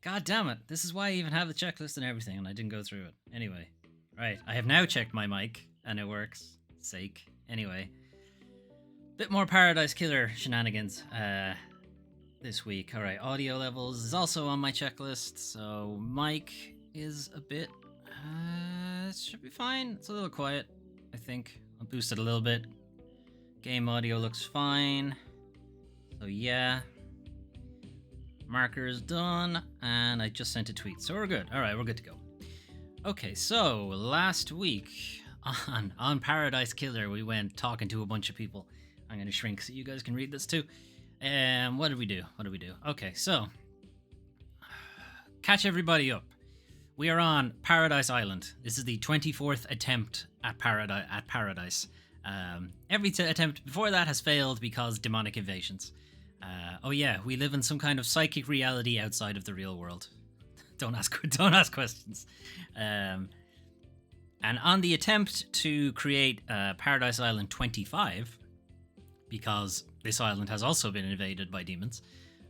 God damn it. This is why I even have the checklist and everything, and I didn't go through it. Anyway. Right, I have now checked my mic, and it works. Sake. Anyway. Bit more Paradise Killer shenanigans this week. Alright, audio levels is also on my checklist, so mic is a bit... it should be fine. It's a little quiet, I think. I'll boost it a little bit. Game audio looks fine. So yeah. Marker is done, and I just sent a tweet, so we're good. Alright, we're good to go. Okay, so last week on Paradise Killer, we went talking to a bunch of people. I'm going to shrink so you guys can read this too. What did we do? Okay, so catch everybody up. We are on Paradise Island. This is the 24th attempt at Paradise. Every attempt before that has failed because demonic invasions. Oh yeah, we live in some kind of psychic reality outside of the real world. Don't ask questions. And on the attempt to create Paradise Island 25, because this island has also been invaded by demons,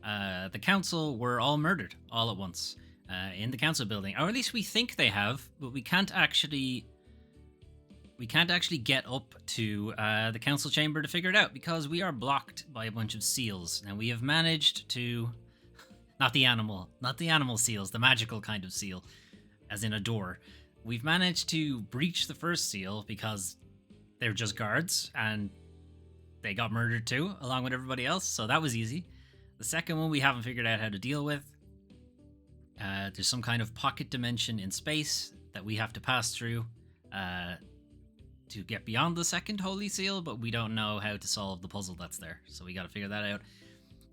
the council were all murdered all at once in the council building, or at least we think they have, but we can't actually get up to the council chamber to figure it out because we are blocked by a bunch of seals. And we have managed to... Not the animal seals, the magical kind of seal, as in a door. We've managed to breach the first seal because they're just guards and they got murdered too, along with everybody else, so that was easy. The second one we haven't figured out how to deal with. There's some kind of pocket dimension in space that we have to pass through to get beyond the second holy seal, but we don't know how to solve the puzzle that's there, so we gotta figure that out.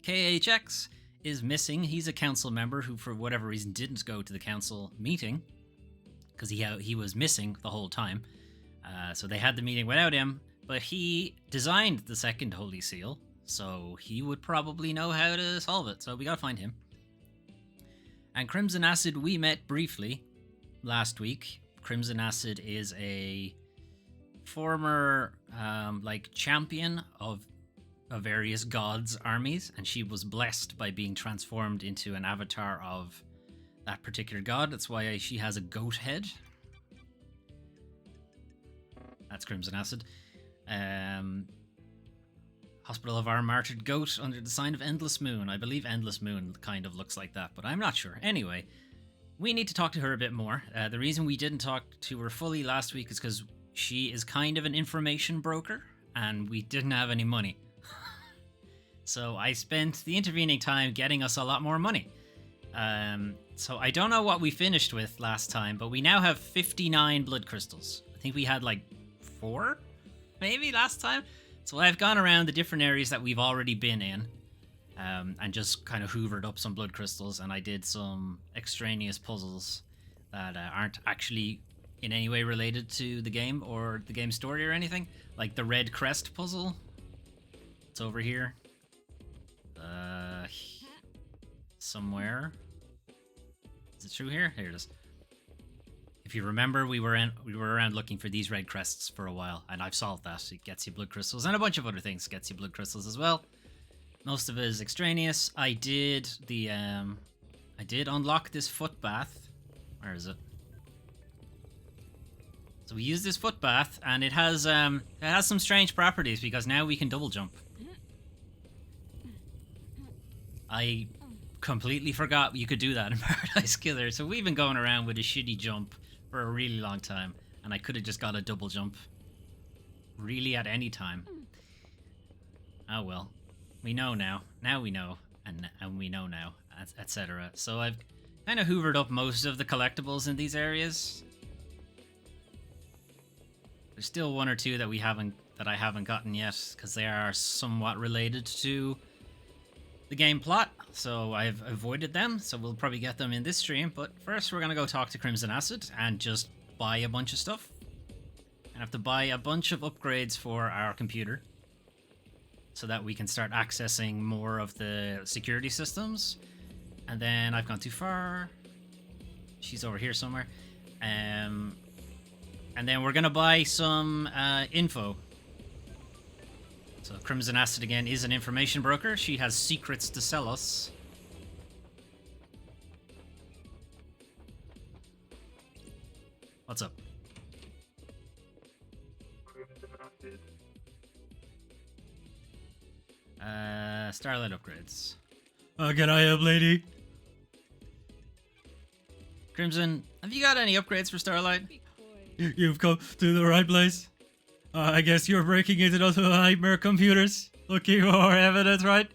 KHX is missing. He's a council member who, for whatever reason, didn't go to the council meeting because he was missing the whole time. So they had the meeting without him, but he designed the second holy seal, so he would probably know how to solve it. So we gotta find him. And Crimson Acid, we met briefly last week. Crimson Acid is a former champion of various gods' armies, and she was blessed by being transformed into an avatar of that particular god. That's why she has a goat head. That's Crimson Acid. Hospital of our Martyred Goat under the sign of Endless Moon. I believe Endless Moon kind of looks like that, but I'm not sure. Anyway, we need to talk to her a bit more. The reason we didn't talk to her fully last week is because she is kind of an information broker, and we didn't have any money. So I spent the intervening time getting us a lot more money. So I don't know what we finished with last time, but we now have 59 blood crystals. I think we had like 4, maybe, last time. So I've gone around the different areas that we've already been in, and just kind of hoovered up some blood crystals, and I did some extraneous puzzles that aren't actually in any way related to the game or the game story or anything. Like the red crest puzzle. It's over here. Somewhere. Is it through here? Here it is. If you remember, we were around looking for these red crests for a while, and I've solved that. It gets you blood crystals, and a bunch of other things gets you blood crystals as well. Most of it is extraneous. I did unlock this foot bath. Where is it? So we use this foot bath, and it has some strange properties because now we can double jump. I completely forgot you could do that in Paradise Killer, so we've been going around with a shitty jump for a really long time, and I could have just got a double jump really at any time. Oh well, we know now. Now we know, and we know now, etc. So I've kind of hoovered up most of the collectibles in these areas. There's still one or two that I haven't gotten yet because they are somewhat related to the game plot, so I've avoided them, so we'll probably get them in this stream. But first we're gonna go talk to Crimson Acid and just buy a bunch of stuff. I have to buy a bunch of upgrades for our computer so that we can start accessing more of the security systems. And then I've gone too far. She's over here somewhere. And then we're gonna buy some info. So Crimson Acid again is an information broker. She has secrets to sell us. What's up? Starlight upgrades. Can I help, lady? Crimson, have you got any upgrades for Starlight? You've come to the right place. I guess you're breaking into those nightmare computers, looking for evidence, right?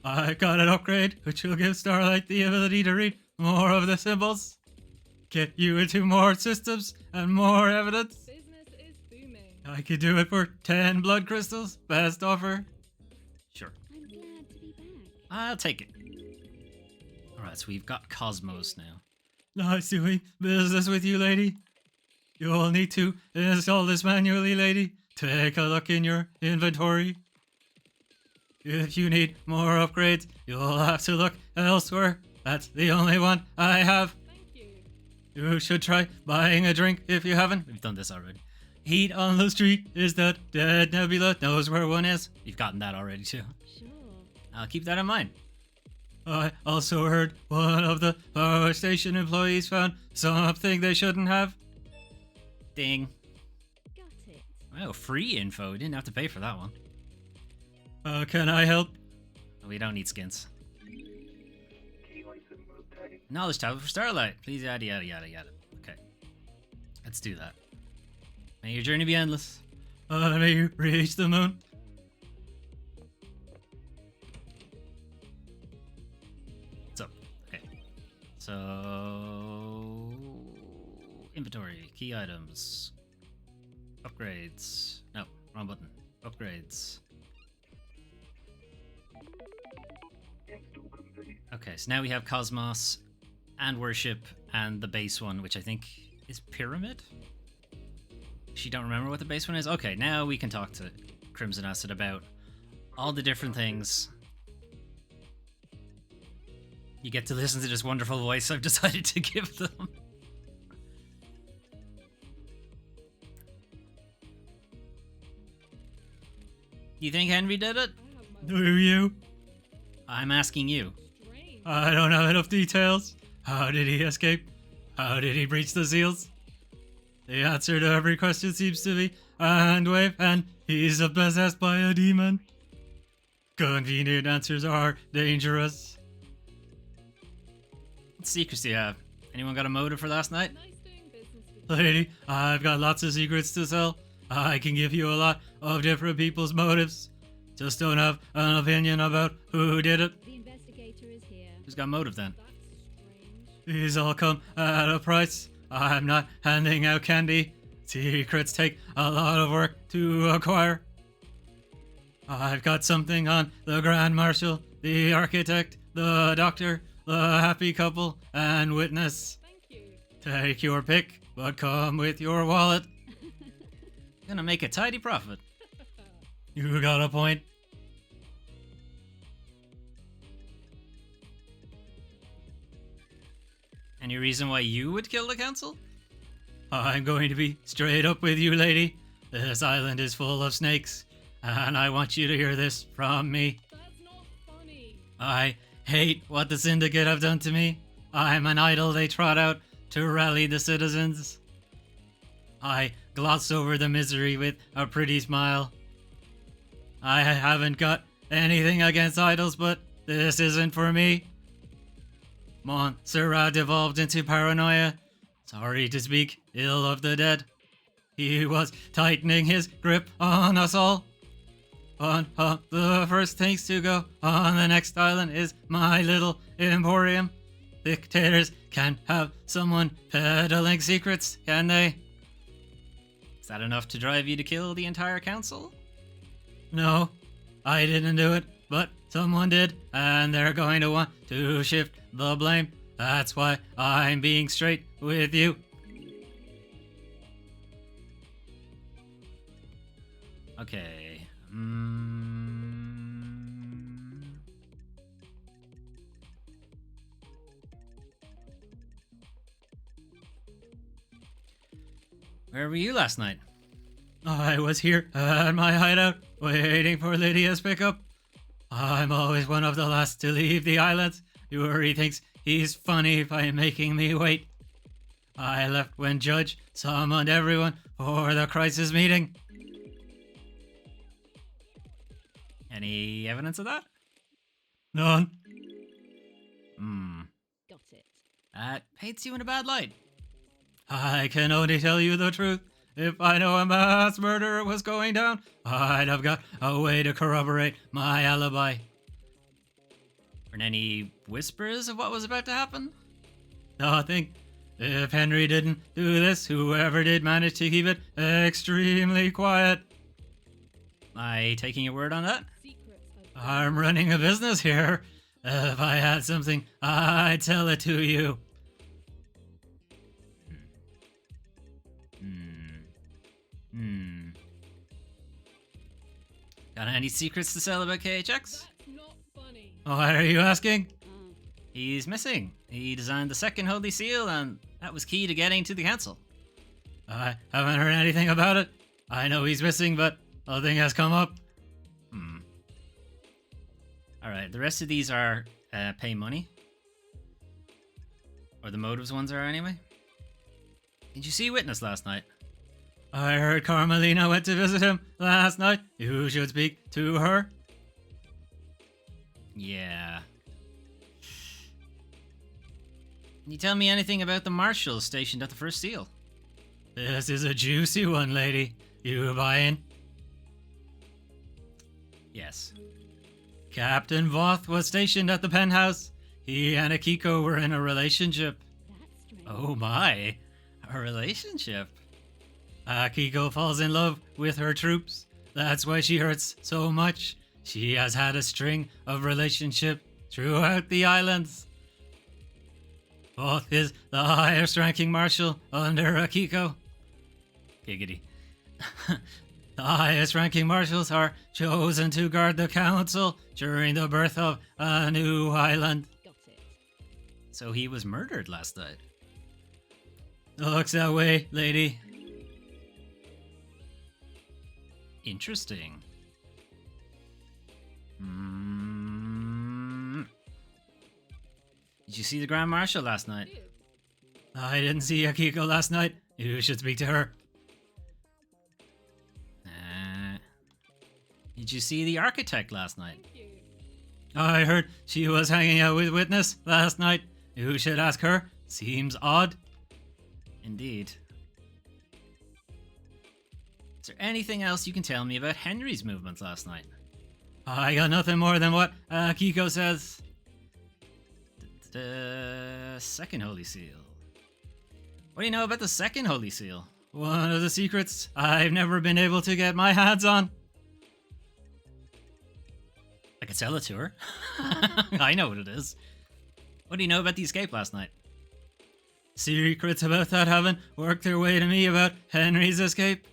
I got an upgrade which will give Starlight the ability to read more of the symbols, get you into more systems and more evidence. Business is booming. I could do it for 10 blood crystals. Best offer. Sure. I'm glad to be back. I'll take it. Alright, so we've got Cosmos now. Nice doing business with you, lady. You'll need to install this manually, lady. Take a look in your inventory. If you need more upgrades, you'll have to look elsewhere. That's the only one I have. Thank you. You should try buying a drink if you haven't. We've done this already. Heat on the street is that dead Nebula knows where one is. We've gotten that already too. Sure. I'll keep that in mind. I also heard one of the power station employees found something they shouldn't have. Ding. Got it. Oh, free info. We didn't have to pay for that one. Can I help? We don't need skins. Knowledge tablet for Starlight. Please yada yada yada yada. Okay. Let's do that. May your journey be endless. May you reach the moon. What's up? Okay. So inventory, key items, upgrades. No, wrong button. Upgrades. Okay, so now we have Cosmos and Worship and the base one, which I think is Pyramid? She don't remember what the base one is? Okay, now we can talk to Crimson Acid about all the different things. You get to listen to this wonderful voice I've decided to give them. You think Henry did it? I have my Do you? I'm asking you. strange. I don't have enough details. How did he escape? How did he breach the seals? The answer to every question seems to be hand wave, and he's possessed by a demon. Convenient answers are dangerous. What secrets do you have? Anyone got a motive for last night? Nice doing business with you. Lady, I've got lots of secrets to sell. I can give you a lot of different people's motives. Just don't have an opinion about who did it. The investigator is here. Who's got motive then? That's strange. These all come at a price. I'm not handing out candy. Secrets take a lot of work to acquire. I've got something on the Grand Marshal, the architect, the doctor, the happy couple, and witness. Thank you. Take your pick, but come with your wallet. Gonna make a tidy profit. You got a point. Any reason why you would kill the council? I'm going to be straight up with you, lady. This island is full of snakes, and I want you to hear this from me. That's not funny. I hate what the Syndicate have done to me. I'm an idol they trot out to rally the citizens. I gloss over the misery with a pretty smile. I haven't got anything against idols, but this isn't for me. Montserrat devolved into paranoia. Sorry to speak ill of the dead. He was tightening his grip on us all. One of the first things to go on the next island is my little emporium. Dictators can't have someone peddling secrets, can they? Is that enough to drive you to kill the entire council? No, I didn't do it, but someone did, and they're going to want to shift the blame. That's why I'm being straight with you. Okay. Where were you last night? I was here at my hideout, waiting for Lydia's pickup. I'm always one of the last to leave the island. Yuri thinks he's funny by making me wait. I left when Judge summoned everyone for the crisis meeting. Any evidence of that? None. Got it. That paints you in a bad light. I can only tell you the truth. If I know a mass murder was going down, I'd have got a way to corroborate my alibi. Or any whispers of what was about to happen? Nothing. If Henry didn't do this, whoever did manage to keep it extremely quiet. Am I taking your word on that? Secrets are I'm running a business here. If I had something, I'd tell it to you. Got any secrets to sell about KHX? That's not funny. What are you asking? He's missing. He designed the second Holy Seal, and that was key to getting to the council. I haven't heard anything about it. I know he's missing, but nothing has come up. Alright, the rest of these are pay money. Or the motives ones are, anyway. Did you see Witness last night? I heard Carmelina went to visit him last night. You should speak to her. Yeah. Can you tell me anything about the marshals stationed at the first seal? This is a juicy one, lady. You buying? Yes. Captain Voth was stationed at the penthouse. He and Akiko were in a relationship. That's strange. Oh my. A relationship? Akiko falls in love with her troops. That's why she hurts so much. She has had a string of relationships throughout the islands. Voth is the highest ranking marshal under Akiko. Giggity. The highest ranking marshals are chosen to guard the council during the birth of a new island. Got it. So he was murdered last night. Looks that way, lady. Interesting. Did you see the Grand Marshal last night? Ew. I didn't see Akiko last night. You should speak to her. Did you see the Architect last night? Thank you. I heard she was hanging out with Witness last night. You should ask her. Seems odd. Indeed. Is there anything else you can tell me about Henry's movements last night? I got nothing more than what Akiko says. The second Holy Seal. What do you know about the second Holy Seal? One of the secrets I've never been able to get my hands on. I could sell it to her. I know what it is. What do you know about the escape last night? Secrets about that haven't worked their way to me about Henry's escape.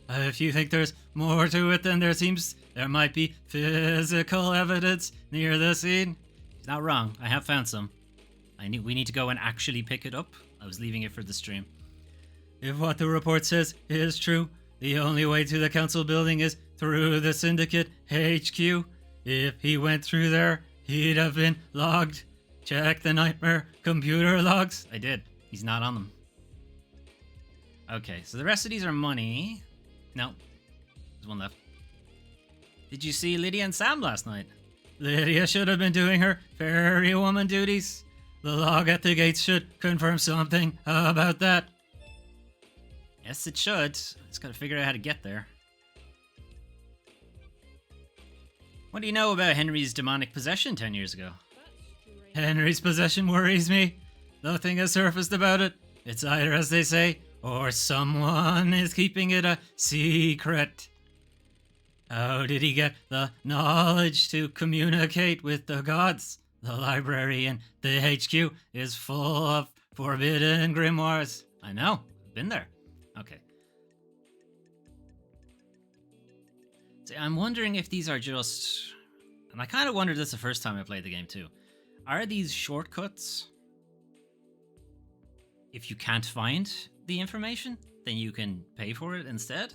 If you think there's more to it than there seems, there might be physical evidence near the scene. He's not wrong. I have found some. We need to go and actually pick it up. I was leaving it for the stream. If what the report says is true, the only way to the council building is through the Syndicate HQ. If he went through there, he'd have been logged. Check the Nightmare computer logs. I did. He's not on them. Okay, so the rest of these are money. No. There's one left. Did you see Lydia and Sam last night? Lydia should have been doing her fairy woman duties. The log at the gates should confirm something about that. Yes, it should. Just gotta figure out how to get there. What do you know about Henry's demonic possession 10 years ago? That's strange. Henry's possession worries me. Nothing has surfaced about it. It's either as they say, or someone is keeping it a secret. How did he get the knowledge to communicate with the gods? The library in the HQ is full of forbidden grimoires. I know. I've been there. Okay. See, I'm wondering if these are just... And I kind of wondered this the first time I played the game too. Are these shortcuts? If you can't find the information, then you can pay for it instead?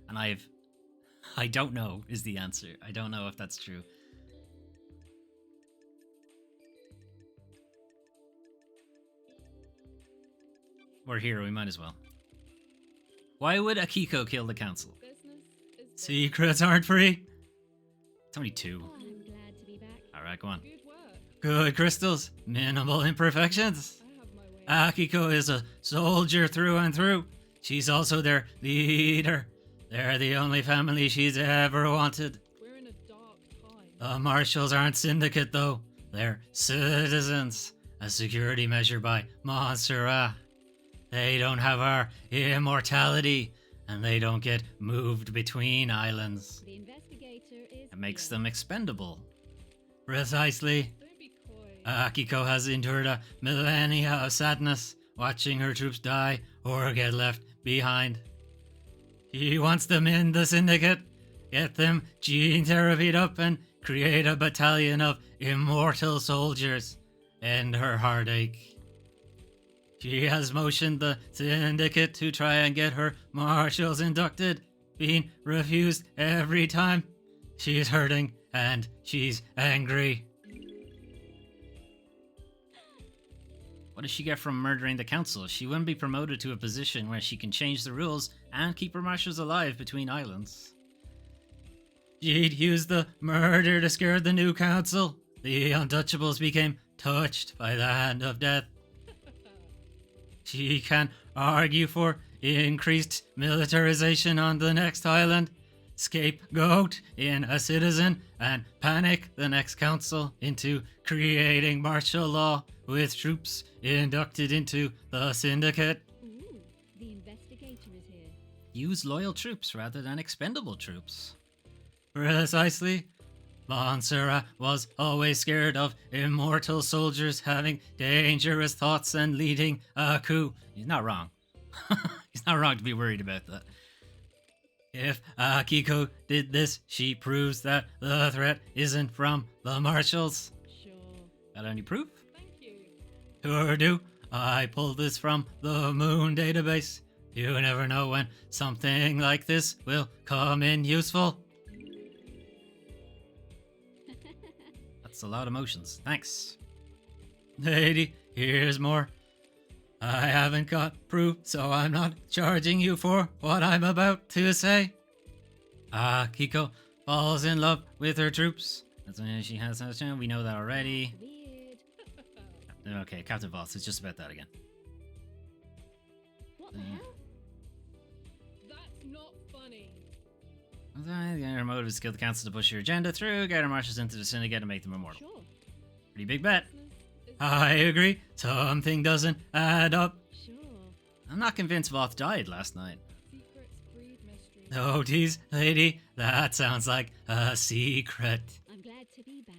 And I don't know is the answer. I don't know if that's true. We're here, we might as well. Why would Akiko kill the council? Business is Secrets aren't free. It's only 2. I'm glad to be back. Alright, go on. good work. Good crystals, minimal imperfections. I have my way. Akiko is a soldier through and through. She's also their leader. They're the only family she's ever wanted. We're in a dark time. The marshals aren't syndicate, though. They're citizens. A security measure by Montserrat. They don't have our immortality, and they don't get moved between islands. The investigator is. It makes here. them expendable. Precisely. Don't be coy. Akiko has endured a millennia of sadness, watching her troops die or get left behind. She wants them in the syndicate, get them gene therapied up, and create a battalion of immortal soldiers. End her heartache. She has motioned the syndicate to try and get her marshals inducted, being refused every time. She's hurting and she's angry. What does she get from murdering the council? She wouldn't be promoted to a position where she can change the rules and keep her marshals alive between islands. She'd used the murder to scare the new council. The untouchables became touched by the hand of death. She can argue for increased militarization on the next island, scapegoat in a citizen, and panic the next council into creating martial law with troops inducted into the syndicate. Ooh, the investigator is here. Use loyal troops rather than expendable troops. Precisely. Montserrat was always scared of immortal soldiers having dangerous thoughts and leading a coup. He's not wrong. He's not wrong to be worried about that. If Akiko did this, she proves that the threat isn't from the marshals. Sure. Got any proof? Thank you. Sure do. I pulled this from the Moon database. You never know when something like this will come in useful. That's a lot of emotions. Thanks. Lady, here's more. I haven't got proof, so I'm not charging you for what I'm about to say. Akiko falls in love with her troops. That's when she has. We know that already. Weird. Okay, Captain Voss. It's just about that again. What the hell? That's not funny. Her motive is to kill the council to push your agenda through, get her marshals into the syndicate, and make them immortal. Sure. Pretty big bet. Business is I agree. Something doesn't add up. Sure. I'm not convinced Voth died last night. secrets breed mystery. Oh, geez, lady, that sounds like a secret. I'm glad to be back.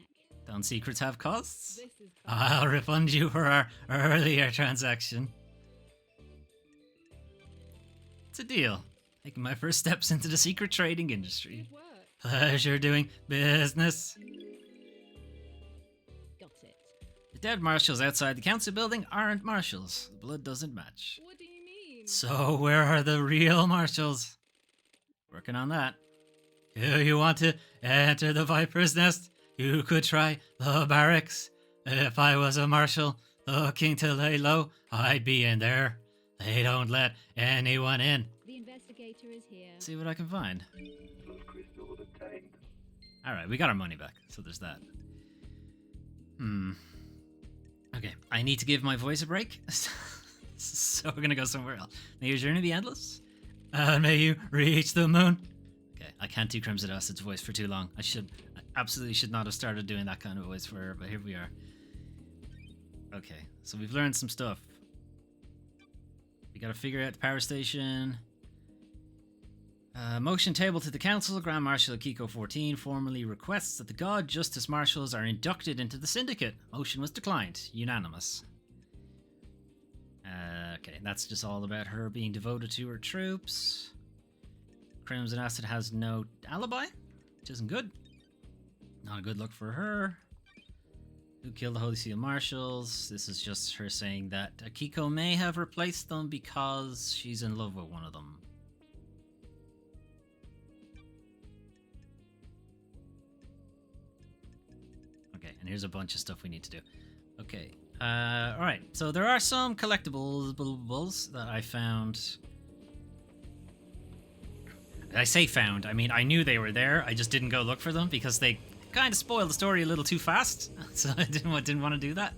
Don't secrets have costs? This is I'll refund you for our earlier transaction. It's a deal. Taking my first steps into the secret trading industry. good work. Pleasure doing business. Got it. The dead marshals outside the council building aren't marshals. The blood doesn't match. What do you mean? So, where are the real marshals? Working on that. Do you want to enter the Viper's Nest? You could try the barracks. If I was a marshal looking to lay low, I'd be in there. They don't let anyone in. The investigator is here. See what I can find. Alright, we got our money back, so there's that. Okay, I need to give my voice a break. So we're gonna go somewhere else. May your journey be endless. And may you reach the moon. Okay, I can't do Crimson Acid's voice for too long. I absolutely should not have started doing that kind of voice for her, but here we are. Okay, so we've learned some stuff. We gotta figure out the power station. Motion table to the council. Grand Marshal Akiko 14 formally requests that the God Justice Marshals are inducted into the syndicate. Motion was declined. Unanimous. Okay, that's just all about her being devoted to her troops. Crimson Acid has no alibi, which isn't good. Not a good look for her. Who killed the Holy Seal Marshals? This is just her saying that Akiko may have replaced them because she's in love with one of them. Okay, and here's a bunch of stuff we need to do. Okay, Alright, so there are some collectibles that I found. I say found, I mean, I knew they were there, I just didn't go look for them because they kind of spoiled the story a little too fast, so I didn't want to do that.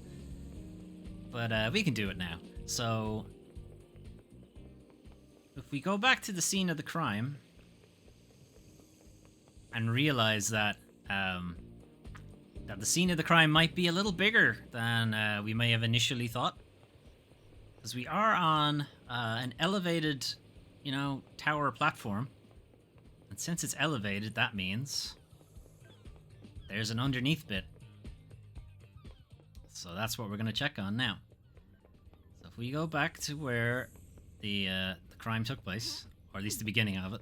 But we can do it now. So, if we go back to the scene of the crime and realize that that the scene of the crime might be a little bigger than we may have initially thought, because we are on an elevated, tower platform, and since it's elevated, that means there's an underneath bit. So that's what we're going to check on now. So if we go back to where the crime took place, or at least the beginning of it,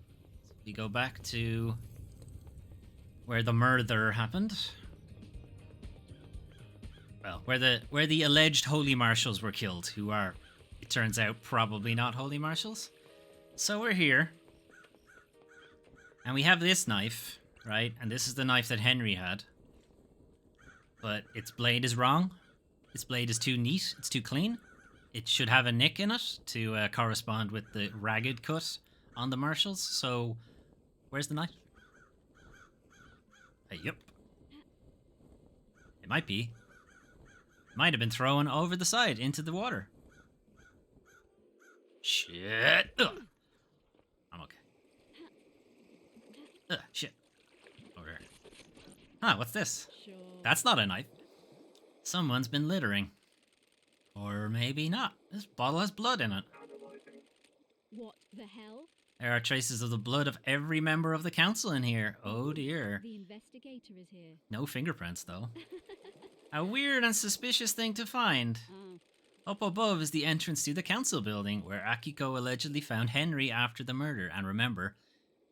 so we go back to where the murder happened. Well, where the alleged holy marshals were killed, who are, it turns out, probably not holy marshals. So we're here, and we have this knife, right? And this is the knife that Henry had. But its blade is wrong. Its blade is too neat. It's too clean. It should have a nick in it to correspond with the ragged cut on the marshals. So, where's the knife? Yep. It might be. It might have been thrown over the side into the water. Shit. Ugh. I'm okay. Ugh, shit. Over here. Huh, what's this? Sure. That's not a knife. Someone's been littering. Or maybe not. This bottle has blood in it. What the hell? There are traces of the blood of every member of the council in here. Oh dear. The investigator is here. No fingerprints, though. A weird and suspicious thing to find. Oh, Up above is the entrance to the council building, where Akiko allegedly found Henry after the murder. And remember,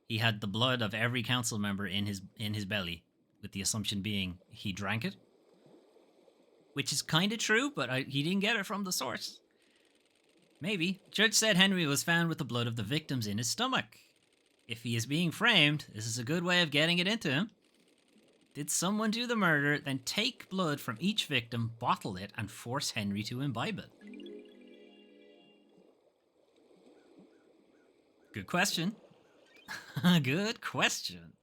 he had the blood of every council member in his belly, with the assumption being he drank it. Which is kind of true, but he didn't get it from the source. Maybe. Judge said Henry was found with the blood of the victims in his stomach. If he is being framed, this is a good way of getting it into him. Did someone do the murder, then take blood from each victim, bottle it, and force Henry to imbibe it? Good question. Good question.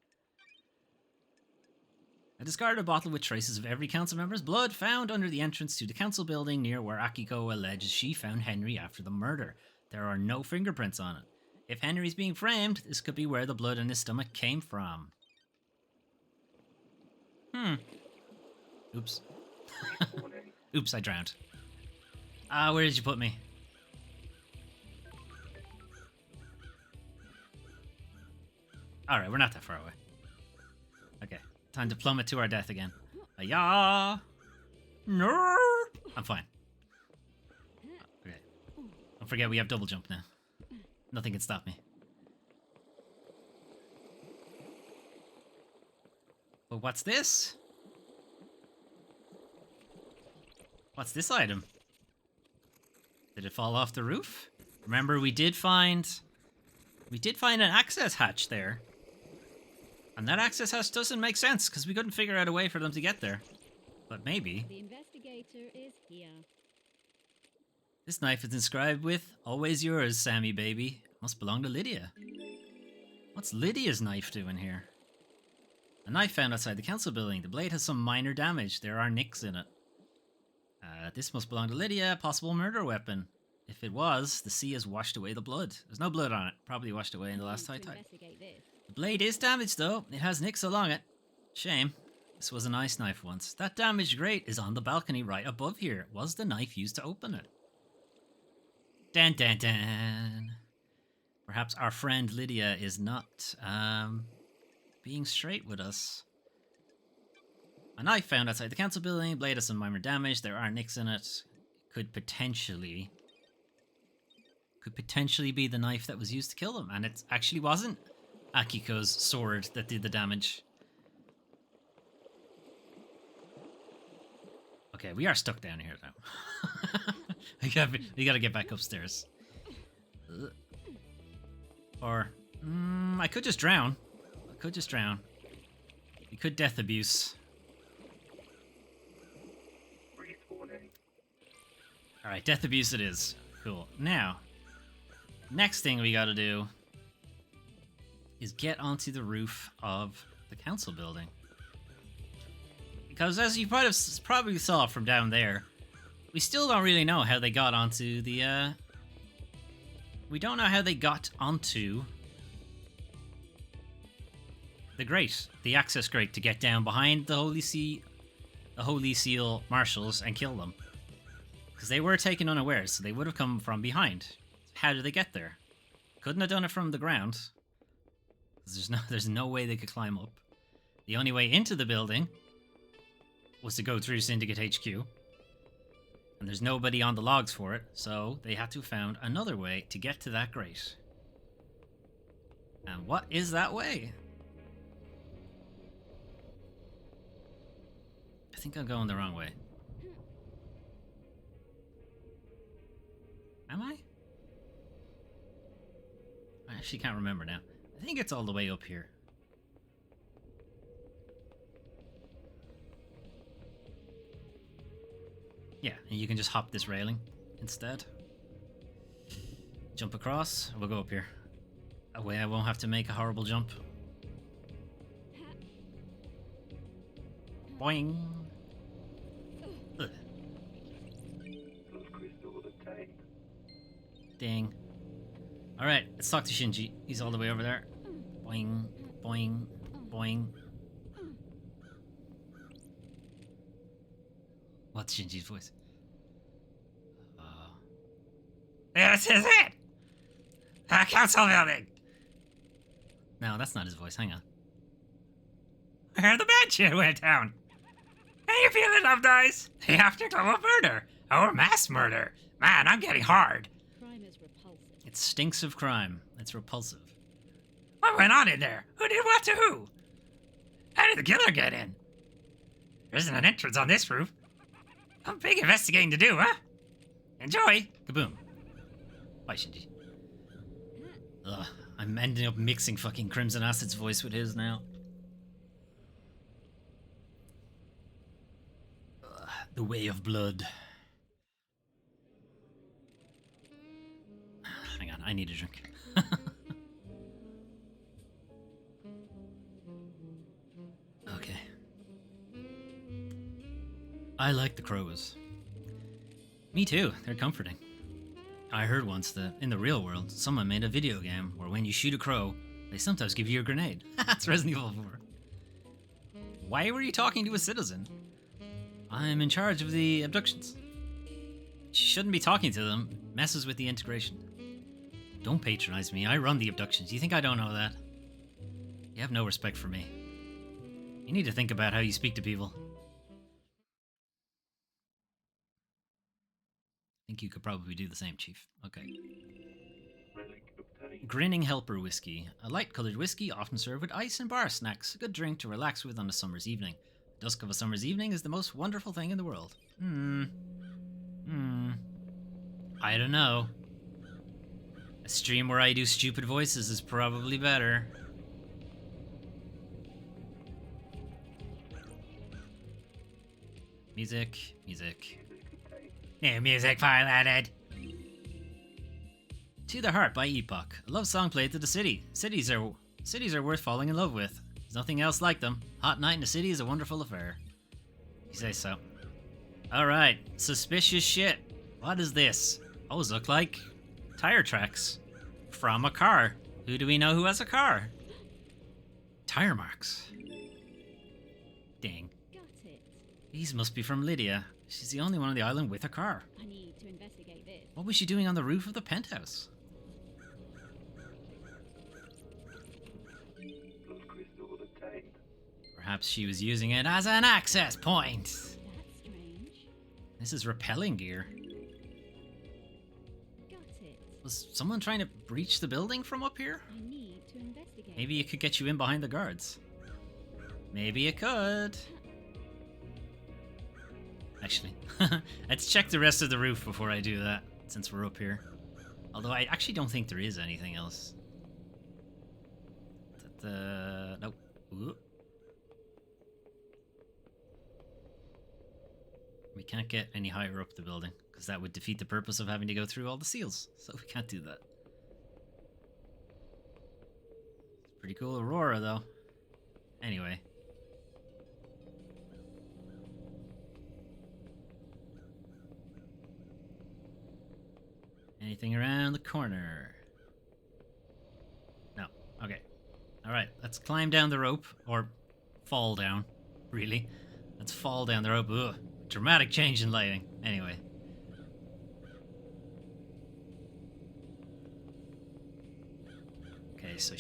A discarded bottle with traces of every council member's blood found under the entrance to the council building near where Akiko alleges she found Henry after the murder. There are no fingerprints on it. If Henry's being framed, this could be where the blood in his stomach came from. Oops. Oops, I drowned. Where did you put me? Alright, we're not that far away. Okay, time to plummet to our death again. Yeah. No. I'm fine. Okay. Don't forget we have double jump now. Nothing can stop me. But what's this? What's this item? Did it fall off the roof? Remember, we did find an access hatch there. And that access hatch doesn't make sense, because we couldn't figure out a way for them to get there. But maybe. the investigator is here. This knife is inscribed with, "Always yours, Sammy baby." Must belong to Lydia. What's Lydia's knife doing here? A knife found outside the council building. The blade has some minor damage. There are nicks in it. This must belong to Lydia, possible murder weapon. If it was, the sea has washed away the blood. There's no blood on it. Probably washed away in the last high tide. Investigate this. The blade is damaged though. It has nicks along it. Shame. This was a nice knife once. That damaged grate is on the balcony right above here. Was the knife used to open it? Dan dan dan. Perhaps our friend Lydia is not being straight with us. A knife found outside the council building. Blade has some minor damage. There are nicks in it. Could potentially be the knife that was used to kill him, and it actually wasn't Akiko's sword that did the damage. Okay, we are stuck down here now. we gotta get back upstairs. Or I could just drown. We could death abuse. Alright, death abuse it is. Cool. Now, next thing we gotta do is get onto the roof of the council building. Because as you probably saw from down there, we still don't really know how they got onto the, we don't know how they got onto the grate, the access grate, to get down behind the Holy Seal marshals and kill them. Because they were taken unawares, so they would have come from behind. How did they get there? Couldn't have done it from the ground. There's no way they could climb up. The only way into the building was to go through Syndicate HQ. And there's nobody on the logs for it, so they had to have found another way to get to that grate. And what is that way? I think I'm going the wrong way. Am I? I actually can't remember now. I think it's all the way up here. Yeah, and you can just hop this railing instead. Jump across, we'll go up here. That way I won't have to make a horrible jump. Boing! Ugh. Dang. Alright, let's talk to Shinji. He's all the way over there. Boing, boing, boing. What's Shinji's voice? This is it! The council building! No, that's not his voice. Hang on. I heard the bad shit went down. How you feeling, Love Dice? The afterglow of murder. Or mass murder. Man, I'm getting hard. Crime is repulsive. It stinks of crime. It's repulsive. What went on in there? Who did what to who? How did the killer get in? There isn't an entrance on this roof. Some big investigating to do, huh? Enjoy. Kaboom. Bye, Shinji. Ugh, I'm ending up mixing fucking Crimson Acid's voice with his now. Ugh, the way of blood. Hang on, I need a drink. Okay. I like the crows. Me too, they're comforting. I heard once that in the real world, someone made a video game where when you shoot a crow, they sometimes give you a grenade. That's Resident Evil 4. Why were you talking to a citizen? I'm in charge of the abductions. You shouldn't be talking to them. It messes with the integration. Don't patronize me. I run the abductions. You think I don't know that? You have no respect for me. You need to think about how you speak to people. I think you could probably do the same, Chief. Okay. Grinning Helper Whiskey. A light-coloured whiskey often served with ice and bar snacks. A good drink to relax with on a summer's evening. The dusk of a summer's evening is the most wonderful thing in the world. I don't know. A stream where I do stupid voices is probably better. Music, music. New music piloted. To the Heart by Epoch. A love song played to the city. Cities are worth falling in love with. There's nothing else like them. Hot night in the city is a wonderful affair. You say so. Alright, suspicious shit. What is this? Those look like tire tracks from a car. Who do we know who has a car? Tire marks. Dang. Got it. These must be from Lydia. She's the only one on the island with a car. I need to investigate this. What was she doing on the roof of the penthouse? Perhaps she was using it as an access point. That's strange. This is repelling gear. Got it. Was someone trying to breach the building from up here? I need to investigate. Maybe it could get you in behind the guards. Maybe it could. Actually, let's check the rest of the roof before I do that, since we're up here. Although I actually don't think there is anything else. Nope. Ooh. we can't get any higher up the building, because that would defeat the purpose of having to go through all the seals. So we can't do that. It's pretty cool aurora, though. Anyway. Anything around the corner? No. Okay. Alright, let's climb down the rope. Or fall down, really. Let's fall down the rope. Ugh. Dramatic change in lighting. Anyway. Okay, so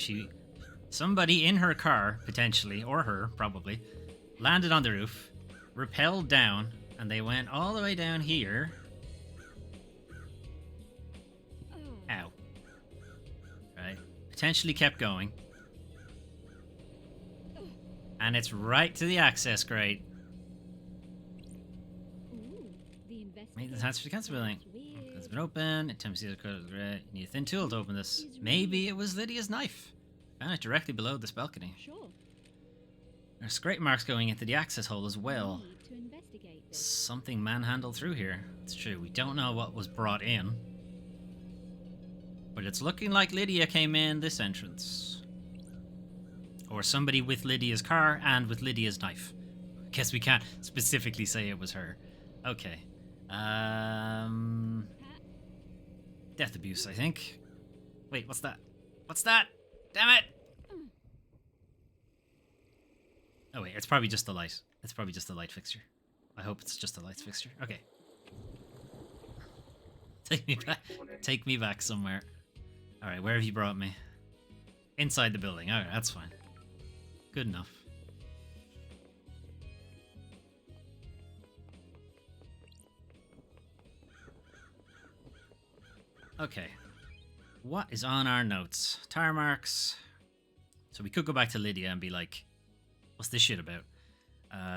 somebody in her car, potentially, or her, probably, landed on the roof, rappelled down, and they went all the way down here. Ow. Right. Potentially kept going. And it's right to the access grate. Ooh, the Maintenance hatch for the cancer building. It's been open. It tempts you to code great. You need a thin tool to open this. Maybe it was Lydia's knife. Found it directly below this balcony. Sure. There's scrape marks going into the access hole as well. We need to investigate this. Something manhandled through here. It's true. We don't know what was brought in. But it's looking like Lydia came in this entrance. Or somebody with Lydia's car and with Lydia's knife. Guess we can't specifically say it was her. Okay. Death abuse, I think. Wait, what's that? What's that? Damn it! Oh wait, it's probably just the light. It's probably just the light fixture. I hope it's just the light fixture. Okay. Take me back. Take me back somewhere. Alright, where have you brought me? Inside the building. Alright, that's fine. Good enough. Okay. What is on our notes? Tire marks. So we could go back to Lydia and be like, what's this shit about?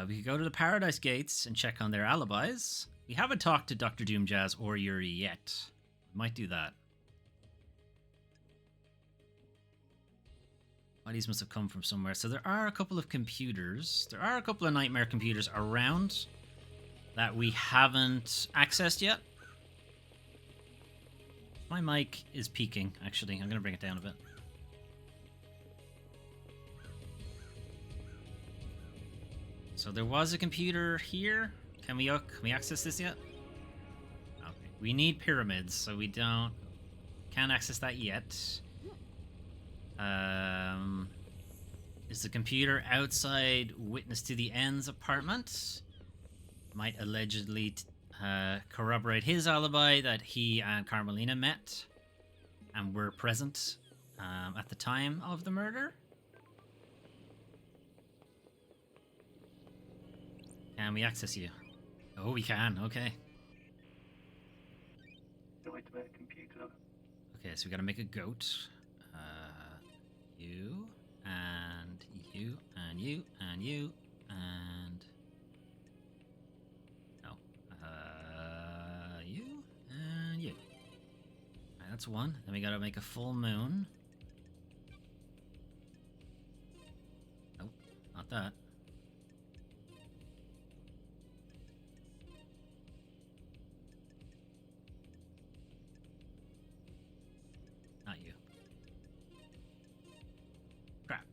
We could go to the Paradise Gates and check on their alibis. We haven't talked to Dr. Doomjazz or Yuri yet. We might do that. Bodies must have come from somewhere. So there are a couple of computers. There are a couple of nightmare computers around that we haven't accessed yet. My mic is peaking, actually. I'm going to bring it down a bit. So there was a computer here. Can we access this yet? Okay. We need pyramids, so we can't access that yet. Is the computer outside Witness to the End's apartment? Might allegedly corroborate his alibi that he and Carmelina met and were present at the time of the murder. Can we access you? Oh, we can. Okay. Okay, so we gotta make a goat. You and you and you and you and you and you. Alright, that's one. Then we gotta make a full moon. Nope, not that. Not you. Crap.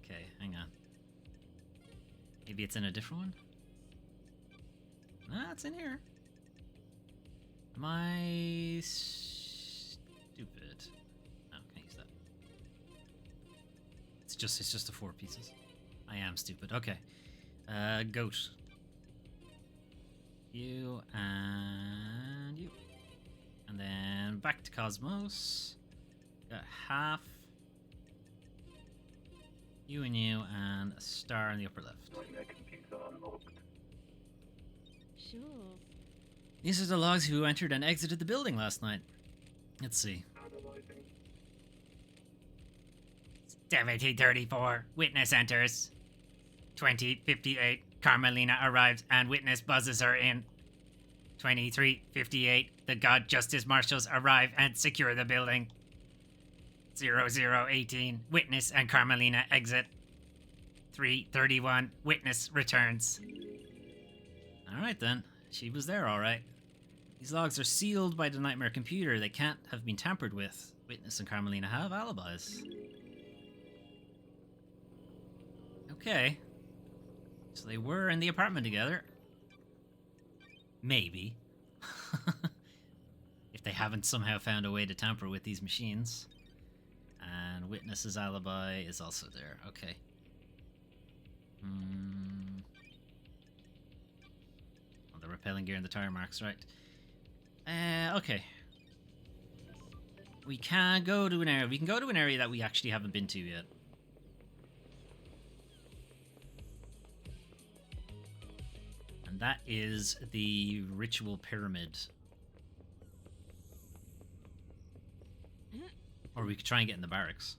Okay, hang on. Maybe it's in a different one? Ah, it's in here. Am I stupid? No, can't use that. It's just the 4 pieces. I am stupid. Okay. Goat. You and you. And then back to Cosmos. Got half. You and you, and a star in the upper left. Sure. These are the logs who entered and exited the building last night. Let's see. 1734. Witness enters. 2058. Carmelina arrives and witness buzzes her in. 2358. The God Justice Marshals arrive and secure the building. 0018. Witness and Carmelina exit. 3:31. Witness returns. All right then. She was there, all right. These logs are sealed by the Nightmare computer. They can't have been tampered with. Witness and Carmelina have alibis. Okay. So they were in the apartment together. Maybe. If they haven't somehow found a way to tamper with these machines. And Witness's alibi is also there. Okay. Oh, the repelling gear and the tire marks, right. Okay. We can go to an area. We can go to an area that we actually haven't been to yet. And that is the ritual pyramid. Or we could try and get in the barracks.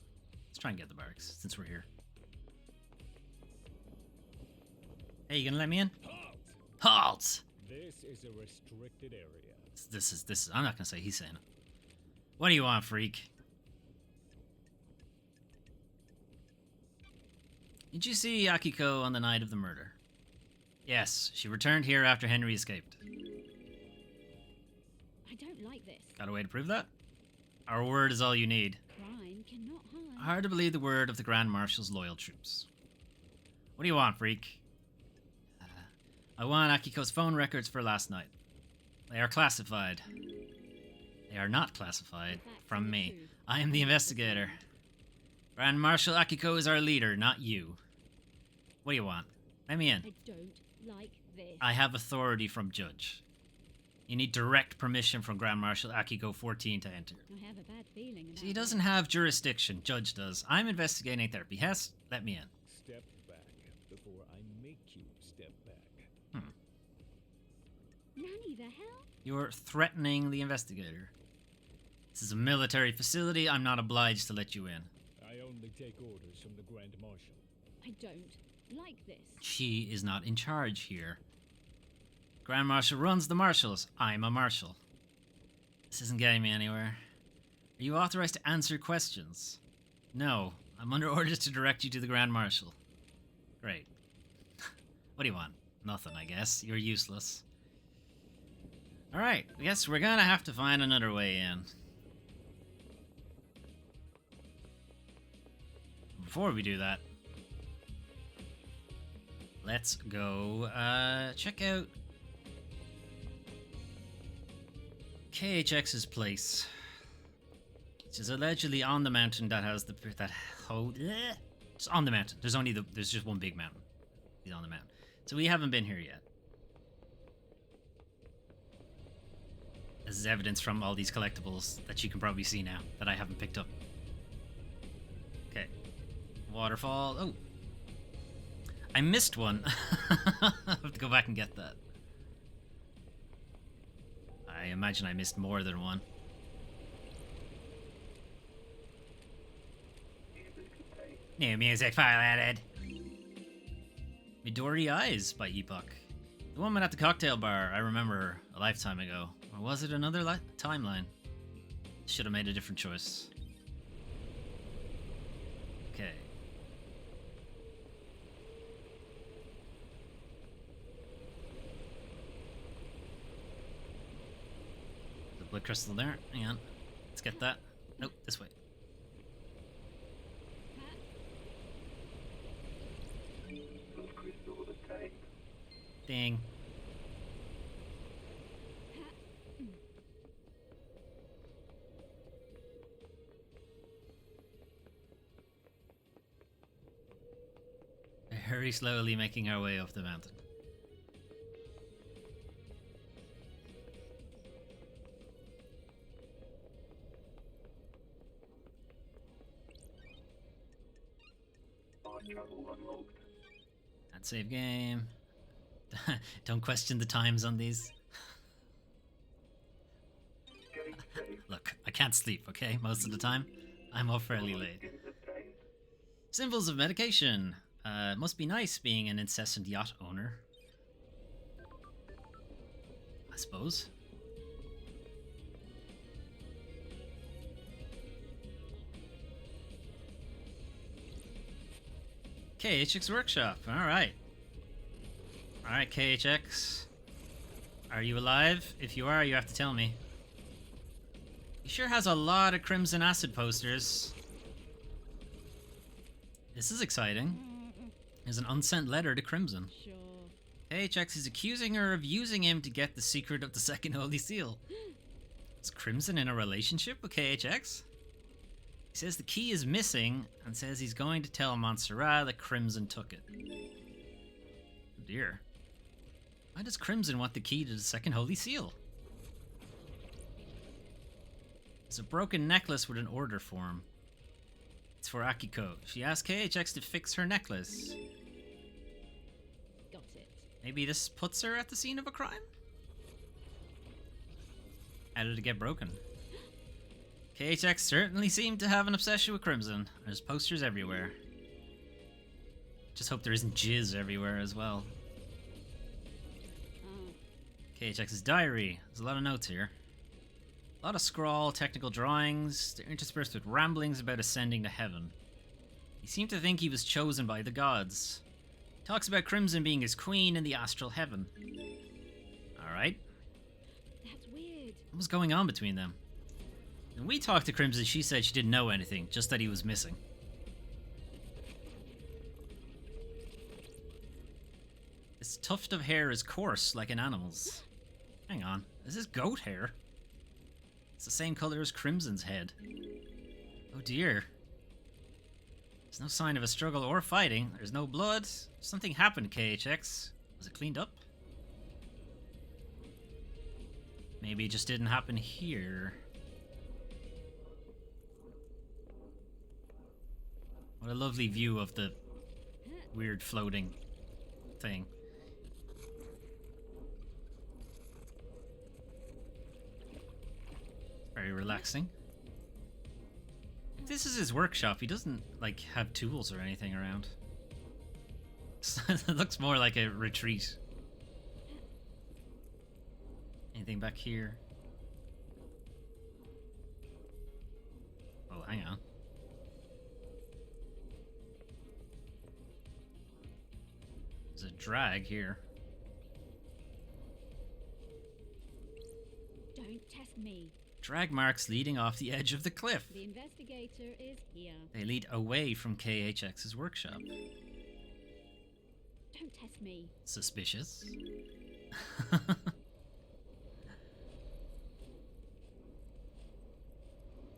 Let's try and get the barracks, since we're here. Hey, you gonna let me in? Halt! This is a restricted area. This is. I'm not gonna say. He's saying it. What do you want, freak? Did you see Akiko on the night of the murder? Yes, she returned here after Henry escaped. I don't like this. Got a way to prove that? Our word is all you need. Crime cannot hide. Hard to believe the word of the Grand Marshal's loyal troops. What do you want, freak? I want Akiko's phone records for last night. They are classified. They are not classified from me. I am the investigator. Grand Marshal Akiko is our leader, not you. What do you want? Let me in. I don't like this. I have authority from Judge. You need direct permission from Grand Marshal Akiko 14 to enter. I have a bad feeling about He doesn't have jurisdiction, Judge does. I'm investigating at their behest. Let me in. Step back before I make you step back. Nanny, the hell? You're threatening the investigator. This is a military facility. I'm not obliged to let you in. I only take orders from the Grand Marshal. I don't like this. She is not in charge here. Grand Marshal runs the marshals. I'm a marshal. This isn't getting me anywhere. Are you authorized to answer questions? No. I'm under orders to direct you to the Grand Marshal. Great. What do you want? Nothing, I guess. You're useless. Alright, I guess we're gonna have to find another way in. Before we do that, let's go check out KHX's place, which is allegedly on the mountain that has it's on the mountain. There's just one big mountain. He's on the mountain, so we haven't been here yet. This is evidence from all these collectibles that you can probably see now that I haven't picked up. Okay. Waterfall. Oh. I missed one. I have to go back and get that. I imagine I missed more than one. New music file added. Midori Eyes by Epoch. The woman at the cocktail bar, I remember her a lifetime ago. Or was it another timeline? Should have made a different choice. Okay. The blood crystal there. Hang on. Let's get that. Nope, this way. Ding. Very slowly making our way up the mountain. Can't save game. Don't question the times on these. Look, I can't sleep, okay? Most of the time. I'm up fairly late. Symbols of medication. Must be nice being an incessant yacht owner. I suppose. KHX Workshop. Alright. Alright, KHX. Are you alive? If you are, you have to tell me. He sure has a lot of Crimson Acid posters. This is exciting. There's an unsent letter to Crimson. Sure. KHX is accusing her of using him to get the secret of the second Holy Seal. Is Crimson in a relationship with KHX? He says the key is missing and says he's going to tell Montserrat that Crimson took it. Oh dear. Why does Crimson want the key to the second Holy Seal? There's a broken necklace with an order form. It's for Akiko. She asked KHX to fix her necklace. Got it. Maybe this puts her at the scene of a crime? How did it get broken? KHX certainly seemed to have an obsession with Crimson. There's posters everywhere. Just hope there isn't jizz everywhere as well. KHX's diary. There's a lot of notes here. A lot of scrawl, technical drawings. They're interspersed with ramblings about ascending to heaven. He seemed to think he was chosen by the gods. He talks about Crimson being his queen in the astral heaven. Alright. That's weird. What was going on between them? When we talked to Crimson, she said she didn't know anything, just that he was missing. This tuft of hair is coarse, like an animal's. Hang on, is this goat hair? It's the same color as Crimson's head. Oh dear. There's no sign of a struggle or fighting. There's no blood. Something happened, KHX. Was it cleaned up? Maybe it just didn't happen here. What a lovely view of the weird floating thing. Very relaxing. If this is his workshop, he doesn't, like, have tools or anything around. It looks more like a retreat. Anything back here? Oh, hang on. There's a drag here. Don't test me. Drag marks leading off the edge of the cliff. The investigator is here. They lead away from KHX's workshop. Don't test me. Suspicious.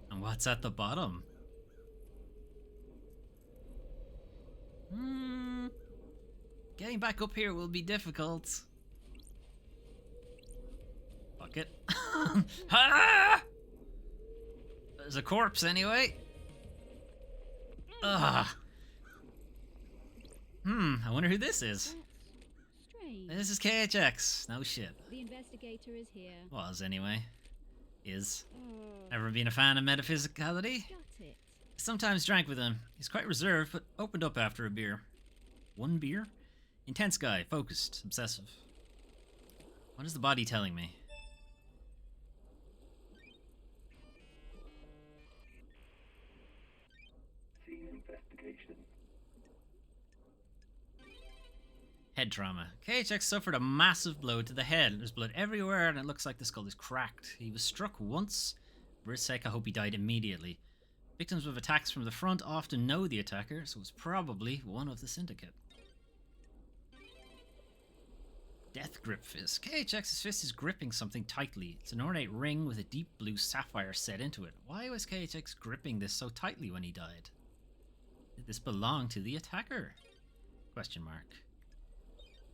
And what's at the bottom? Getting back up here will be difficult. Fuck it. Ah! There's a corpse anyway. Ugh. I wonder who this is. That's strange. This is KHX. No shit. The investigator is here. Was anyway. Is. Oh, Never been a fan of metaphysicality. got it. Sometimes drank with him. He's quite reserved, but opened up after a beer. One beer? Intense guy, focused, obsessive. What is the body telling me? Head trauma. KHX suffered a massive blow to the head. There's blood everywhere and it looks like the skull is cracked. He was struck once. For his sake, I hope he died immediately. Victims of attacks from the front often know the attacker, so it's probably one of the syndicate. Death grip fist. KHX's fist is gripping something tightly. It's an ornate ring with a deep blue sapphire set into it. Why was KHX gripping this so tightly when he died? Did this belong to the attacker? Question mark.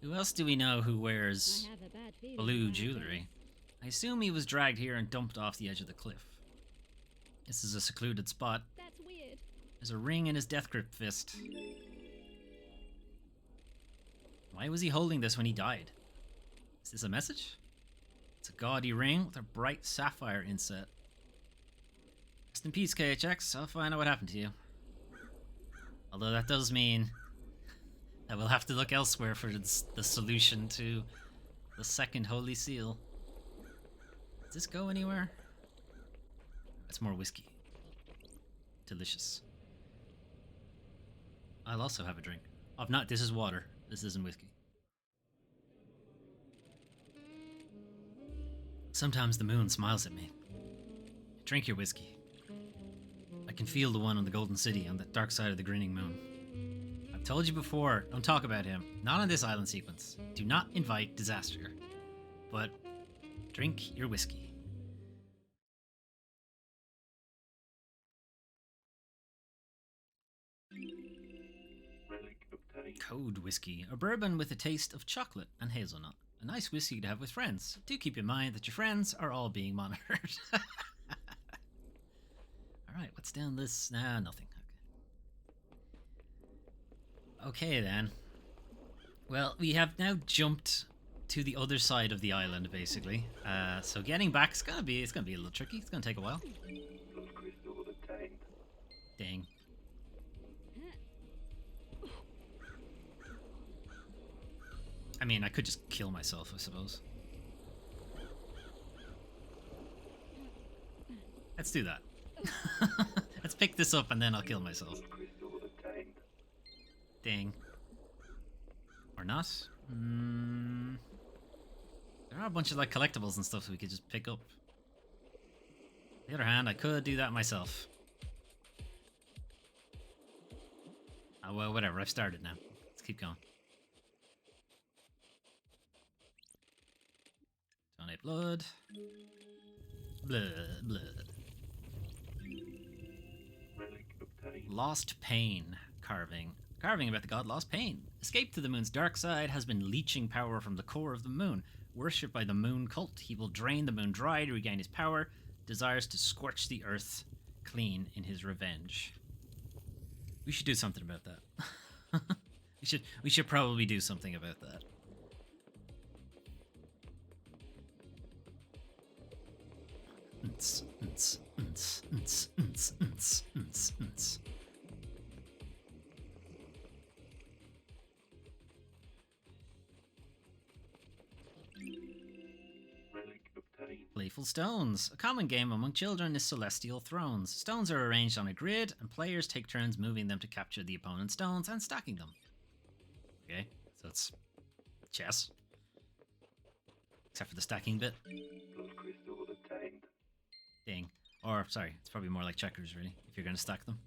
Who else do we know who wears I have a bad feeling blue about jewelry? this. I assume he was dragged here and dumped off the edge of the cliff. This is a secluded spot. That's weird. There's a ring in his death grip fist. Why was he holding this when he died? Is this a message? It's a gaudy ring with a bright sapphire inset. Rest in peace, KHX. I'll find out what happened to you. Although that does mean that we'll have to look elsewhere for the solution to the second Holy Seal. Does this go anywhere? It's more whiskey. Delicious. I'll also have a drink. Of not, this is water. This isn't whiskey. Sometimes the moon smiles at me. Drink your whiskey. I can feel the one on the Golden City on the dark side of the grinning moon. I've told you before, don't talk about him. Not on this island sequence. Do not invite disaster. But drink your whiskey. Code whiskey, a bourbon with a taste of chocolate and hazelnut. A nice whiskey to have with friends. Do keep in mind that your friends are all being monitored. Alright, what's down this? Nah, nothing. Okay then. Well, we have now jumped to the other side of the island, basically. So getting back is gonna be a little tricky. It's gonna take a while. Dang. I mean, I could just kill myself, I suppose. Let's do that. Let's pick this up and then I'll kill myself. Dang. Or not? There are a bunch of like collectibles and stuff that we could just pick up. On the other hand, I could do that myself. Oh well, whatever, I've started now. Let's keep going. Donate blood. Blood. Lost Pain carving. Carving about the god Lost Pain. Escape to the moon's dark side has been leeching power from the core of the moon. Worshipped by the moon cult, he will drain the moon dry to regain his power. Desires to scorch the earth clean in his revenge. We should do something about that. we should probably do something about that. Playful Stones. A common game among children is Celestial Thrones. Stones are arranged on a grid, and players take turns moving them to capture the opponent's stones and stacking them. Okay, so it's chess. Except for the stacking bit. Dang. Or, sorry, it's probably more like checkers, really, if you're going to stack them.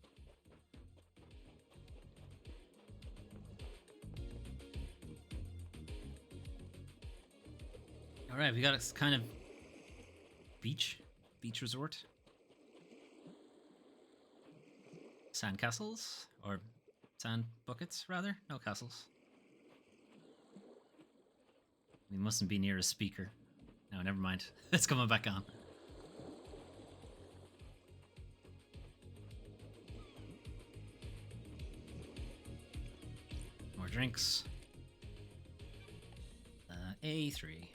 Alright, we got a kind of beach resort. Sand castles? Or sand buckets, rather? No castles. We mustn't be near a speaker. No, never mind. It's coming back on. More drinks. A3.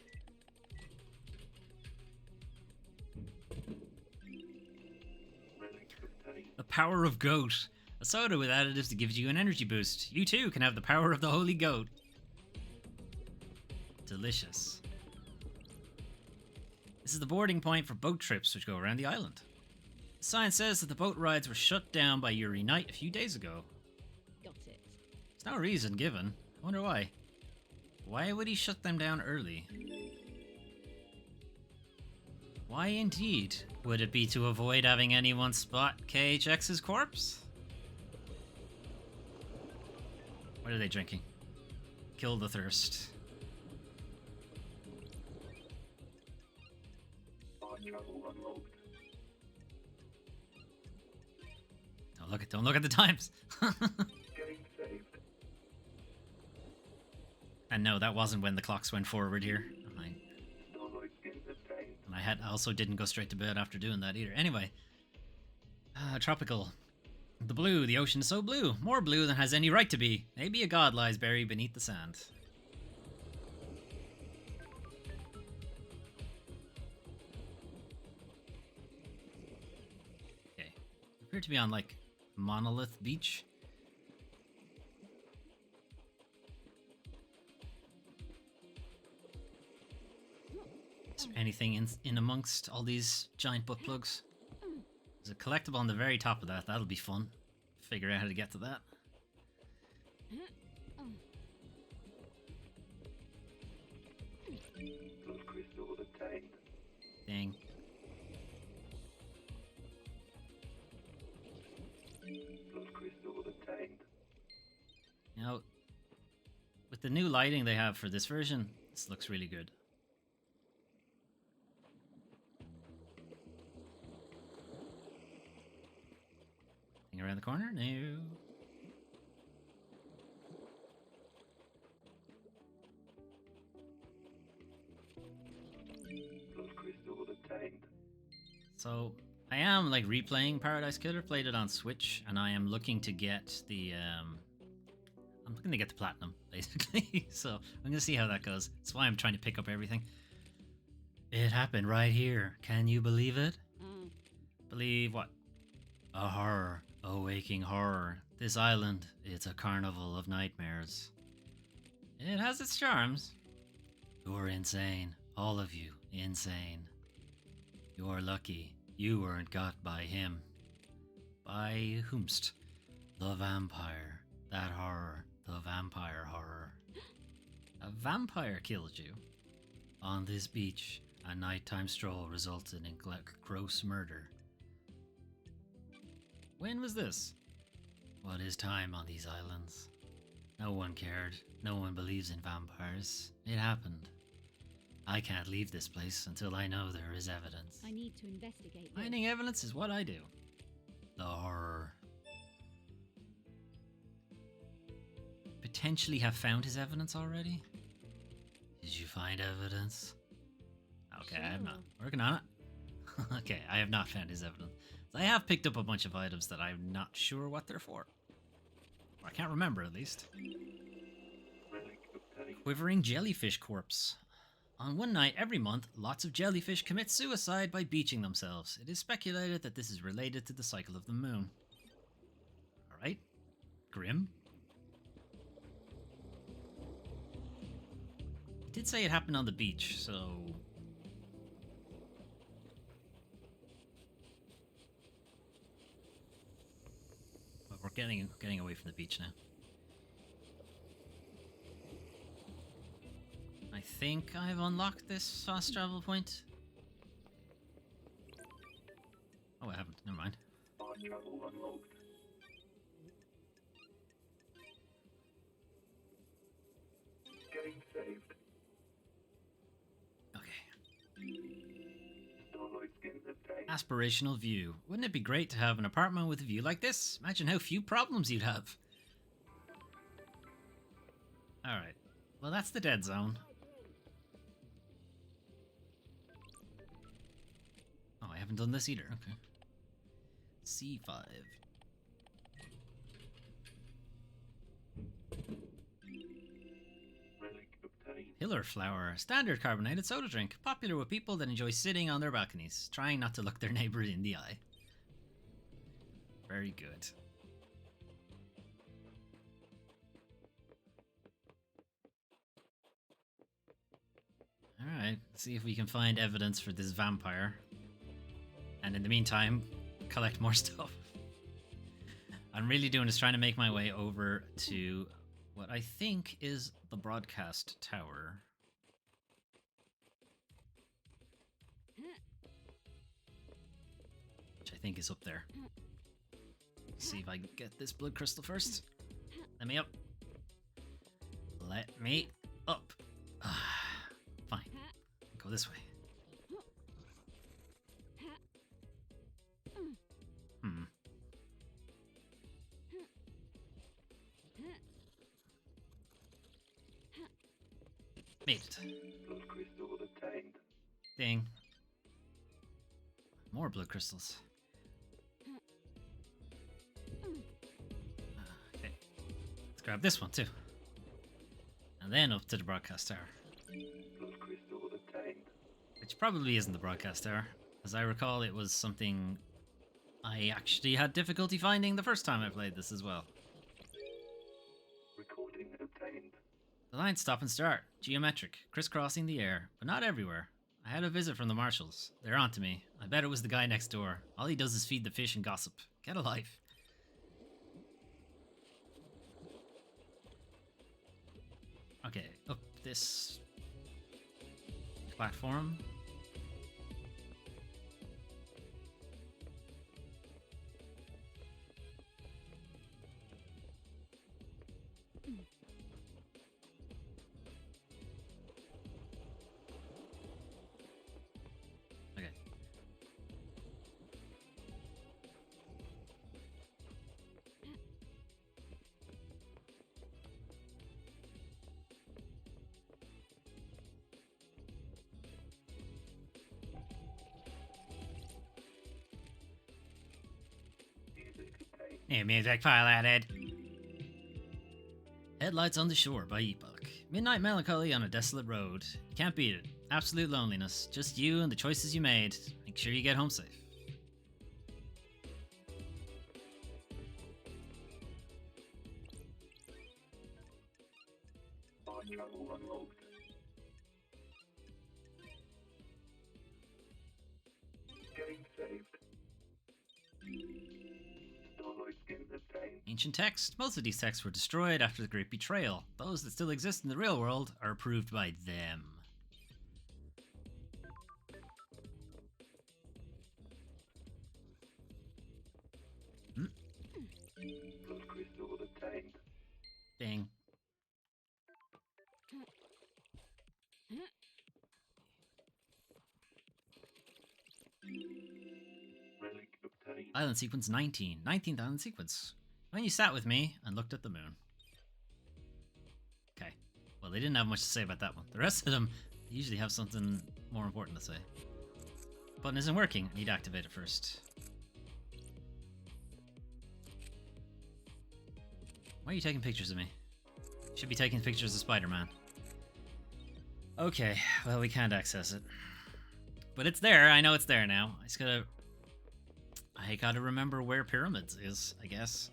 The power of goat. A soda with additives that gives you an energy boost. You too can have the power of the holy goat. Delicious. This is the boarding point for boat trips which go around the island. The sign says that the boat rides were shut down by Yuri Knight a few days ago. Got it. There's no reason given. I wonder why. Why would he shut them down early? Why indeed? Would it be to avoid having anyone spot KHX's corpse? What are they drinking? Kill the thirst. Don't look at the times. And no, that wasn't when the clocks went forward here. I also didn't go straight to bed after doing that either. Anyway, tropical. The blue, the ocean is so blue. More blue than has any right to be. Maybe a god lies buried beneath the sand. Okay. We appear to be on, like, Monolith Beach. Is there anything in amongst all these giant butt plugs? There's a collectible on the very top of that. That'll be fun. Figure out how to get to that. Dang. You know, with the new lighting they have for this version, this looks really good. Thing around the corner? No. So I am like replaying Paradise Killer. Played it on Switch, and I am looking to get the I'm looking to get the platinum basically. So I'm gonna see how that goes. That's why I'm trying to pick up everything. It happened right here. Can you believe it? Believe what? A horror, a waking horror. This island, it's a carnival of nightmares. It has its charms. You're insane, all of you, insane. You're lucky you weren't got by him. By whomst? The vampire. That horror. The vampire horror. A vampire killed you. On this beach, a nighttime stroll resulted in gross murder. When was this? What is time on these islands? No one cared. No one believes in vampires. It happened. I can't leave this place until I know there is evidence. I need to investigate this. Finding evidence is what I do. The horror. Potentially have found his evidence already? Did you find evidence? Okay, I have not. Working on it. Okay, I have not found his evidence. I have picked up a bunch of items that I'm not sure what they're for. Or I can't remember, at least. Quivering jellyfish corpse. On one night every month, lots of jellyfish commit suicide by beaching themselves. It is speculated that this is related to the cycle of the moon. Alright. Grim. It did say it happened on the beach, so... But we're getting away from the beach now. I think I've unlocked this fast travel point. Oh, I haven't. Never mind. Okay. Aspirational view. Wouldn't it be great to have an apartment with a view like this? Imagine how few problems you'd have. Alright. Well, that's the dead zone. Oh, I haven't done this either. Okay. C5. Pillar flower, standard carbonated soda drink, popular with people that enjoy sitting on their balconies, trying not to look their neighbor in the eye. Very good. Alright, let's see if we can find evidence for this vampire. And in the meantime, collect more stuff. I'm really doing is trying to make my way over to what I think is the broadcast tower. Which I think is up there. Let's see if I can get this blood crystal first. Let me up. Let me up. Fine. Go this way. Made it. Dang. More blood crystals. Okay. Let's grab this one too. And then up to the broadcast tower. Which probably isn't the broadcast tower. As I recall, it was something I actually had difficulty finding the first time I played this as well. The lines stop and start. Geometric, crisscrossing the air, but not everywhere. I had a visit from the marshals. They're on to me. I bet it was the guy next door. All he does is feed the fish and gossip. Get a life. Okay, up this platform. Okay. New music file added. Headlights on the Shore by Epoch. Midnight melancholy on a desolate road. You can't beat it. Absolute loneliness. Just you and the choices you made. Make sure you get home safe. Ancient text. Most of these texts were destroyed after the Great Betrayal. Those that still exist in the real world are approved by them. Dang. Island sequence 19. 19th island sequence. When you sat with me and looked at the moon. Okay. Well, they didn't have much to say about that one. The rest of them usually have something more important to say. Button isn't working. I need to activate it first. Why are you taking pictures of me? Should be taking pictures of Spider-Man. Okay, well, we can't access it. But it's there. I know it's there now. I gotta remember where Pyramids is, I guess.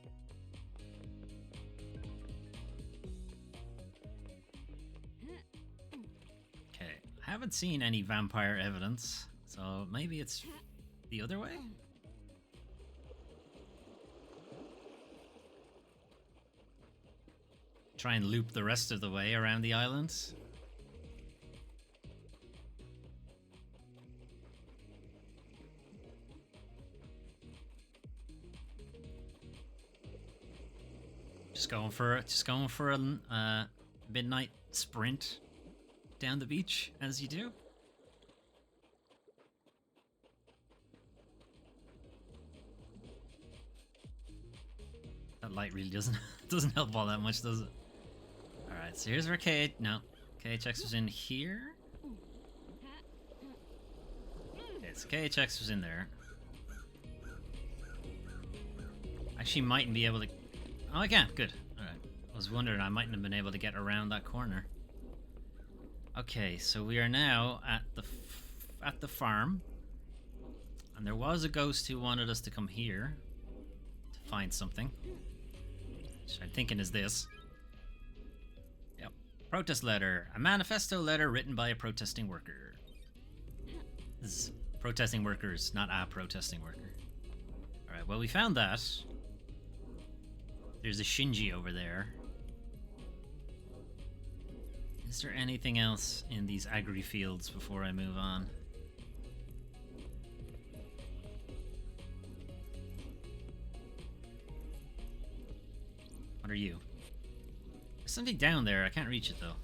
Okay, I haven't seen any vampire evidence, so maybe it's the other way? Try and loop the rest of the way around the island. Just going for a midnight sprint down the beach as you do. That light really doesn't help all that much, does it? All right, so here's where KHX was in here. Okay, so KHX was in there. Actually, mightn't be able to. Oh, I can. Good. All right. I was wondering I mightn't have been able to get around that corner. Okay, so we are now at the farm, and there was a ghost who wanted us to come here to find something, which I'm thinking is this. Yep. Protest letter. A manifesto letter written by a protesting worker. This is protesting workers, not a protesting worker. All right. Well, we found that. There's a Shinji over there. Is there anything else in these agri fields before I move on? What are you? There's something down there. I can't reach it though.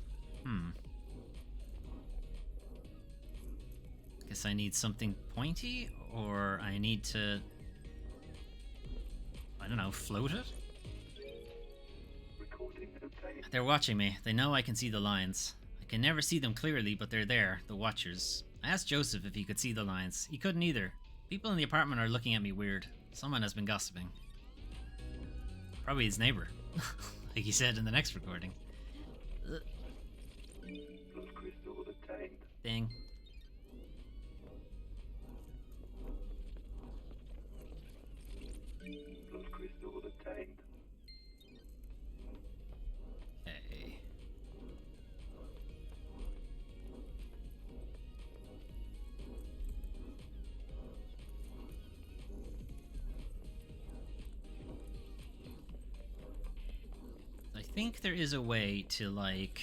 Guess I need something pointy, or I need to, I don't know, float it? They're watching me. They know I can see the lines. I can never see them clearly, but they're there, the watchers. I asked Joseph if he could see the lines. He couldn't either. People in the apartment are looking at me weird. Someone has been gossiping. Probably his neighbor. Like he said in the next recording. Dang. Okay. I think there is a way to, like,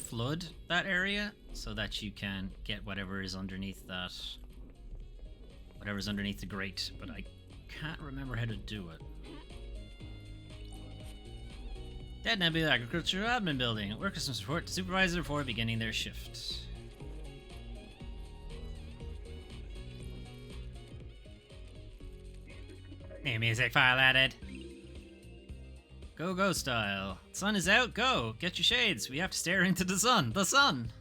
flood that area so that you can get whatever is underneath that. Whatever's underneath the grate, but I can't remember how to do it. Dead Nebula Agricultural Admin Building. Workers must report to supervisor before beginning their shift. New music file added. Go, go style. Sun is out, go! Get your shades. We have to stare into the sun. The sun!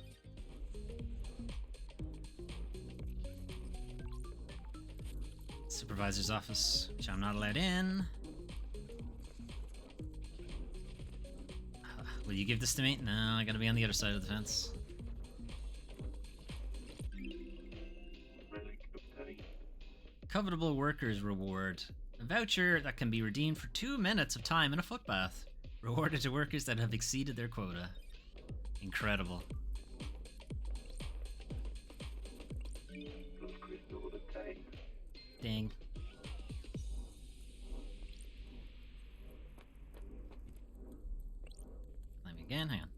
Supervisor's office, which I'm not allowed in. Will you give this to me? No, I gotta be on the other side of the fence. Covetable Workers Reward. A voucher that can be redeemed for 2 minutes of time in a footbath. Rewarded to workers that have exceeded their quota. Incredible. Ding. Climbing again, hang on.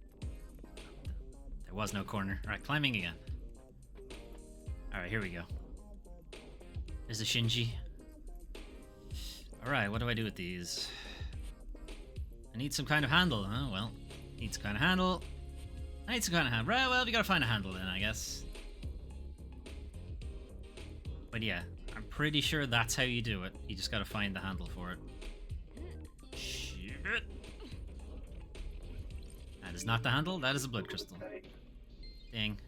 There was no corner. Alright, climbing again. Alright, here we go. There's a Shinji. Alright, what do I do with these? I need some kind of handle. Oh, well. Need some kind of handle. I need some kind of handle. Right, well, we gotta find a handle then, I guess. But yeah, I'm pretty sure that's how you do it. You just gotta find the handle for it. Shit. That is not the handle, that is a blood crystal. Dang.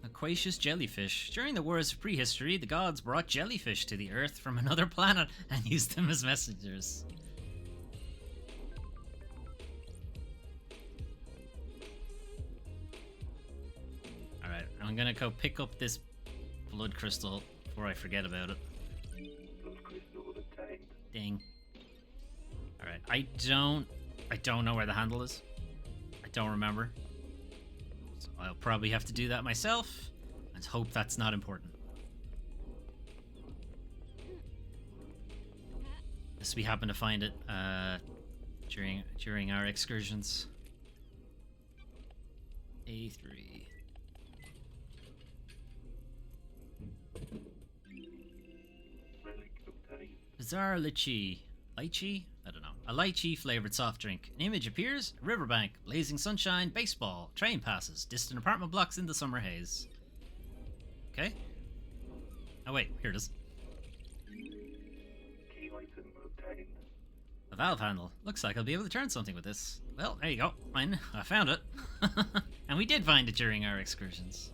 Aquacious jellyfish. During the wars of prehistory, the gods brought jellyfish to the Earth from another planet and used them as messengers. Alright, I'm gonna go pick up this blood crystal before I forget about it. Ding. Alright, I don't know where the handle is. I don't remember. So I'll probably have to do that myself and hope that's not important. Unless we happen to find it during our excursions. A3. Bizarre lychee. Lychee? I don't know. A lychee flavored soft drink. An image appears. A riverbank. Blazing sunshine. Baseball. Train passes. Distant apartment blocks in the summer haze. Okay. Oh wait, here it is. A valve handle. Looks like I'll be able to turn something with this. Well, there you go. Fine. I found it. And we did find it during our excursions.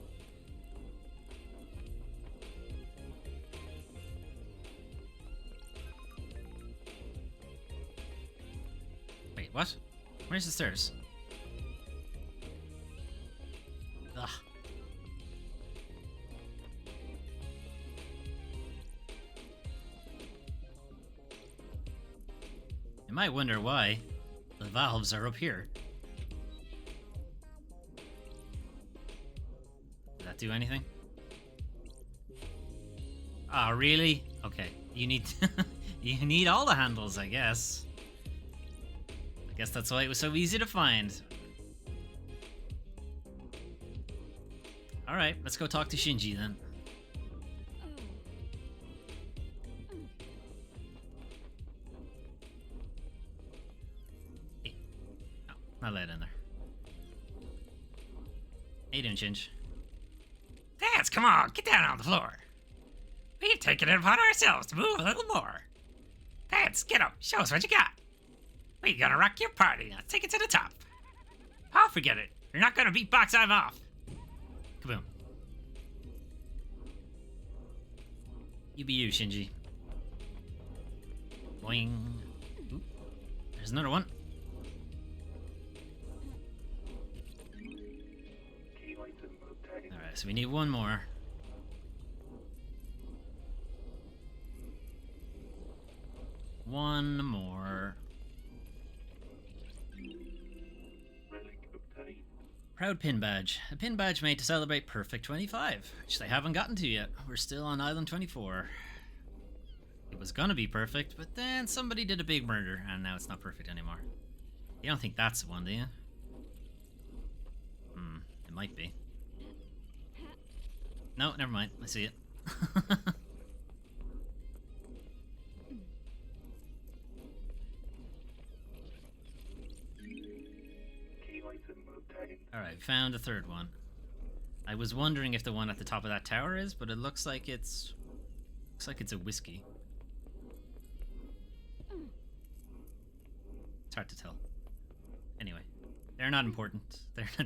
Wait, what? Where's the stairs? Ugh. You might wonder why the valves are up here. Did that do anything? Ah, really? Okay, you need you need all the handles, I guess. I guess that's why it was so easy to find. Alright, let's go talk to Shinji then. Hey. Oh, not let in there. How you doing, Shinji? Dance, come on, get down on the floor. We've taken it upon ourselves to move a little more. Dance, get up, show us what you got. We're gonna rock your party, now take it to the top. Oh, forget it. You're not gonna beatbox, I'm off. Kaboom. You be you, Shinji. Boing. Oop. There's another one. Alright, so we need one more. One more. Proud pin badge. A pin badge made to celebrate Perfect 25, which they haven't gotten to yet. We're still on Island 24. It was gonna be perfect, but then somebody did a big murder, and now it's not perfect anymore. You don't think that's the one, do you? It might be. No, never mind. I see it. Alright, found the third one. I was wondering if the one at the top of that tower is, but it looks like it's a whiskey. It's hard to tell. Anyway, they're not important.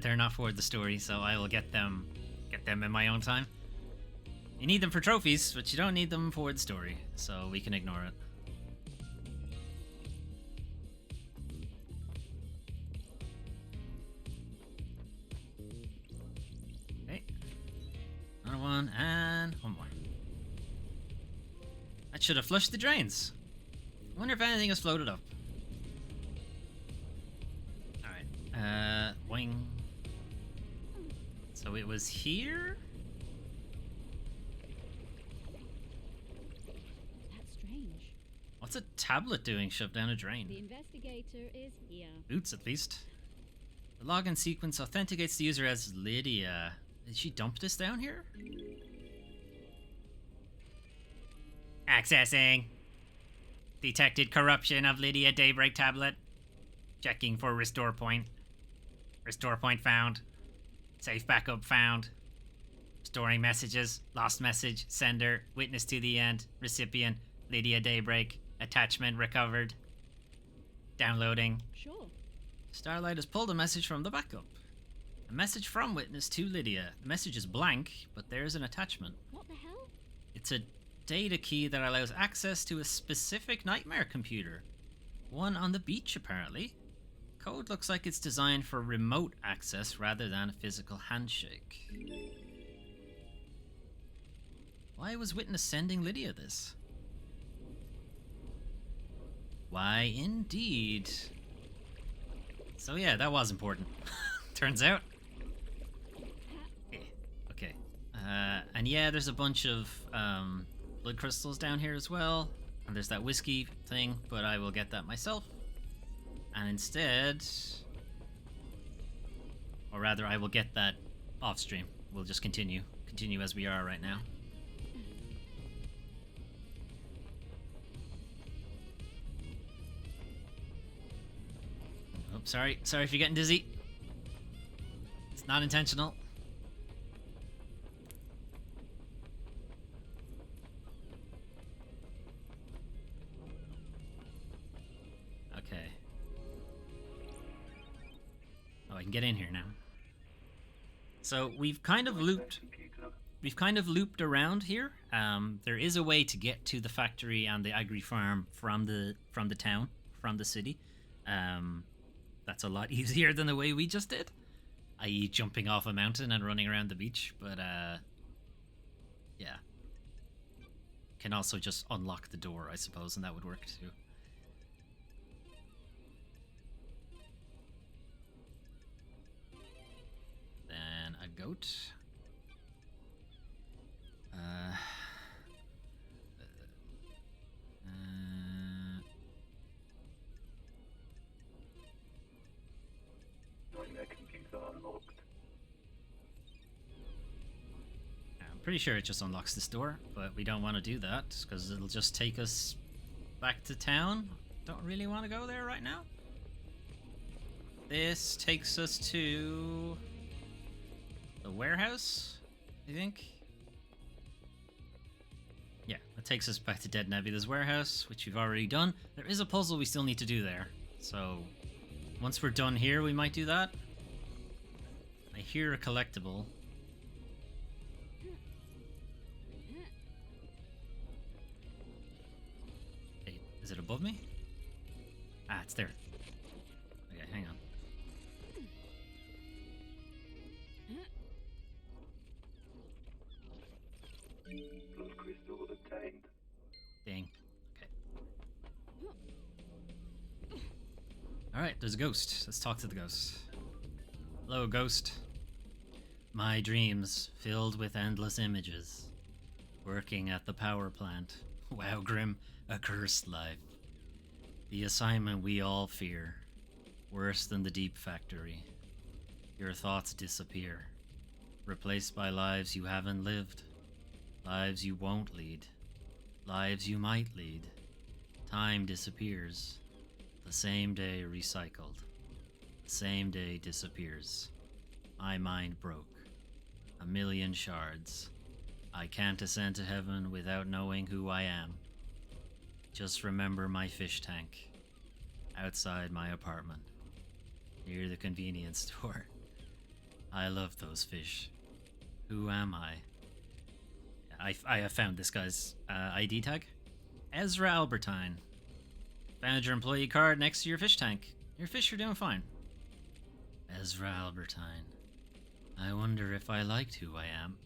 They're not for the story, so I will get them in my own time. You need them for trophies, but you don't need them for the story, so we can ignore it. Okay. Another one, and one more. That should have flushed the drains. I wonder if anything has floated up. Alright, wing. So it was here? That's strange. What's a tablet doing shoved down a drain? The investigator is here. Boots, at least. The login sequence authenticates the user as Lydia. Did she dump this down here? Accessing. Detected corruption of Lydia Daybreak tablet. Checking for restore point. Restore point found. Safe backup found. Storing messages. Lost message. Sender. Witness to the end. Recipient. Lydia Daybreak. Attachment recovered. Downloading. Sure. Starlight has pulled a message from the backup. A message from Witness to Lydia. The message is blank, but there's an attachment. What the hell? It's a data key that allows access to a specific nightmare computer. One on the beach, apparently. Code looks like it's designed for remote access rather than a physical handshake. Why was Witness sending Lydia this? Why, indeed. So yeah, that was important. Turns out. Okay. And yeah, there's a bunch of blood crystals down here as well. And there's that whiskey thing, but I will get that myself. And instead... Or rather, I will get that off stream. We'll just continue as we are right now. Oh, sorry if you're getting dizzy. It's not intentional. Okay. Oh, I can get in here now. So we've kind of looped around here. There is a way to get to the factory and the agri farm from the town, from the city. That's a lot easier than the way we just did, i.e. jumping off a mountain and running around the beach. But yeah, can also just unlock the door, I suppose, and that would work too. Then a goat. I'm pretty sure it just unlocks this door, but we don't want to do that because it'll just take us back to town. Don't really want to go there right now. This takes us to the warehouse, I think. Yeah, that takes us back to Dead Nebula's warehouse, which we've already done. There is a puzzle we still need to do there, so once we're done here, we might do that. I hear a collectible. Hey, is it above me? Ah, it's there. Okay, hang on. Blood crystal obtained. Dang. Okay. Alright, there's a ghost. Let's talk to the ghost. Hello, ghost. My dreams filled with endless images. Working at the power plant. Wow, Grim, a cursed life. The assignment we all fear. Worse than the deep factory. Your thoughts disappear. Replaced by lives you haven't lived. Lives you won't lead. Lives you might lead. Time disappears. The same day recycled. The same day disappears. My mind broke. A million shards. I can't ascend to heaven without knowing who I am. Just remember my fish tank. Outside my apartment. Near the convenience store. I love those fish. Who am I? I have found this guy's ID tag. Ezra Albertine. Found your employee card next to your fish tank. Your fish are doing fine. Ezra Albertine. I wonder if I liked who I am.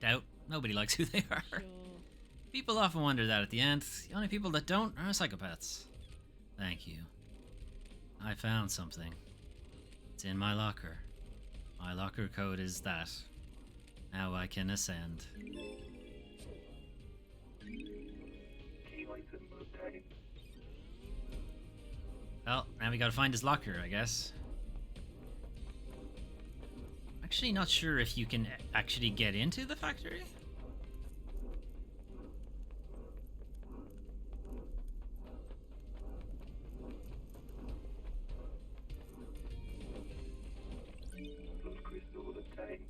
Doubt. Nobody likes who they are. Sure. People often wonder that at the end. The only people that don't are psychopaths. Thank you. I found something. It's in my locker. My locker code is that. Now I can ascend. Key item obtained. Well, now we gotta find his locker, I guess. Actually, not sure if you can actually get into the factory. Plus crystal obtained.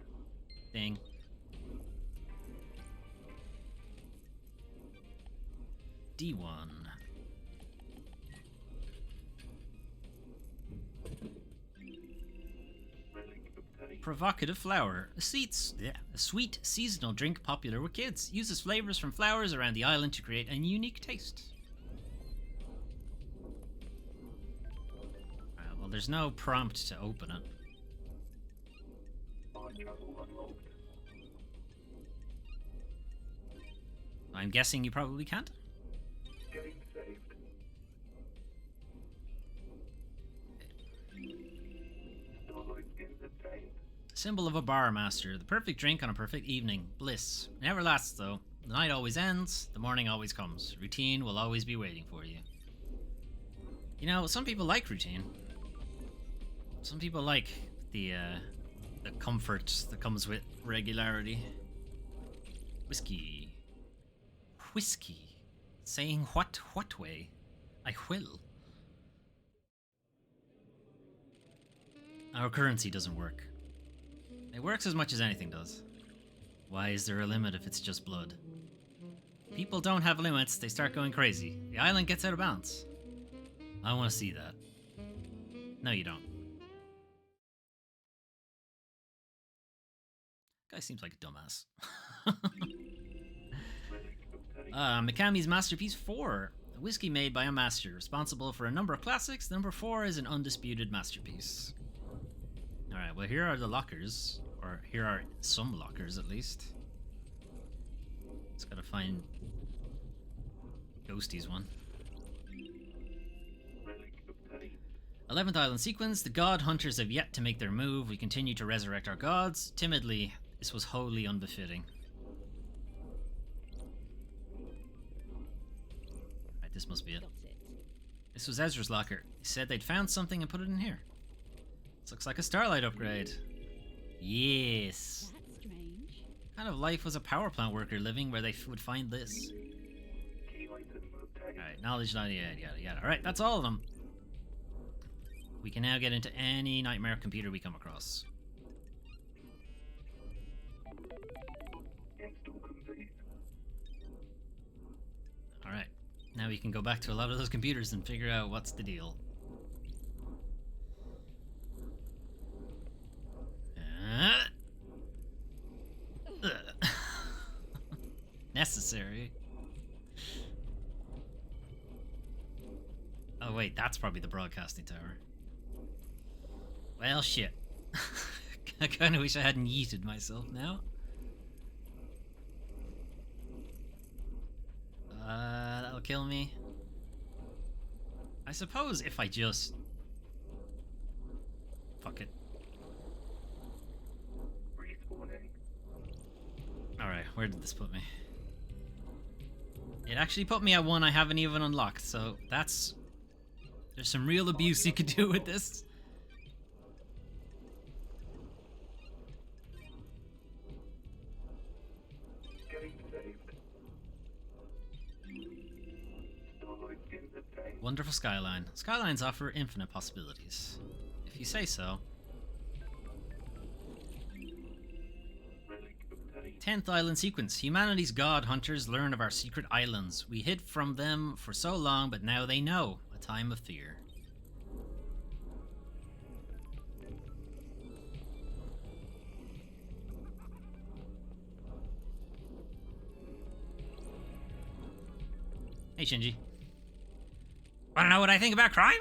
Ding. D1. Relic obtained. Provocative flower. A sweet seasonal drink popular with kids. Uses flavors from flowers around the island to create a unique taste. Well, there's no prompt to open it. Fire travel unlocked. I'm guessing you probably can't. Game saved. Starlight skins obtained. Symbol of a bar master. The perfect drink on a perfect evening. Bliss. It never lasts though. The night always ends. The morning always comes. Routine will always be waiting for you. You know, some people like routine. Some people like the comfort that comes with regularity. Whiskey. Saying what way? I will. Our currency doesn't work. It works as much as anything does. Why is there a limit if it's just blood? People don't have limits, they start going crazy. The island gets out of balance. I want to see that. No, you don't. Guy seems like a dumbass. Mikami's Masterpiece 4. A whiskey made by a master, responsible for a number of classics. Number 4 is an undisputed masterpiece. Alright, well here are the lockers. Or here are some lockers at least. Just gotta find Ghosty's one. 11th island sequence. The god hunters have yet to make their move. We continue to resurrect our gods. Timidly, this was wholly unbefitting. Right, this must be it. Got it. This was Ezra's locker. He said they'd found something and put it in here. This looks like a Starlight upgrade. Yes. That's strange. What kind of life was a power plant worker living where they would find this? Key item obtained. Alright, knowledge, yada yada yada. Alright, that's all of them. We can now get into any nightmare computer we come across. Install complete. Alright, now we can go back to a lot of those computers and figure out what's the deal. Necessary. Oh wait, that's probably the broadcasting tower. Well, shit. I kind of wish I hadn't yeeted myself now. That'll kill me. I suppose if I just... Fuck it. Where did this put me? It actually put me at one I haven't even unlocked, so that's... There's some real abuse you could do with this. Getting saved. Starlight in the day. Wonderful skyline. Skylines offer infinite possibilities. If you say so. Relic obtained. 10th island sequence. Humanity's god hunters learn of our secret islands. We hid from them for so long, but now they know. A time of fear. Hey, Shinji. Wanna know what I think about crime?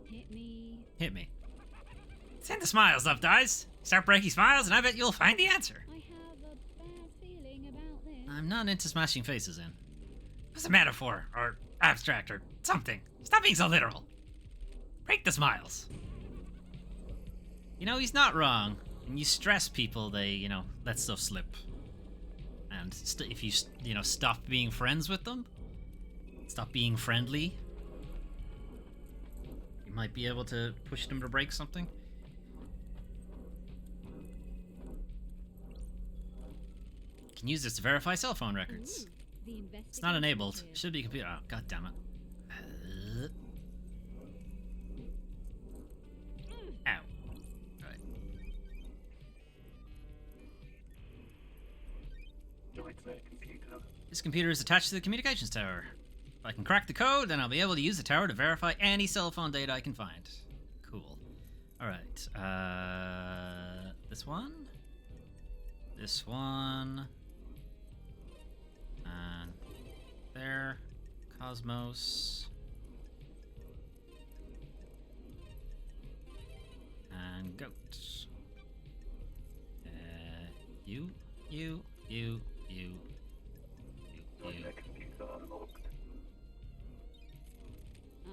Hit me. Hit me. Send the smiles up, guys. Start breaking smiles, and I bet you'll find the answer. I have a bad feeling about this. I'm not into smashing faces in. It's a metaphor, or abstract, or something. Stop being so literal. Break the smiles. You know, he's not wrong. When you stress people, they, you know, let stuff slip. And if you, you know, stop being friends with them, stop being friendly, you might be able to push them to break something. You can use this to verify cell phone records. Ooh, the It's not investigator enabled. here. Should be computer. Oh, god damn it. Ow. Right. Nightmare computer. This computer is attached to the communications tower. If I can crack the code, then I'll be able to use the tower to verify any cell phone data I can find. Cool. Alright. This one? This one. And there. Cosmos. And goat. You. Nightmare computer unlocked.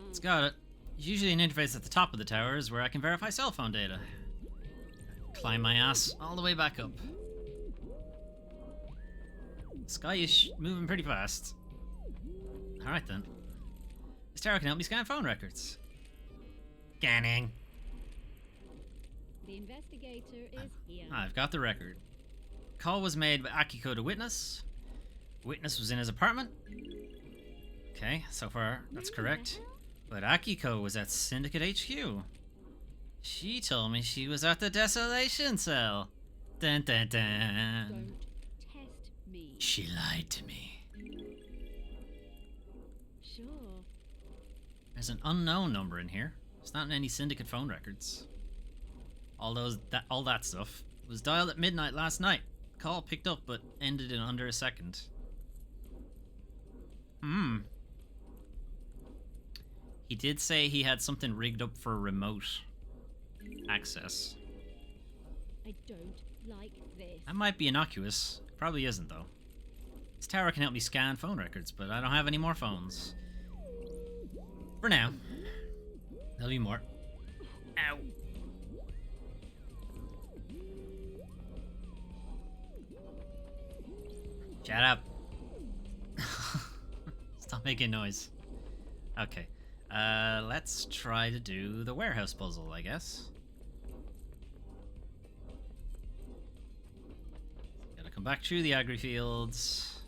It's got it. There's usually an interface at the top of the towers where I can verify cell phone data. Climb my ass all the way back up. Sky is moving pretty fast. Alright then. This tower can help me scan phone records. Scanning. The investigator is here. I've got the record. Call was made by Akiko to witness. Witness was in his apartment. Okay, so far that's Who the correct. hell? But Akiko was at Syndicate HQ. She told me she was at the Desolation Cell. Dun dun dun. Don't test me. She lied to me. Sure. There's an unknown number in here. It's not in any Syndicate phone records. All that stuff was dialed at midnight last night. Call picked up but ended in under a second. He did say he had something rigged up for remote access. I don't like this. That might be innocuous. Probably isn't, though. This tower can help me scan phone records, but I don't have any more phones. For now. There'll be more. Ow. Shut up. Stop making noise. Okay. Let's try to do the warehouse puzzle, I guess. Gotta come back through the agri fields.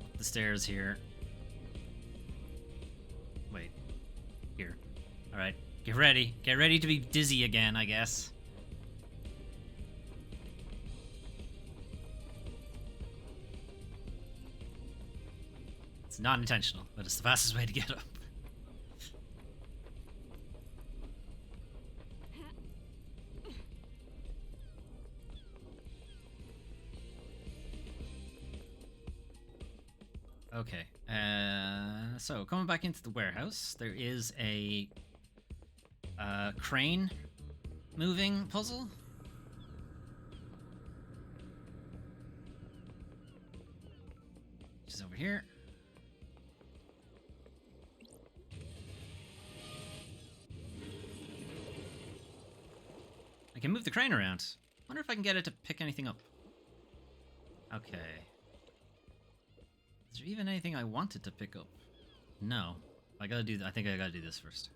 Up the stairs here. Wait. Here. Alright. Get ready. Get ready to be dizzy again, I guess. It's not intentional, but it's the fastest way to get up. Okay, so coming back into the warehouse, there is a crane moving puzzle. Which is over here. I can move the crane around. Wonder if I can get it to pick anything up. Okay. Is there even anything I wanted to pick up? No. I think I gotta do this first.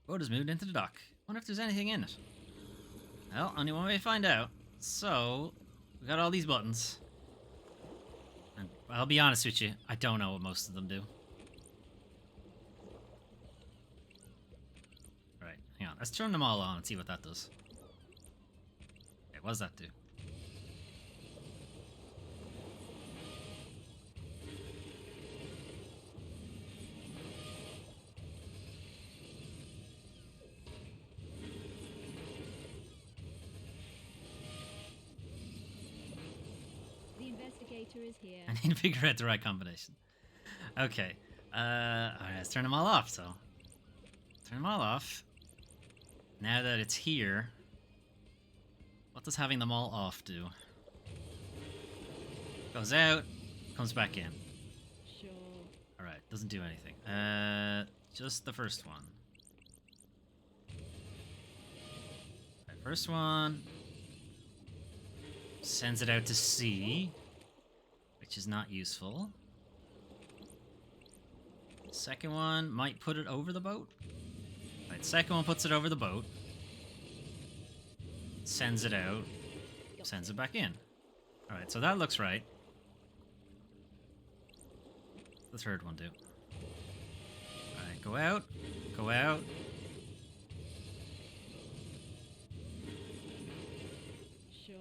Boat has moved into the dock. Wonder if there's anything in it. Well, only one way to find out. So, we got all these buttons. And I'll be honest with you, I don't know what most of them do. Right, hang on. Let's turn them all on and see what that does. Okay, what does that do? The investigator is here. I need to figure out the right combination. Okay. Alright, let's turn them all off, so. Turn them all off. Now that it's here, what does having them all off do? Goes out, comes back in. Sure. Alright, doesn't do anything. Just the first one. Right, first one sends it out to sea, which is not useful. Second one might put it over the boat. Right, second one puts it over the boat. Sends it out. Sends it back in. Alright, so that looks right. The third one do. Alright, go out. Go out. Sure.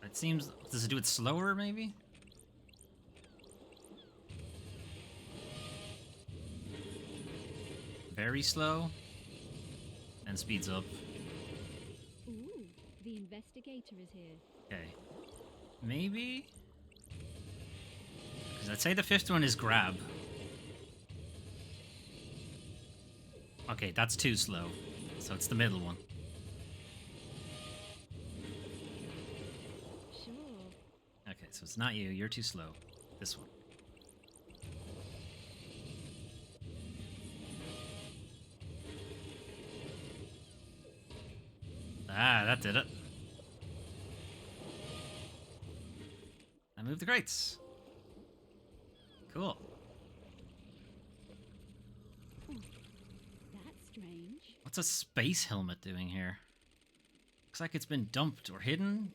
It seems... Does it do it slower, maybe? Very slow. And speeds up. Ooh, the investigator is here. Okay. Maybe? Because I'd say the fifth one is grab. Okay, that's too slow. So it's the middle one. Sure. Okay, so it's not you. You're too slow. This one. Ah, that did it. I moved the crates. Cool. That's strange. What's a space helmet doing here? Looks like it's been dumped or hidden.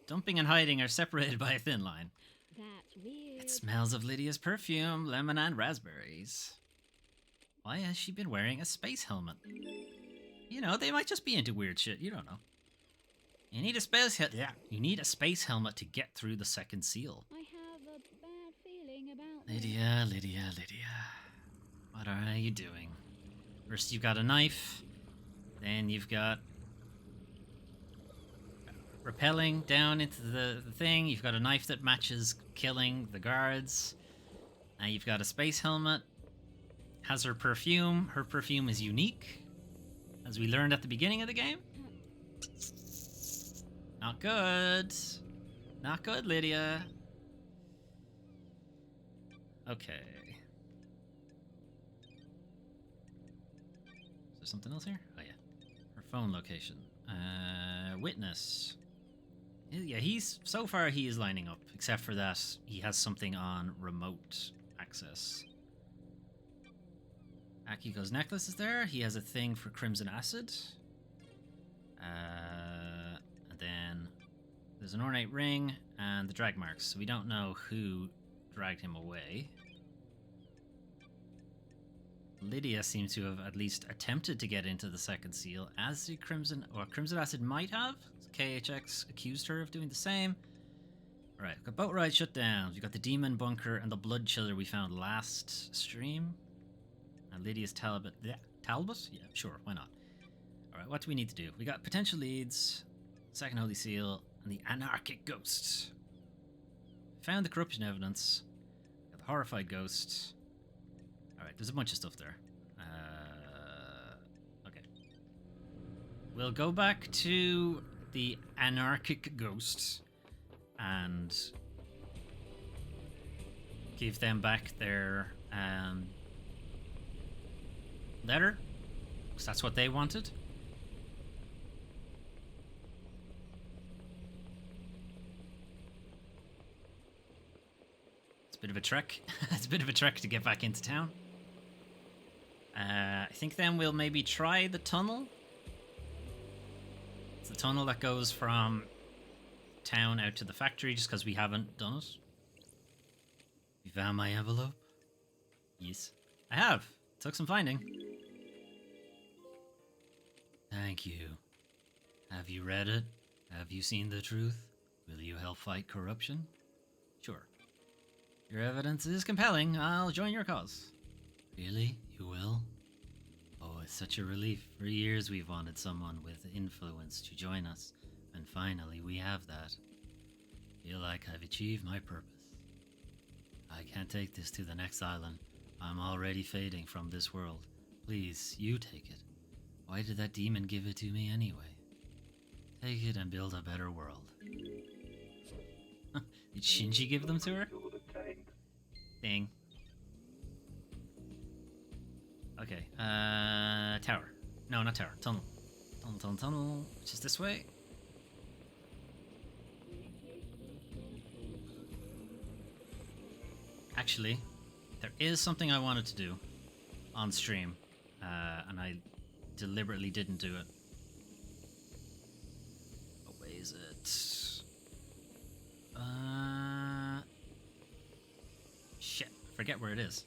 Dumping and hiding are separated by a thin line. That's weird. It smells of Lydia's perfume, lemon and raspberries. Why has she been wearing a space helmet? You know, they might just be into weird shit. You don't know. You need a space helmet to get through the second seal. I have a bad feeling about this. Lydia. What are you doing? First you've got a knife. Then you've got rappelling down into the thing. You've got a knife that matches killing the guards. Now you've got a space helmet. Has her perfume. Her perfume is unique, as we learned at the beginning of the game. Not good. Not good, Lydia. Okay. Is there something else here? Oh, yeah. Her phone location. Witness. Yeah, so far he is lining up, except for that he has something on remote access. Akiko's necklace is there. He has a thing for crimson acid. And then there's an ornate ring and the drag marks. So we don't know who dragged him away. Lydia seems to have at least attempted to get into the second seal, as the crimson acid might have. KHX accused her of doing the same. Alright, we've got boat ride shut down. We've got the demon bunker and the blood chiller we found last stream. And Lydia's Talbot? Yeah, sure, why not? Alright, what do we need to do? We got potential leads, second holy seal, and the anarchic ghost. Found the corruption evidence. Got the horrified ghost. Alright, there's a bunch of stuff there. Okay. We'll go back to the anarchic ghost and give them back their letter, because that's what they wanted. It's a bit of a trek. It's a bit of a trek to get back into town. I think then we'll maybe try the tunnel. It's the tunnel that goes from town out to the factory, just because we haven't done it. You found my envelope? Yes. I have. Took some finding. Thank you. Have you read it? Have you seen the truth? Will you help fight corruption? Sure. Your evidence is compelling. I'll join your cause. Really? You will? Oh, it's such a relief. For years we've wanted someone with influence to join us, and finally we have that. Feel like I've achieved my purpose. I can't take this to the next island. I'm already fading from this world. Please, you take it. Why did that demon give it to me anyway? Take it and build a better world. Did Shinji give them to her? You'll obtain. Dang. Okay, tower. No, not tower. Tunnel. Tunnel. Which is this way. Actually, there is something I wanted to do on stream, and I deliberately didn't do it. What way is it? Shit, forget where it is.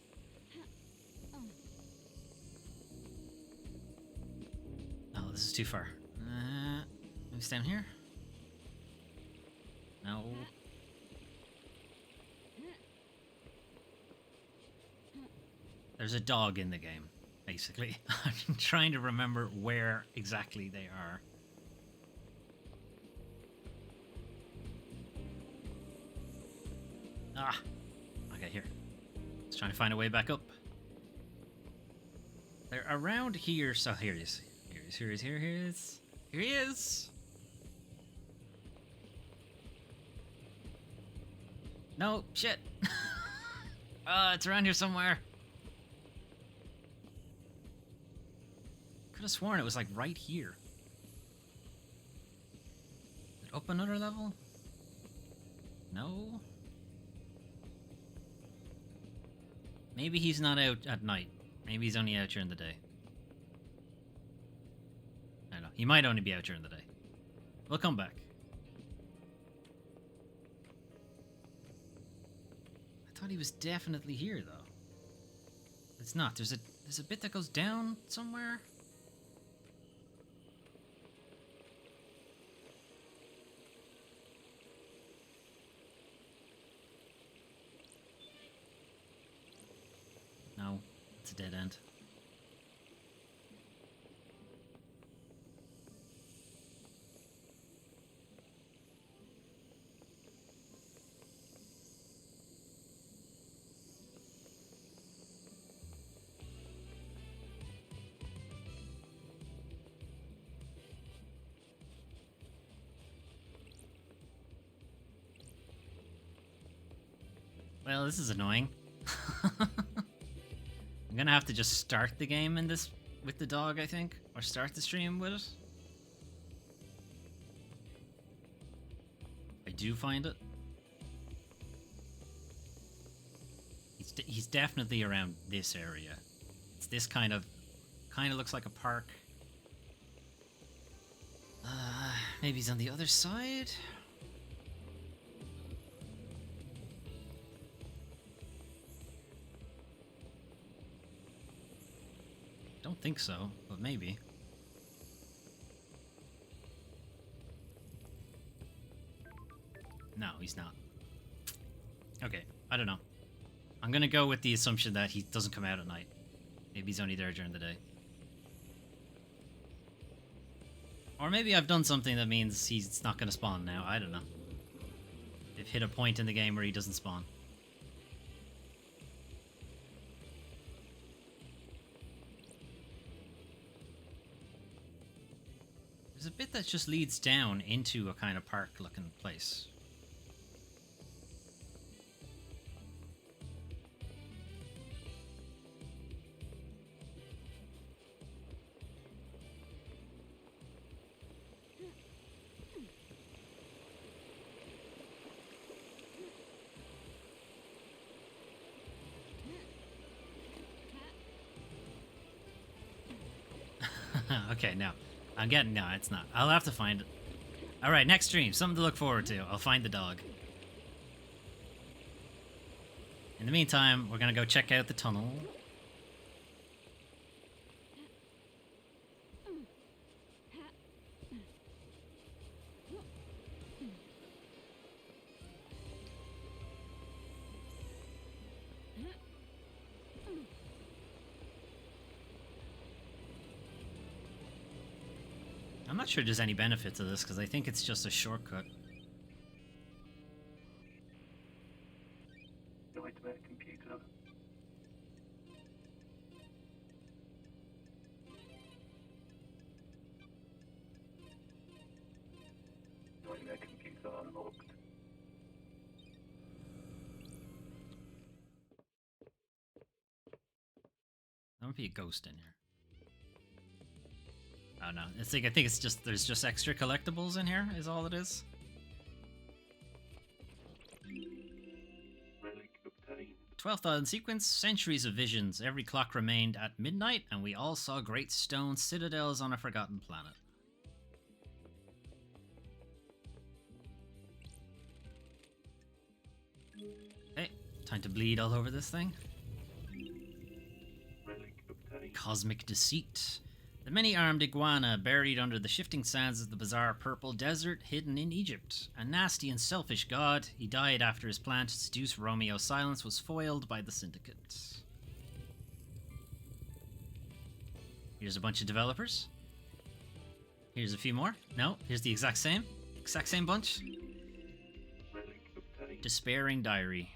Oh, this is too far. Let me stand here. No. There's a dog in the game, basically. I'm trying to remember where exactly they are. Ah! Okay, here. Let's try to find a way back up. They're around here, so here he is. Here he is! No, shit! It's around here somewhere. Could have sworn it was like right here. Is it up another level? No. Maybe he's not out at night. Maybe he's only out during the day. I don't know. He might only be out during the day. We'll come back. I thought he was definitely here though. It's not. There's a bit that goes down somewhere. No, it's a dead end. Well, this is annoying. I'm gonna have to just start the game in this with the dog, I think, or start the stream with it. I do find it. He's definitely around this area. It's this kind of looks like a park. Maybe he's on the other side. Don't think so, but maybe. No, he's not. Okay, I don't know. I'm gonna go with the assumption that he doesn't come out at night. Maybe he's only there during the day. Or maybe I've done something that means he's not gonna spawn now. I don't know. They've hit a point in the game where he doesn't spawn. There's a bit that just leads down into a kind of park-looking place. Okay, no. I'm getting... No, it's not. I'll have to find it. Alright, next stream. Something to look forward to. I'll find the dog. In the meantime, we're gonna go check out the tunnel. I'm not sure there's any benefit to this, because I think it's just a shortcut. Nightmare computer. Nightmare computer unlocked. There might be a ghost in here. Oh no, it's like I think it's just there's just extra collectibles in here, is all it is. Relic obtained. 12th island sequence, centuries of visions. Every clock remained at midnight, and we all saw great stone citadels on a forgotten planet. Okay, time to bleed all over this thing. Relic obtained. Cosmic deceit. The many-armed iguana buried under the shifting sands of the bizarre purple desert hidden in Egypt. A nasty and selfish god, he died after his plan to seduce Romeo's silence was foiled by the syndicate. Here's a bunch of developers. Here's a few more. No, here's the exact same bunch. Relic obtained. Despairing diary.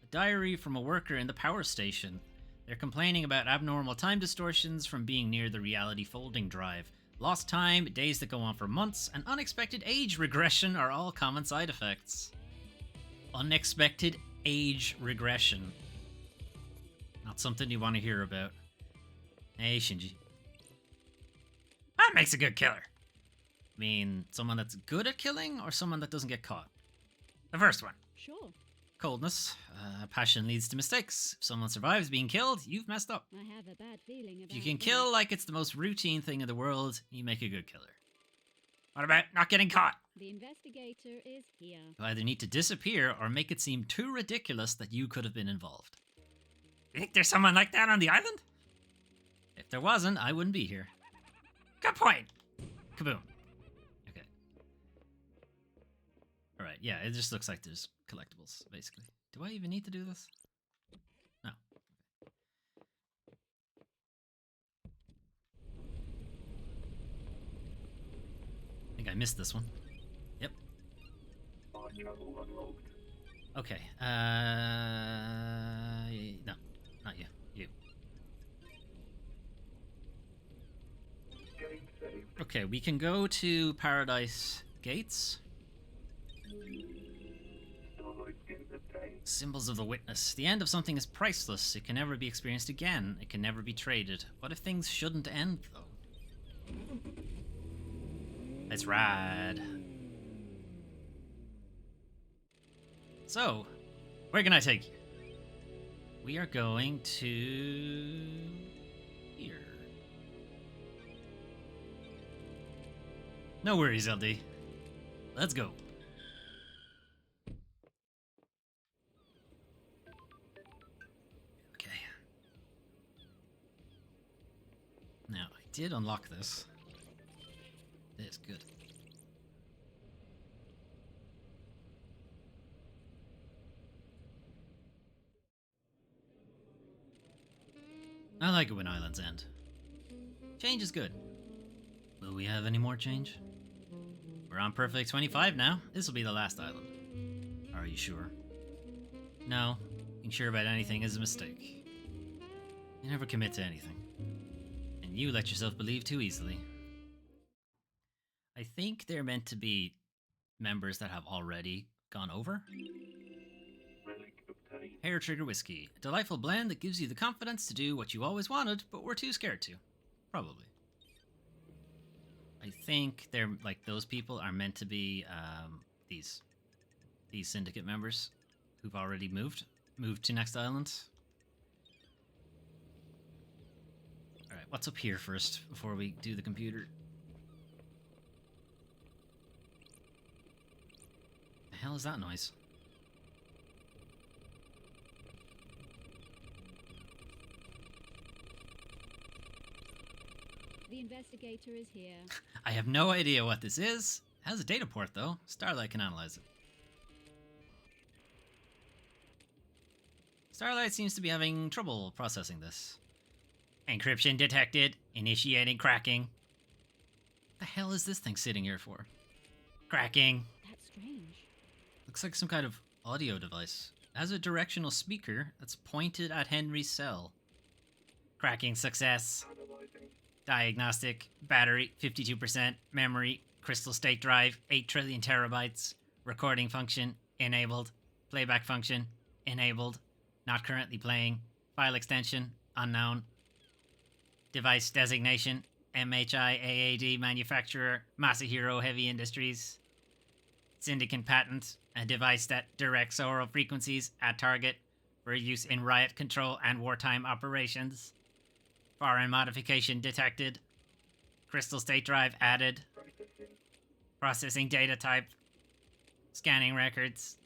A diary from a worker in the power station. They're complaining about abnormal time distortions from being near the reality folding drive. Lost time, days that go on for months, and unexpected age regression are all common side effects. Unexpected age regression. Not something you want to hear about. Hey, Shinji. That makes a good killer. I mean, someone that's good at killing, or someone that doesn't get caught? The first one. Sure, Coldness. Passion leads to mistakes. If someone survives being killed, you've messed up. I have a bad feeling about If you can this. kill like it's the most routine thing in the world, you make a good killer. What about not getting caught? The investigator is here. You either need to disappear or make it seem too ridiculous that you could have been involved. You think there's someone like that on the island? If there wasn't, I wouldn't be here. Good point. Kaboom. Okay. Alright, yeah, it just looks like there's collectibles, basically. Do I even need to do this? No. I think I missed this one. Yep. Fire travel unlocked. Okay. No, not you. You. Game saved. Okay, we can go to Paradise Gates. Starlight skins obtained. Symbols of the witness. The end of something is priceless. It can never be experienced again. It can never be traded. What if things shouldn't end, though? Let's ride. So, where can I take you? We are going to... here. No worries, LD. Let's go. Okay. Now, I did unlock this. It's good. I like it when islands end. Change is good. Will we have any more change? We're on Perfect 25 now. This will be the last island. Are you sure? No. Being sure about anything is a mistake. You never commit to anything. And you let yourself believe too easily. I think they're meant to be members that have already gone over. Relic obtained. Hair Trigger Whiskey. A delightful blend that gives you the confidence to do what you always wanted, but were too scared to. Probably. I think they're like those people are meant to be these syndicate members who've already moved to next island. All right, what's up here first before we do the computer? The hell is that noise? The investigator is here. I have no idea what this is. It has a data port though. Starlight can analyze it. Starlight seems to be having trouble processing this. Encryption detected. Initiating cracking. The hell is this thing sitting here for? Cracking. That's strange. Looks like some kind of audio device. It has a directional speaker that's pointed at Henry's cell. Cracking success. Analyzing. Diagnostic. Battery 52%. Memory. Crystal state drive 8 trillion terabytes. Recording function enabled. Playback function enabled. Not currently playing. File extension unknown. Device designation MHI AAD manufacturer Masahiro Heavy Industries. Syndicate patent, a device that directs aural frequencies at target for use in riot control and wartime operations. Foreign modification detected. Crystal state drive added. Processing. Processing data type. Scanning records.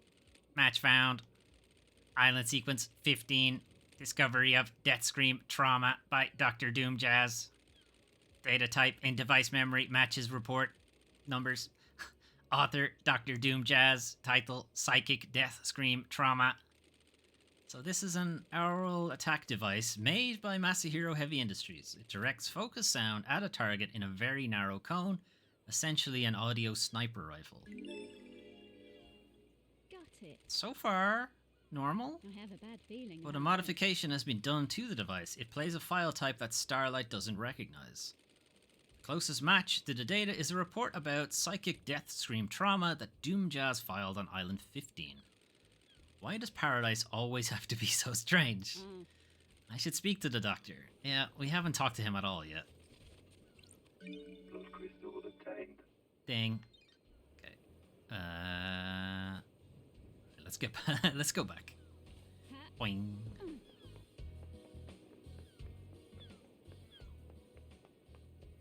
Match found. Island sequence 15. Discovery of Death Scream Trauma by Dr. Doom Jazz. Data type in device memory matches report numbers. Author Dr. Doom Jazz. Title Psychic Death Scream Trauma. So this is an aural attack device made by Masahiro Heavy Industries. It directs focus sound at a target in a very narrow cone, essentially an audio sniper rifle. Got it. So far, normal. I have a bad feeling. But a about modification has been done to the device. It plays a file type that Starlight doesn't recognize. The closest match to the data is a report about psychic death scream trauma that Doomjazz filed on Island 15. Why does Paradise always have to be so strange? it. I should speak to the doctor. Yeah, we haven't talked to him at all yet. Blood crystal obtained. Ding. Okay. Let's get let's go back. Boing.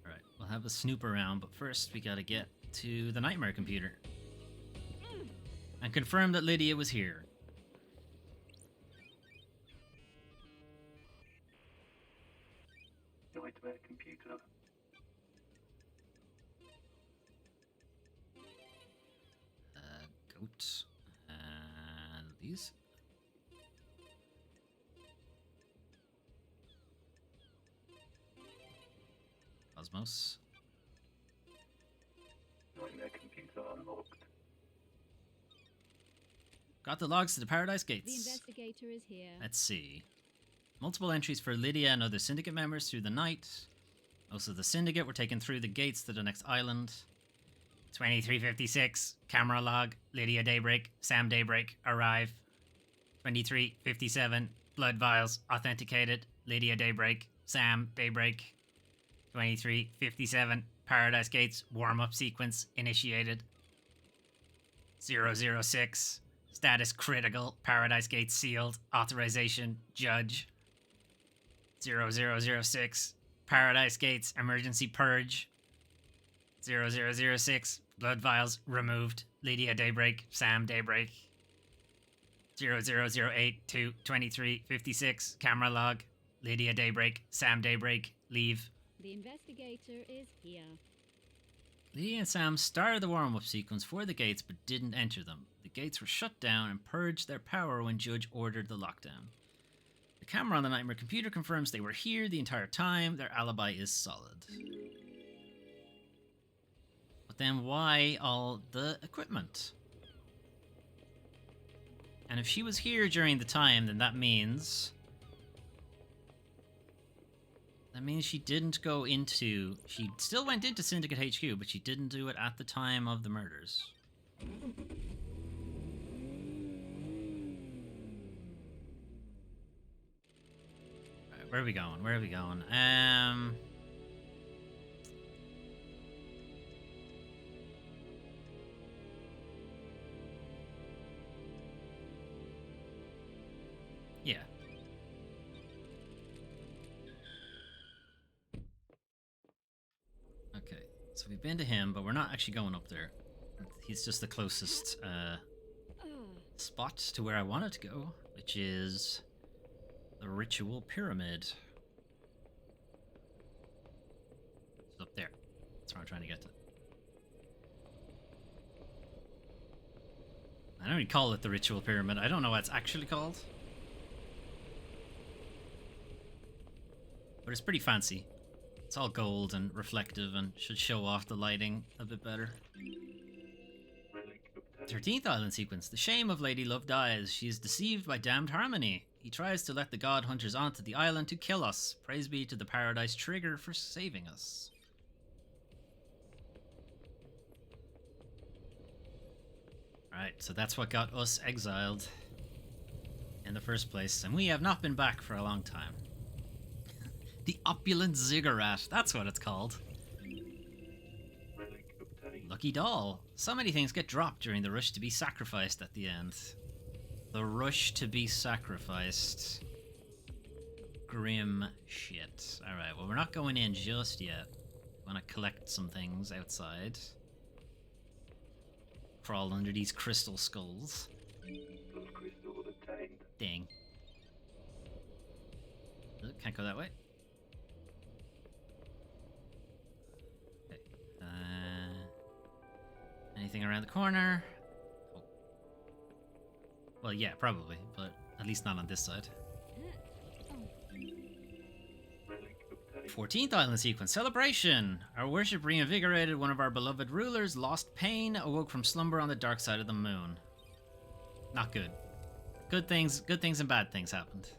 Alright, we'll have a snoop around, but first we gotta get to the nightmare computer. And confirm that Lydia was here. Nightmare computer. Goat. And these. Cosmos. Nightmare computer unlocked. Got the logs to the Paradise The Gates. investigator is here. Let's see. Multiple entries for Lydia and other Syndicate members through the night. Most of the Syndicate were taken through the gates to the next island. 2356, camera log, Lydia Daybreak, Sam Daybreak, arrive. 2357, blood vials, authenticated, Lydia Daybreak, Sam Daybreak. 2357, Paradise Gates, warm-up sequence, initiated. 006, status critical, Paradise Gates sealed, authorization, judge. 0006, Paradise Gates, emergency purge. 0006, blood vials removed, Lydia Daybreak, Sam Daybreak. 0008 to 2356, camera log, Lydia Daybreak, Sam Daybreak, leave. The investigator is here. Lydia and Sam started the warm-up sequence for the gates but didn't enter them. The gates were shut down and purged their power when Judge ordered the lockdown. The camera on the Nightmare computer confirms they were here the entire time. Their alibi is solid. But then why all the equipment? And if she was here during the time, then that means she didn't go into... She still went into Syndicate HQ, but she didn't do it at the time of the murders. Right, where are we going? Where are we going? Yeah. So we've been to him, but we're not actually going up there. He's just the closest spot to where I wanted to go, which is the ritual pyramid. It's up there. That's where I'm trying to get to. I don't even call it the ritual pyramid. I don't know what it's actually called. But it's pretty fancy. It's all gold and reflective and should show off the lighting a bit better. 13th island sequence. The shame of Lady Love dies. She is deceived by damned harmony. He tries to let the god hunters onto the island to kill us. Praise be to the paradise trigger for saving us. Alright, so that's what got us exiled in the first place, and we have not been back for a long time. The opulent ziggurat, that's what it's called. Lucky doll. So many things get dropped during the rush to be sacrificed at the end. The rush to be sacrificed. Grim shit. Alright, well we're not going in just yet. I want to collect some things outside. Crawl under these crystal skulls. Dang. Oh, can't go that way. Okay. Anything around the corner? Oh. Well, yeah, probably, but at least not on this side. 14th island sequence. Celebration! Our worship reinvigorated one of our beloved rulers, lost pain, awoke from slumber on the dark side of the moon. Not good. Good things and bad things happened.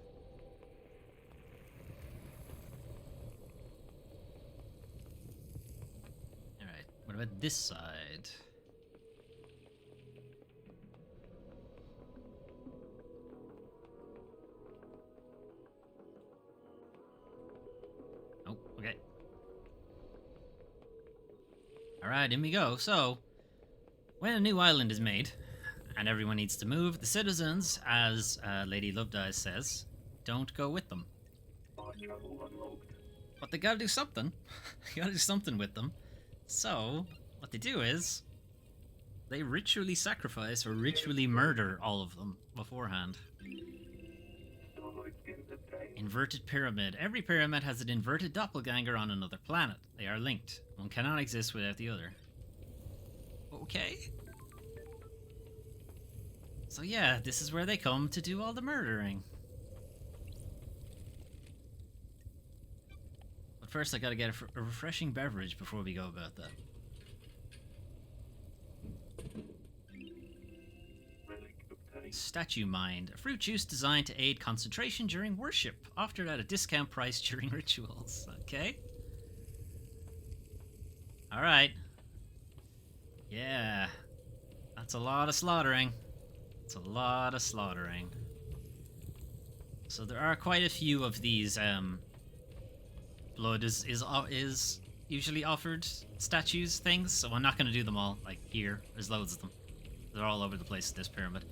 Alright, what about this side? Oh, okay. Alright, in we go. So, when a new island is made, and everyone needs to move, the citizens, as Lady Lovedeyes says, don't go with them. But they gotta do something. You gotta do something with them. So, what they do is, they ritually sacrifice or ritually murder all of them beforehand. Inverted pyramid. Every pyramid has an inverted doppelganger on another planet. They are linked. One cannot exist without the other. Okay. So yeah, this is where they come to do all the murdering. But first I gotta get a refreshing beverage before we go about that. Statue Mind. A fruit juice designed to aid concentration during worship. Offered at a discount price during rituals. Okay. Alright. Yeah. That's a lot of slaughtering. It's a lot of slaughtering. So there are quite a few of these blood is usually offered statues things, so I'm not going to do them all. Like here, there's loads of them. They're all over the place at this pyramid.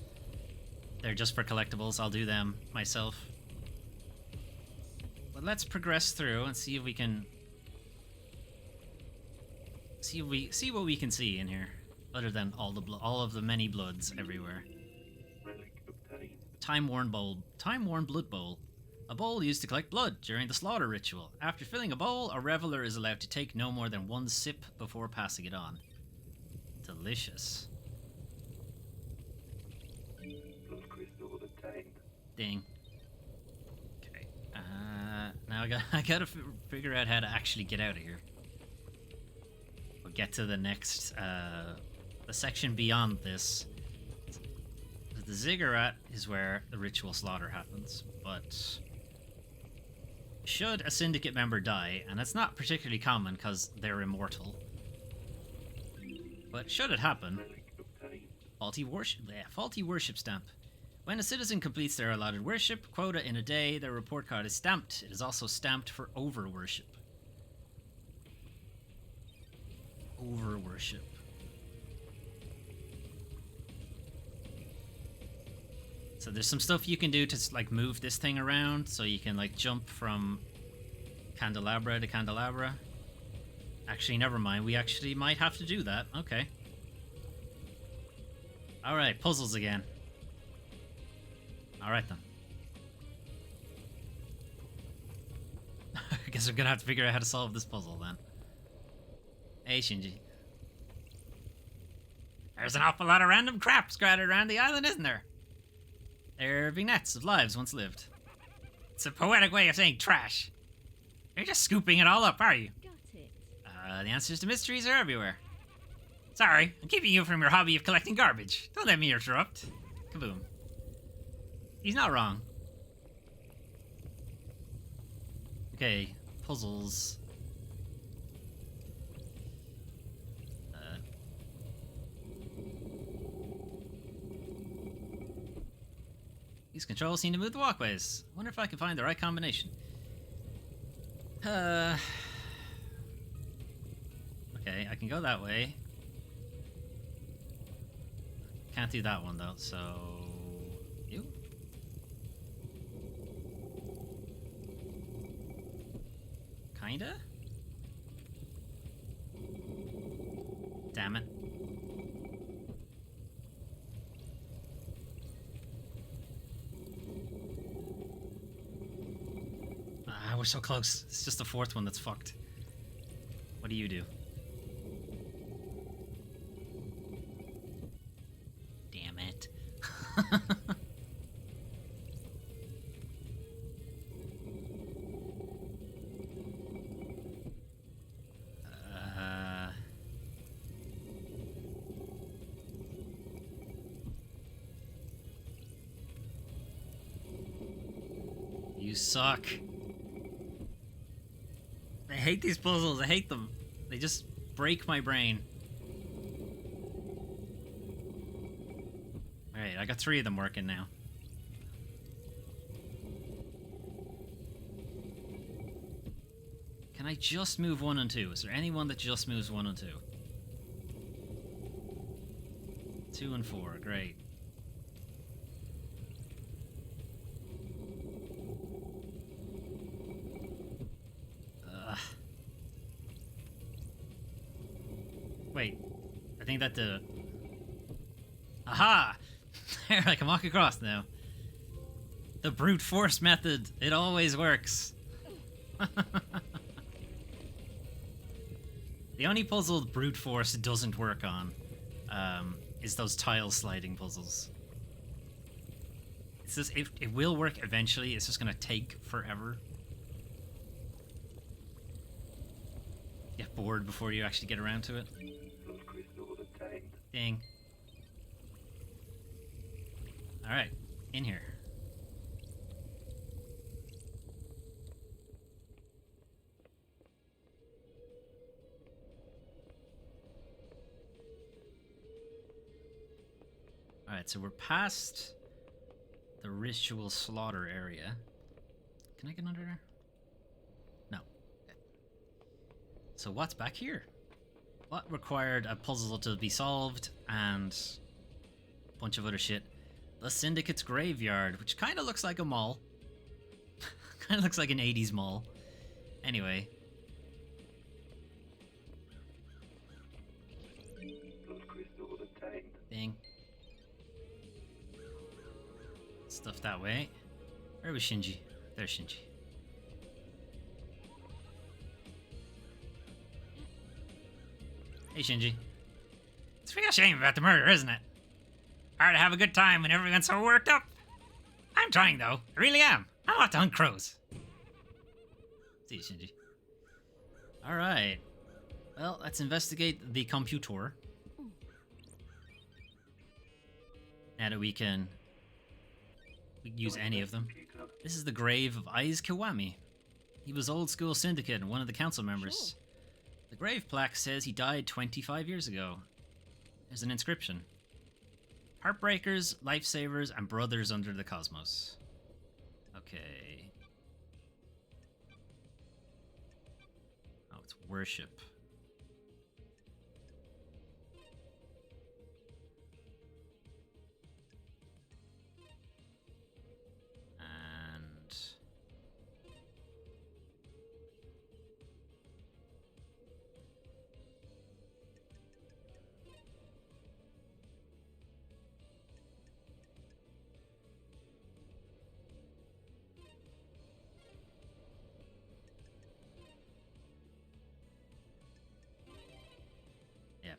They're just for collectibles. I'll do them myself. But let's progress through and see if we can see what we can see in here, other than all of the many bloods everywhere. Time-worn blood bowl. A bowl used to collect blood during the slaughter ritual. After filling a bowl, a reveler is allowed to take no more than one sip before passing it on. Delicious. Ding. Okay. Now I gotta figure out how to actually get out of here. We'll get to the next, the section beyond this. The ziggurat is where the ritual slaughter happens, but should a syndicate member die, and it's not particularly common because they're immortal, but should it happen, faulty worship stamp. When a citizen completes their allotted worship quota in a day, their report card is stamped. It is also stamped for over-worship. Over-worship. So there's some stuff you can do to like move this thing around, so you can like jump from candelabra to candelabra. Actually, never mind. We actually might have to do that. Okay. Alright, puzzles again. Alright then. I guess we're gonna have to figure out how to solve this puzzle then. Hey, Shinji. There's an awful lot of random crap scattered around the island, isn't there? They're vignettes of lives once lived. It's a poetic way of saying trash. You're just scooping it all up, are you? Got it. The answers to mysteries are everywhere. Sorry, I'm keeping you from your hobby of collecting garbage. Don't let me interrupt. Kaboom. He's not wrong. Okay, puzzles. These controls seem to move the walkways. I wonder if I can find the right combination. Okay, I can go that way. Can't do that one though, so... You? Kinda? Damn it. Ah, we're so close. It's just the fourth one that's fucked. What do you do? Damn it. You suck. I hate these puzzles. I hate them. They just break my brain. Alright, I got 3 of them working now. Can I just move 1 and 2? Is there anyone that just moves 1 and 2? 2 and 4, great. Wait, I think that the... Aha! There, I can walk across now. The brute force method, it always works. The only puzzle brute force doesn't work on is those tile sliding puzzles. It's just, it will work eventually, it's just gonna take forever. Get bored before you actually get around to it. Crystal obtained. Ding. Alright, in here. Alright, so we're past the ritual slaughter area. Can I get under there? No. Okay. So what's back here? What required a puzzle to be solved and a bunch of other shit? The Syndicate's graveyard, which kind of looks like a mall. Kind of looks like an 80s mall. Anyway. Crystal obtained. Ding. Stuff that way. Where was Shinji? There's Shinji. Hey, Shinji. It's a real shame about the murder, isn't it? Hard to have a good time when everyone's so worked up. I'm trying, though. I really am. I want to hunt crows. See you, Shinji. Alright. Well, let's investigate the computer. Now that we can use any of them. This is the grave of Aiz Kiwami. He was old school syndicate and one of the council members. The grave plaque says he died 25 years ago. There's an inscription. Heartbreakers, lifesavers, and brothers under the cosmos. Okay. Oh, it's worship.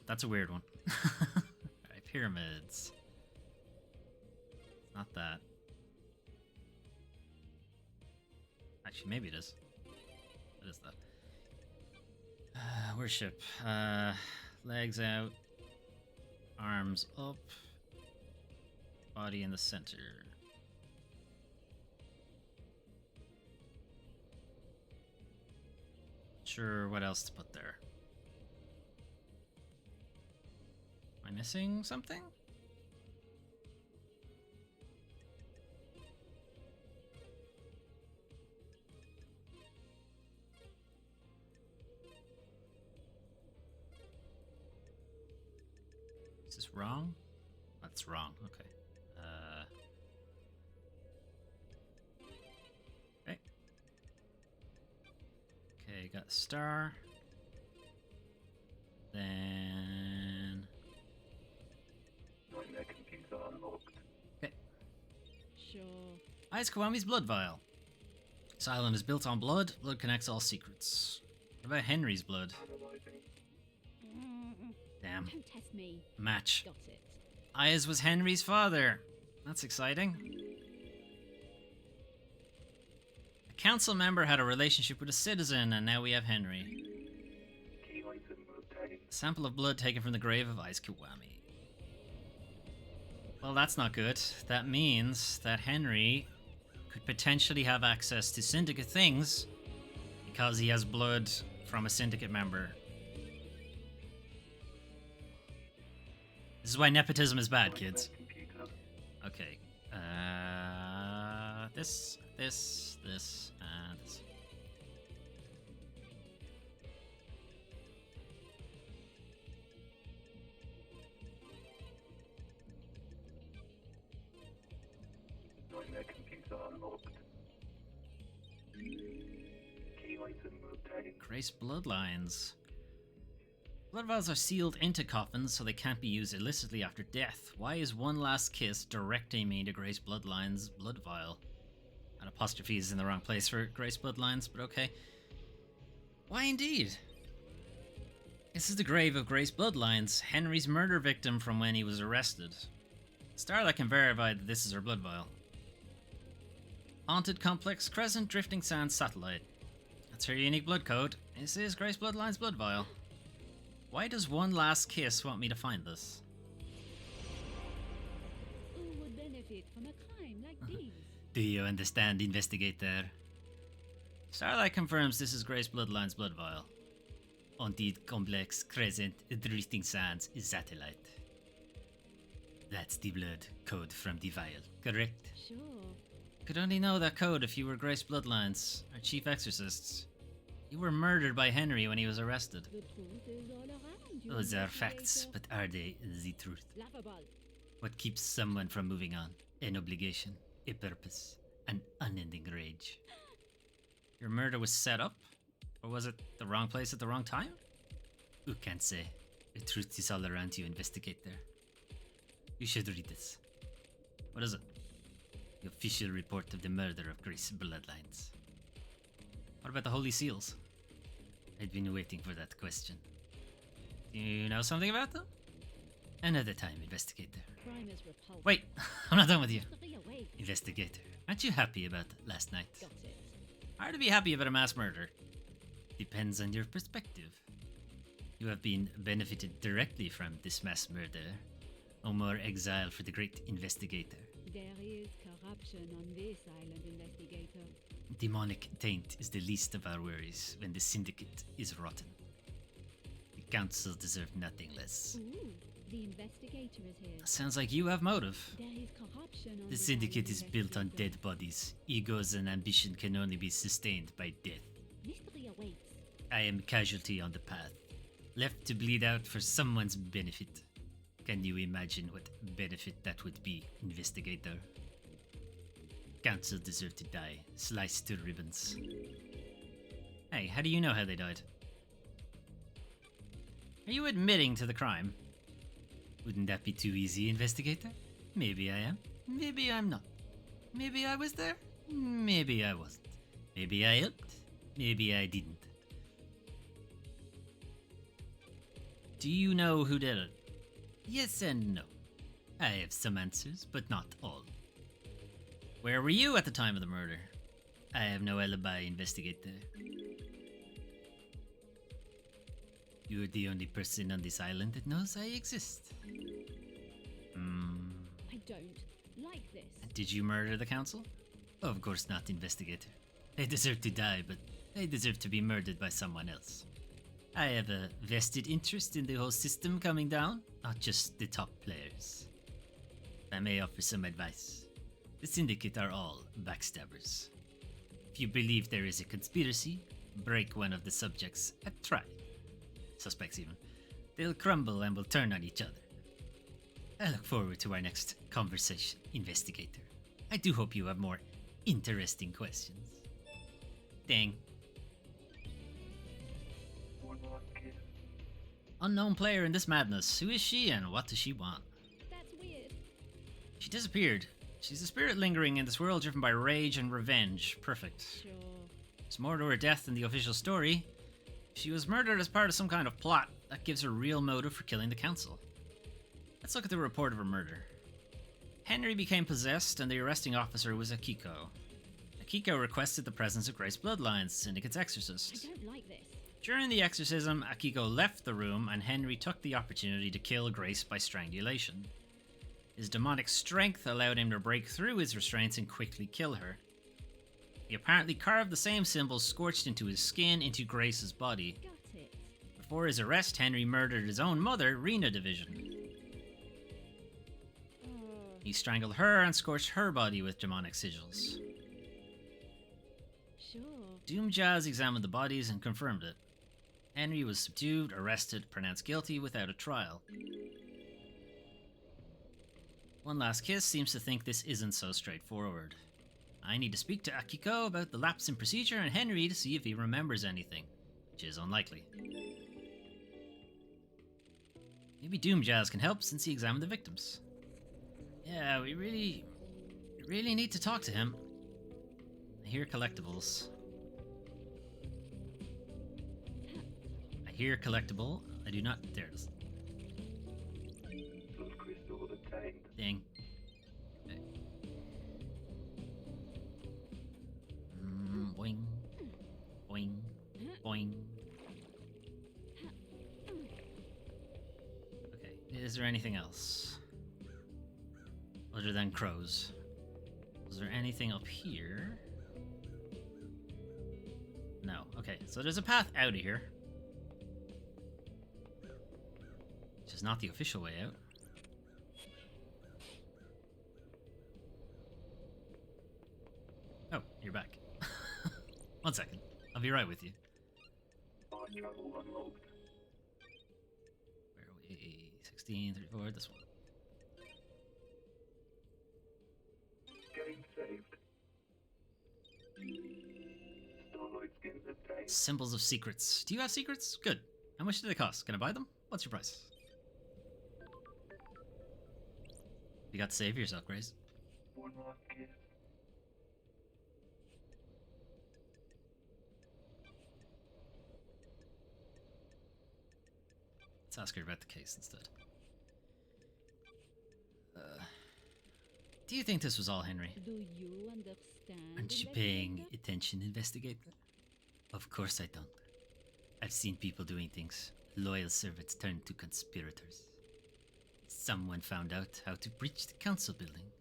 that's a weird one. Alright, pyramids. It's not that. Actually, maybe it is. What is that? Worship. Legs out. Arms up. Body in the center. Sure, what else to put there? Am I missing something? Is this wrong? That's wrong. Okay. Okay. Okay, got a star. Then. Nightmare computer unlocked. Okay. Sure. Ice Kiwami's blood vial. This island is built on blood. Blood connects all secrets. What about Henry's blood? Analyzing. Damn. Don't test me. Match. Got it. Ayaz was Henry's father. That's exciting. A council member had a relationship with a citizen, and now we have Henry. Key item obtained. A sample of blood taken from the grave of Ice Kiwami. Well, that's not good. That means that Henry could potentially have access to Syndicate things because he has blood from a Syndicate member. This is why nepotism is bad, kids. Nightmare computer. Okay. This, and this. Nightmare computer unlocked. Key item obtained. Grace bloodlines. Blood vials are sealed into coffins so they can't be used illicitly after death. Why is One Last Kiss directing me to Grace Bloodline's blood vial? An apostrophe is in the wrong place for Grace Bloodlines, but okay. Why indeed? This is the grave of Grace Bloodlines, Henry's murder victim from when he was arrested. Starlight can verify that this is her blood vial. Haunted Complex Crescent Drifting Sand Satellite. That's her unique blood code. This is Grace Bloodline's blood vial. Why does One Last Kiss want me to find this? Who would benefit from a crime like this? Do you understand, investigator? Starlight confirms this is Grace Bloodline's blood vial. Haunted Complex Crescent Drifting Sands Satellite. That's the blood code from the vial, correct? Sure. Could only know that code if you were Grace Bloodlines, our chief exorcists. You were murdered by Henry when he was arrested. The truth is all around you. Those are facts, but are they the truth? Laughable. What keeps someone from moving on? An obligation, a purpose, an unending rage. Your murder was set up? Or was it the wrong place at the wrong time? Who can say? The truth is all around you, investigator. You should read this. What is it? The official report of the murder of Grace Bloodlines. What about the Holy Seals? I'd been waiting for that question. Do you know something about them? Another time, investigator. Crime is repulsive. Wait, I'm not done with you. Mystery awaits. Investigator, aren't you happy about last night? Got it. Hard to be happy about a mass murder. Depends on your perspective. You have been benefited directly from this mass murder. No more exile for the great investigator. There is corruption on this island, investigator. Demonic taint is the least of our worries when the syndicate is rotten. The council deserve nothing less. Ooh, the investigator is here. Sounds like you have motive. There is corruption on The this syndicate island, is built on investigator. dead bodies. Egos and ambition can only be sustained by death. Mystery awaits. I am casualty on the path, left to bleed out for someone's benefit. Can you imagine what benefit that would be, investigator? Council deserve to die, sliced to ribbons. Hey, how do you know how they died? Are you admitting to the crime? Wouldn't that be too easy, investigator? Maybe I am. Maybe I'm not. Maybe I was there. Maybe I wasn't. Maybe I helped. Maybe I didn't. Do you know who did it? Yes and no. I have some answers, but not all. Where were you at the time of the murder? I have no alibi, investigator. You're the only person on this island that knows I exist. I don't like this. Did you murder the council? Of course not, investigator. They deserve to die, but they deserve to be murdered by someone else. I have a vested interest in the whole system coming down, not just the top players. I may offer some advice. The Syndicate are all backstabbers. If you believe there is a conspiracy, break one of the subjects at trial. Suspects even. They'll crumble and will turn on each other. I look forward to our next conversation, investigator. I do hope you have more interesting questions. Dang. One last kiss. Unknown player in this madness. Who is she and what does she want? That's weird. She disappeared. She's a spirit lingering in this world driven by rage and revenge. Perfect. Sure. There's more to her death than the official story. She was murdered as part of some kind of plot that gives her real motive for killing the council. Let's look at the report of her murder. Henry became possessed and the arresting officer was Akiko. Akiko requested the presence of Grace Bloodlines, Syndicate's I exorcist. don't like this. During the exorcism, Akiko left the room and Henry took the opportunity to kill Grace by strangulation. His demonic strength allowed him to break through his restraints and quickly kill her. He apparently carved the same symbols scorched into his skin into Grace's body. Got it. Before his arrest, Henry murdered his own mother, Rena Division. He strangled her and scorched her body with demonic sigils. Sure. Doom Jazz examined the bodies and confirmed it. Henry was subdued, arrested, pronounced guilty without a trial. One Last Kiss seems to think this isn't so straightforward. I need to speak to Akiko about the lapse in procedure and Henry to see if he remembers anything, which is unlikely. Maybe Doom Jazz can help since he examined the victims. Yeah, we really need to talk to him. I hear collectibles. I hear collectible. I do not. There it is. Blood crystal obtained. Dang. Okay. Boing. Boing. Boing. Okay, is there anything else? Other than crows. Was there anything up here? No. Okay, so there's a path out of here. Which is not the official way out. Oh, you're back. 1 second. I'll be right with you. Fast travel unlocked. Where are we? 16, 34, this one. Game saved. Starlight skins obtained. Symbols of secrets. Do you have secrets? Good. How much do they cost? Can I buy them? What's your price? You got to save yourself, Grace. One last kiss. Let's ask her about the case instead. Do you think this was all Henry? Do you understand? Aren't you paying investigator? attention, investigator? Of course I don't. I've seen people doing things. Loyal servants turned to conspirators. Someone found out how to breach the council building.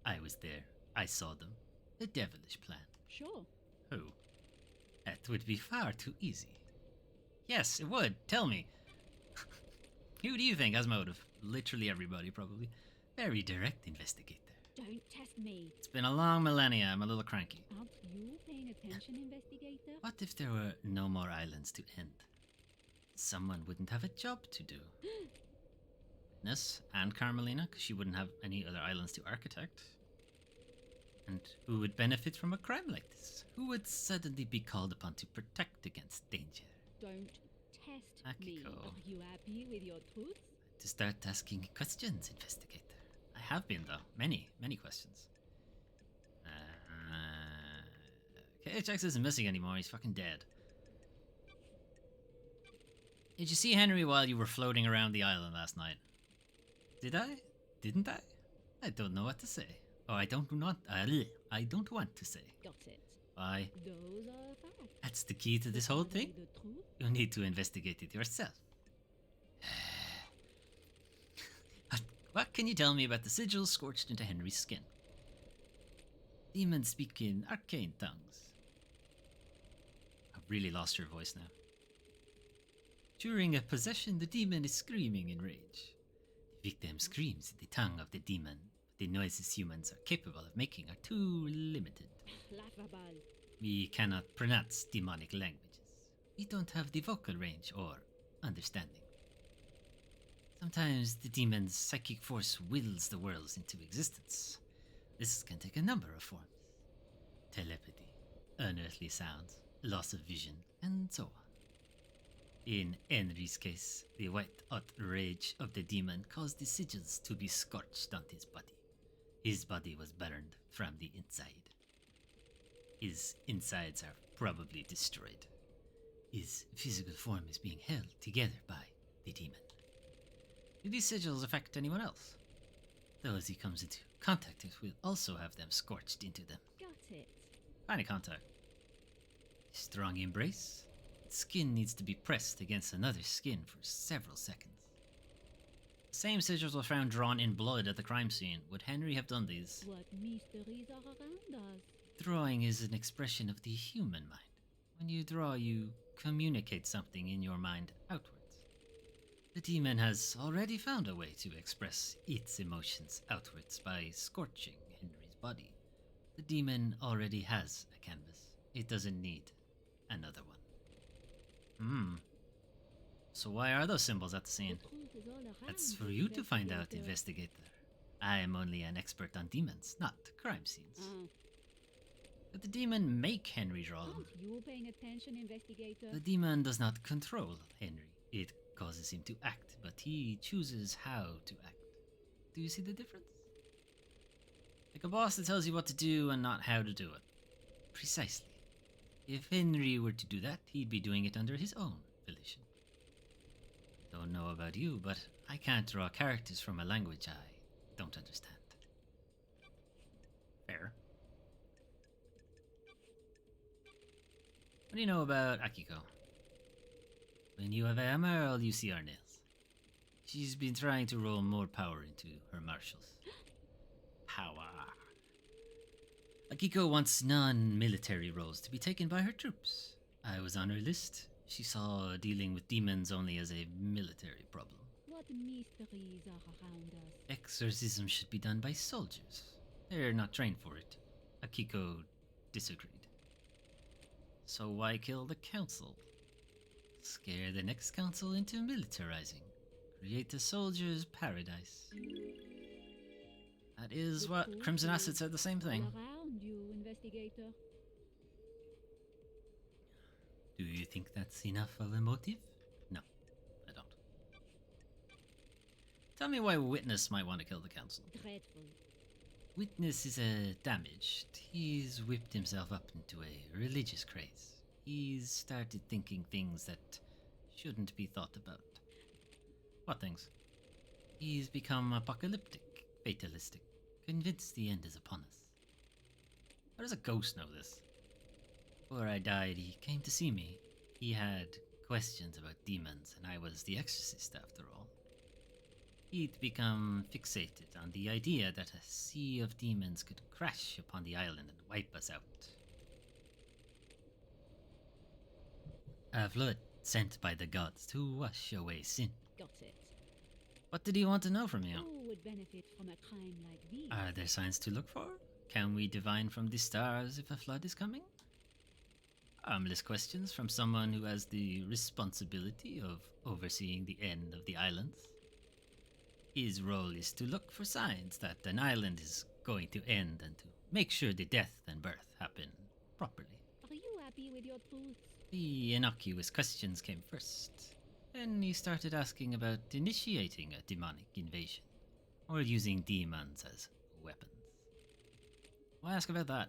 I was there. I saw them. A devilish plan. Sure. Who? That would be far too easy. Yes, it would. Tell me. Who do you think has motive? Literally everybody, probably. Very direct, investigator. Don't test me. It's been a long millennia. I'm a little cranky. Aren't you paying attention, investigator? What if there were no more islands to end? Someone wouldn't have a job to do. Witness and Carmelina, because she wouldn't have any other islands to architect. And who would benefit from a crime like this? Who would suddenly be called upon to protect against danger? Don't test me. Akiko. Are you happy with your truth? To start asking questions, investigator. I have been, though. Many, many questions. KHX isn't missing anymore. He's fucking dead. Did you see Henry while you were floating around the island last night? Did I? Didn't I? I don't know what to say. Oh, I don't want to say. Got it. Why? Those are facts. That's the key to this whole Are they thing. the truth? You need to investigate it yourself. What can you tell me about the sigils scorched into Henry's skin? Demons speak in arcane tongues. I've really lost your voice now. During a possession, the demon is screaming in rage. The victim screams in the tongue of the demon, but the noises humans are capable of making are too limited. Laughable. We cannot pronounce demonic languages. We don't have the vocal range or understanding. Sometimes the demon's psychic force wills the worlds into existence. This can take a number of forms. Telepathy, unearthly sounds, loss of vision, and so on. In Henry's case, the white-hot rage of the demon caused the sigils to be scorched on his body. His body was burned from the inside. His insides are probably destroyed. His physical form is being held together by the demon. Do these sigils affect anyone else? Those he comes into contact with will also have them scorched into them. Got it. Kind of contact. Strong embrace. Skin needs to be pressed against another skin for several seconds. The same sigils were found drawn in blood at the crime scene. Would Henry have done these? What mysteries are around us? Drawing is an expression of the human mind. When you draw, you communicate something in your mind outwards. The demon has already found a way to express its emotions outwards by scorching Henry's body. The demon already has a canvas. It doesn't need another one. So why are those symbols at the scene? The truth is all around That's for you, you to find out, investigator. investigator. I am only an expert on demons, not crime scenes. Did the demon make Henry draw them? Aren't you paying attention, investigator? The demon does not control Henry. It causes him to act, but he chooses how to act. Do you see the difference? Like a boss that tells you what to do and not how to do it. Precisely. If Henry were to do that, he'd be doing it under his own volition. Don't know about you, but I can't draw characters from a language I don't understand. Fair. What do you know about Akiko? When you have a hammer, all you see are nails. She's been trying to roll more power into her marshals. Power. Akiko wants non-military roles to be taken by her troops. I was on her list. She saw dealing with demons only as a military problem. What mysteries are around us? Exorcism should be done by soldiers. They're not trained for it. Akiko disagreed. So why kill the council? Scare the next council into militarizing. Create a soldier's paradise. That is The what truth Crimson is Acid said the same thing. All around you, investigator. Do you think that's enough of a motive? No, I don't. Tell me why Witness might want to kill the council. Dreadful. Witness is damaged. He's whipped himself up into a religious craze. He's started thinking things that shouldn't be thought about. What things? He's become apocalyptic, fatalistic, convinced the end is upon us. How does a ghost know this? Before I died, he came to see me. He had questions about demons, and I was the exorcist after all. He'd become fixated on the idea that a sea of demons could crash upon the island and wipe us out. A flood sent by the gods to wash away sin. Got it. What did he want to know from you? Who would benefit from a crime like this? Are there signs to look for? Can we divine from the stars if a flood is coming? Harmless questions from someone who has the responsibility of overseeing the end of the islands. His role is to look for signs that an island is going to end and to make sure the death and birth happen properly. Are you happy with your truths? The innocuous questions came first. Then he started asking about initiating a demonic invasion, or using demons as weapons. Why ask about that?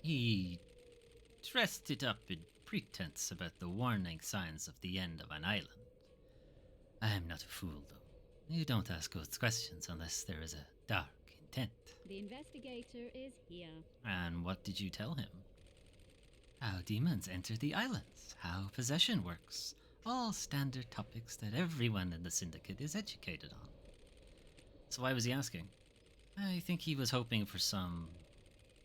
He dressed it up in pretense about the warning signs of the end of an island. I am not a fool, though. You don't ask ghosts questions unless there is a dark intent. The investigator is here. And what did you tell him? How demons enter the islands, how possession works, all standard topics that everyone in the syndicate is educated on. So why was he asking? I think he was hoping for some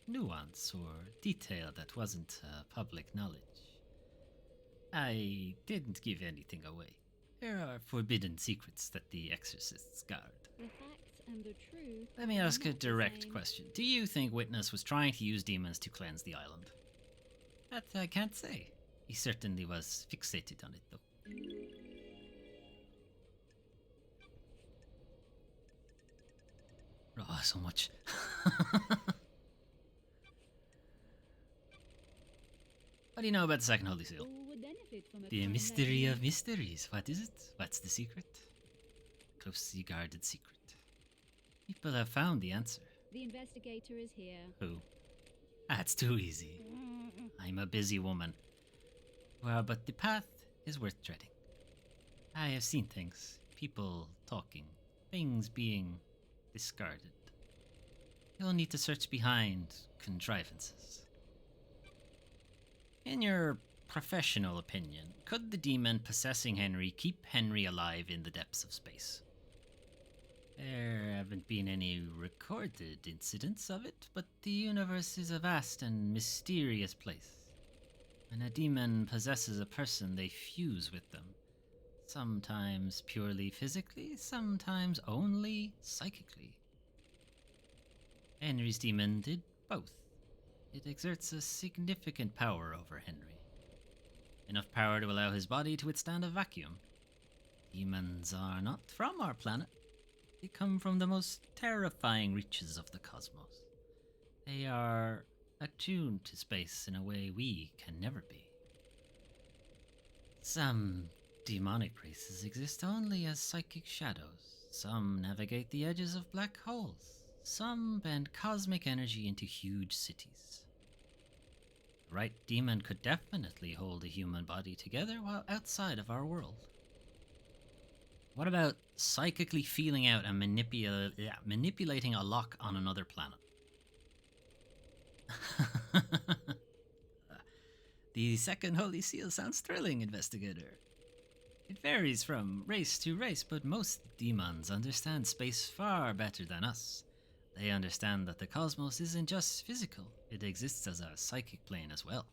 nuance or detail that wasn't public knowledge. I didn't give anything away. There are forbidden secrets that the exorcists guard. The facts and the truth. Let me are ask a not the direct same. question. Do you think Witness was trying to use demons to cleanse the island? That I can't say. He certainly was fixated on it, though. Oh, so much. What do you know about the second Holy Seal? All would benefit from a The plan mystery like of mysteries. What is it? What's the secret? Closely guarded secret. People have found the answer. this. The investigator is here. Who? That's too easy. I'm a busy woman. Well, but the path is worth treading. I have seen things. People talking. Things being discarded. You'll need to search behind contrivances. In your professional opinion, could the demon possessing Henry keep Henry alive in the depths of space? There haven't been any recorded incidents of it, but the universe is a vast and mysterious place. When a demon possesses a person, they fuse with them. Sometimes purely physically, sometimes only psychically. Henry's demon did both. It exerts a significant power over Henry. Enough power to allow his body to withstand a vacuum. Demons are not from our planet. They come from the most terrifying reaches of the cosmos. They are attuned to space in a way we can never be. Some demonic races exist only as psychic shadows. Some navigate the edges of black holes. Some bend cosmic energy into huge cities. The right demon could definitely hold a human body together while outside of our world. What about psychically feeling out and manipulating a lock on another planet? The second Holy Seal sounds thrilling, investigator. It varies from race to race, but most demons understand space far better than us. They understand that the cosmos isn't just physical, it exists as a psychic plane as well.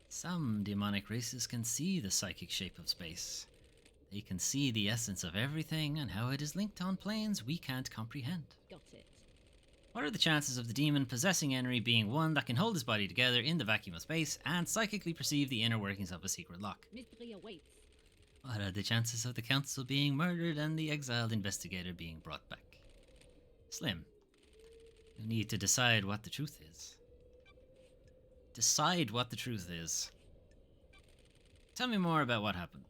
Some demonic races can see the psychic shape of space. They can see the essence of everything and how it is linked on planes we can't comprehend. Got it. What are the chances of the demon possessing Henry being one that can hold his body together in the vacuum of space and psychically perceive the inner workings of a secret lock? Mystery awaits. What are the chances of the council being murdered and the exiled investigator being brought back? Slim. You need to decide what the truth is. Decide what the truth is. Tell me more about what happened.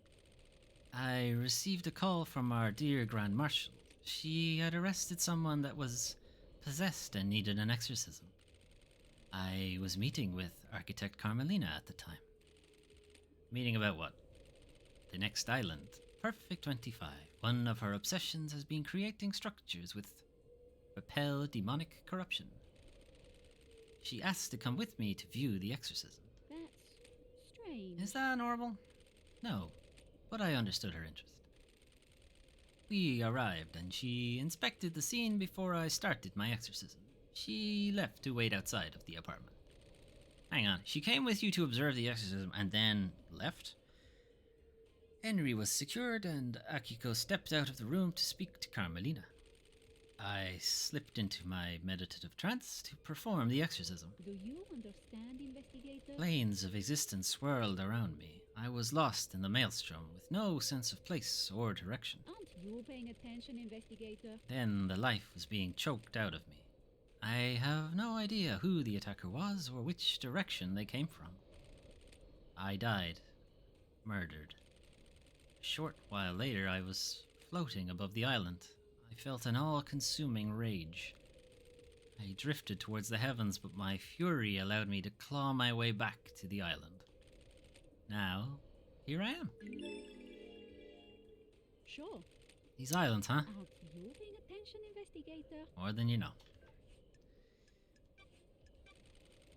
I received a call from our dear Grand Marshal. She had arrested someone that was possessed and needed an exorcism. I was meeting with architect Carmelina at the time. Meeting about what? The next island. Perfect 25. One of her obsessions has been creating structures with repel demonic corruption. She asked to come with me to view the exorcism. That's strange. Is that normal? No, but I understood her interest. We arrived and she inspected the scene before I started my exorcism. She left to wait outside of the apartment. Hang on, she came with you to observe the exorcism and then left? Henry was secured and Akiko stepped out of the room to speak to Carmelina. I slipped into my meditative trance to perform the exorcism. Do you understand, investigator? Planes of existence swirled around me. I was lost in the maelstrom with no sense of place or direction. Aren't you paying attention, investigator? Then the life was being choked out of me. I have no idea who the attacker was or which direction they came from. I died. Murdered. A short while later, I was floating above the island. I felt an all-consuming rage. I drifted towards the heavens, but my fury allowed me to claw my way back to the island. Now, here I am. Sure. These islands, huh? Are you paying attention, investigator? More than you know.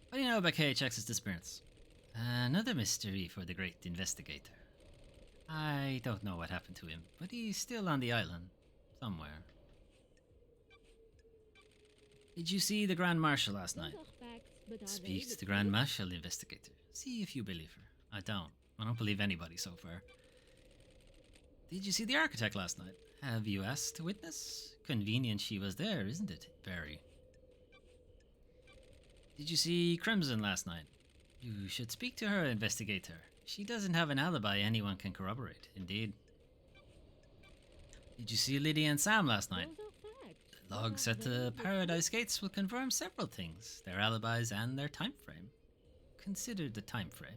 What do you know about KHX's disappearance? Another mystery for the great investigator. I don't know what happened to him, but he's still on the island. Somewhere. Did you see the Grand Marshal last night? Those are facts, but are Speak they to the Grand Marshal, investigator. See if you believe her. I don't. I don't believe anybody so far. Did you see the architect last night? Have you asked to witness? Convenient she was there, isn't it, Barry? Did you see Crimson last night? You should speak to her, investigator. She doesn't have an alibi anyone can corroborate, indeed. Did you see Lydia and Sam last night? Those are facts. The logs at the Paradise Gates will confirm several things, their alibis and their time frame. Consider the time frame.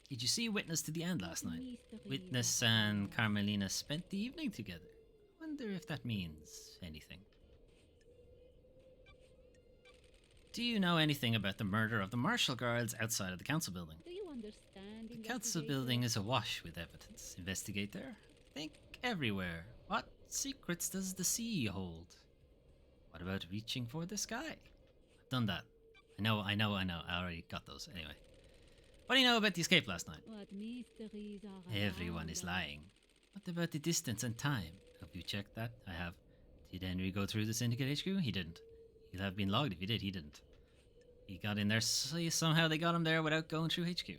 Did you see Witness to the End last night? Witness and Carmelina spent the evening together. Wonder if that means anything. Do you know anything about the murder of the Marshal Guards outside of the Council Building? Do you understand? The Council Building is awash with evidence, investigator. Think everywhere. What secrets does the sea hold? What about reaching for the sky? I've done that. I know. I already got those. Anyway. What do you know about the escape last night? What mysteries are Everyone around is us? lying. What about the distance and time? Have you checked that? I have. Did Henry go through the Syndicate HQ? He didn't. He'll have been logged if he did. He didn't. He got in there, so somehow they got him there without going through HQ.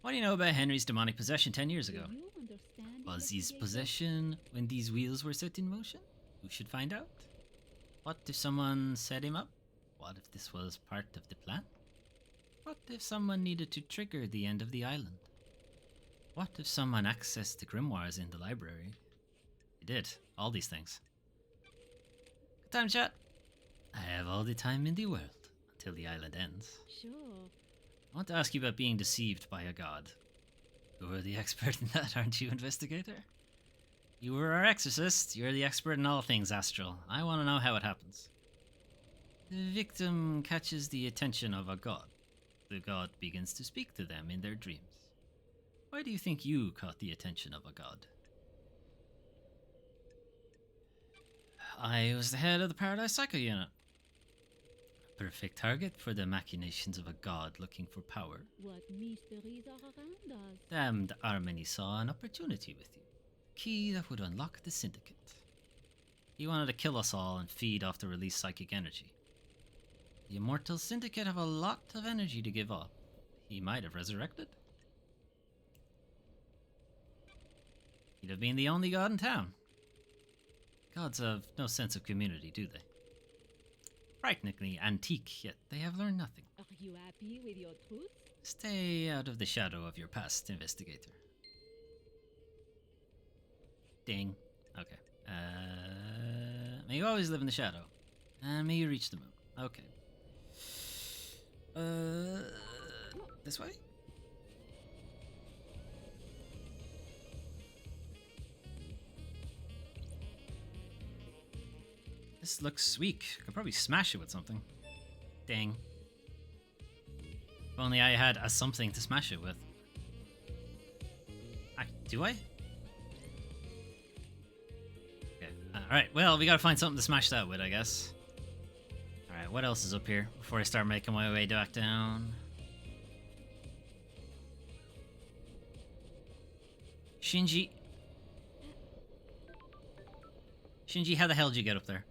What do you know about Henry's demonic possession 10 years ago? Do you understand? Was his investigator? possession when these wheels were set in motion? Who should find out? What if someone set him up? What if this was part of the plan? What if someone needed to trigger the end of the island? What if someone accessed the grimoires in the library? He did. All these things. Good time, chat. I have all the time in the world until the island ends. Sure. I want to ask you about being deceived by a god. You're the expert in that, aren't you, investigator? You were our exorcist. You're the expert in all things astral. I want to know how it happens. The victim catches the attention of a god. The god begins to speak to them in their dreams. Why do you think you caught the attention of a god? I was the head of the Paradise Psycho Unit. Perfect target for the machinations of a god looking for power. What mysteries are around us? Damned Armini saw an opportunity with you. Key that would unlock the Syndicate. He wanted to kill us all and feed off the released psychic energy. The Immortal Syndicate have a lot of energy to give up. He might have resurrected. He'd have been the only god in town. Gods have no sense of community, do they? Frighteningly antique, yet they have learned nothing. Are you happy with your truth? Stay out of the shadow of your past, investigator. Ding. Okay. May you always live in the shadow. And may you reach the moon. Okay. This way? This looks weak. Could probably smash it with something. Dang. If only I had a something to smash it with. Do I? Okay. Alright, well, we gotta find something to smash that with, I guess. Alright, what else is up here before I start making my way back down? Shinji. Shinji, how the hell did you get up there?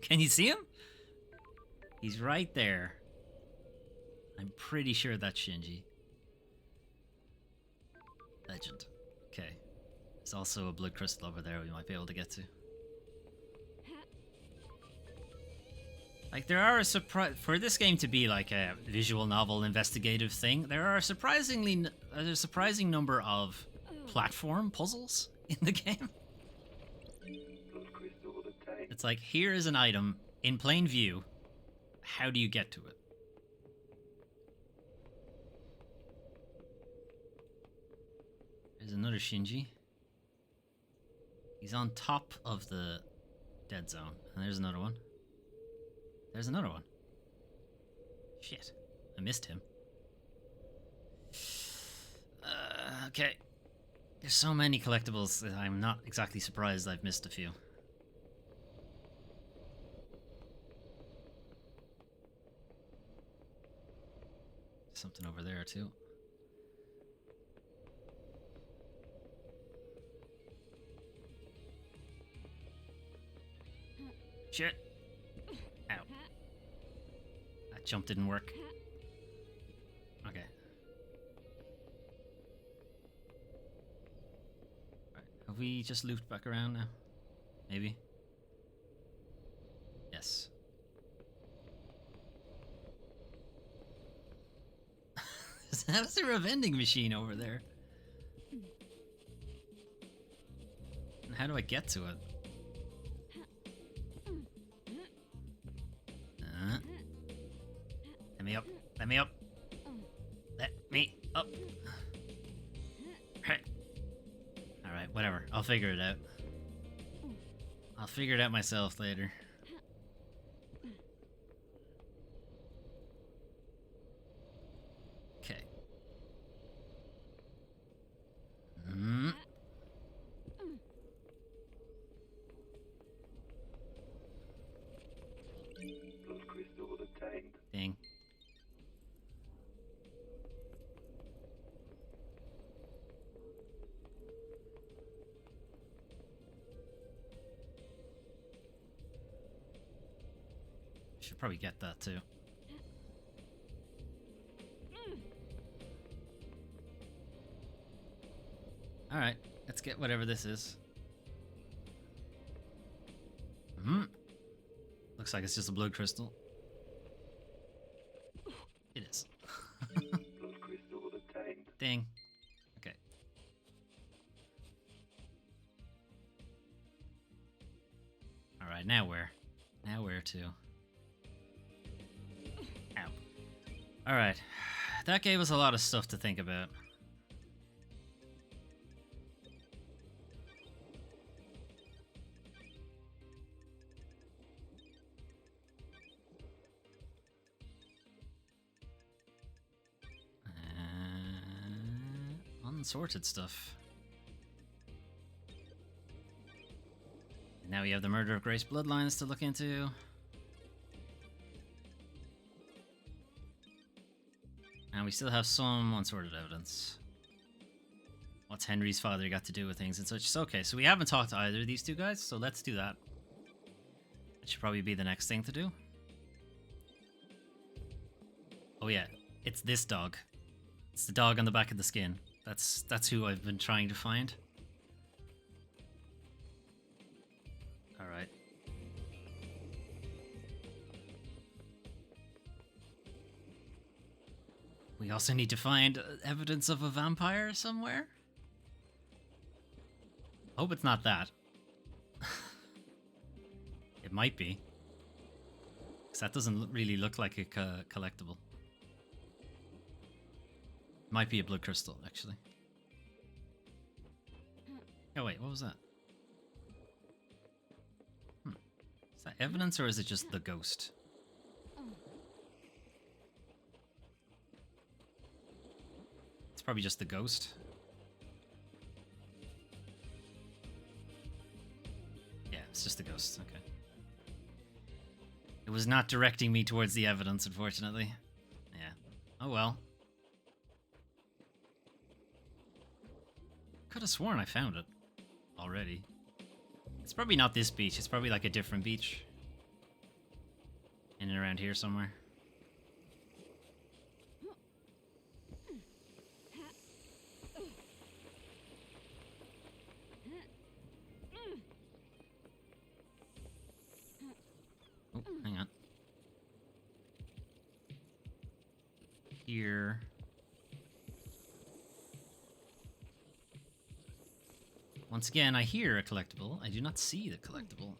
Can you see him? He's right there. I'm pretty sure that's Shinji. Legend. Okay. There's also a blood crystal over there we might be able to get to. Like, there are for this game to be like a visual novel investigative thing, there are a surprising number of platform puzzles in the game. Those crystals are tight. It's like, here is an item in plain view. How do you get to it? There's another Shinji. He's on top of the dead zone. And there's another one. There's another one. Shit. I missed him. Okay. There's so many collectibles that I'm not exactly surprised I've missed a few. Something over there too. Shit. Ow. That jump didn't work. Okay. Right. Have we just looped back around now? Maybe? Yes. How's there a vending machine over there? And how do I get to it? Let me up. Let me up. Let me up. Right. Alright, whatever. I'll figure it out. I'll figure it out myself later. Okay. Blood crystal obtained. Ding. Should probably get that too. Alright, let's get whatever this is. Looks like it's just a blood crystal. It is. Blood crystal obtained. Ding. Okay. Alright, now where? Now where to? Ow. Alright. That gave us a lot of stuff to think about. Unsorted stuff. Now we have the murder of Grace bloodlines to look into. And we still have some unsorted evidence. What's Henry's father got to do with things and such? So, okay, so we haven't talked to either of these two guys, so let's do that. That should probably be the next thing to do. Oh yeah, it's this dog. It's the dog on the back of the skin. That's who I've been trying to find. Alright. We also need to find evidence of a vampire somewhere. Hope it's not that. It might be. Because that doesn't really look like a collectible. Might be a blood crystal, actually. Oh wait, what was that? Is that evidence or is it just the ghost? It's probably just the ghost. Yeah, it's just the ghost, okay. It was not directing me towards the evidence, unfortunately. Yeah. Oh well. Could have sworn I found it already. It's probably not this beach. It's probably like a different beach. In and around here somewhere. Oh, hang on. Here. Once again, I hear a collectible. I do not see the collectible.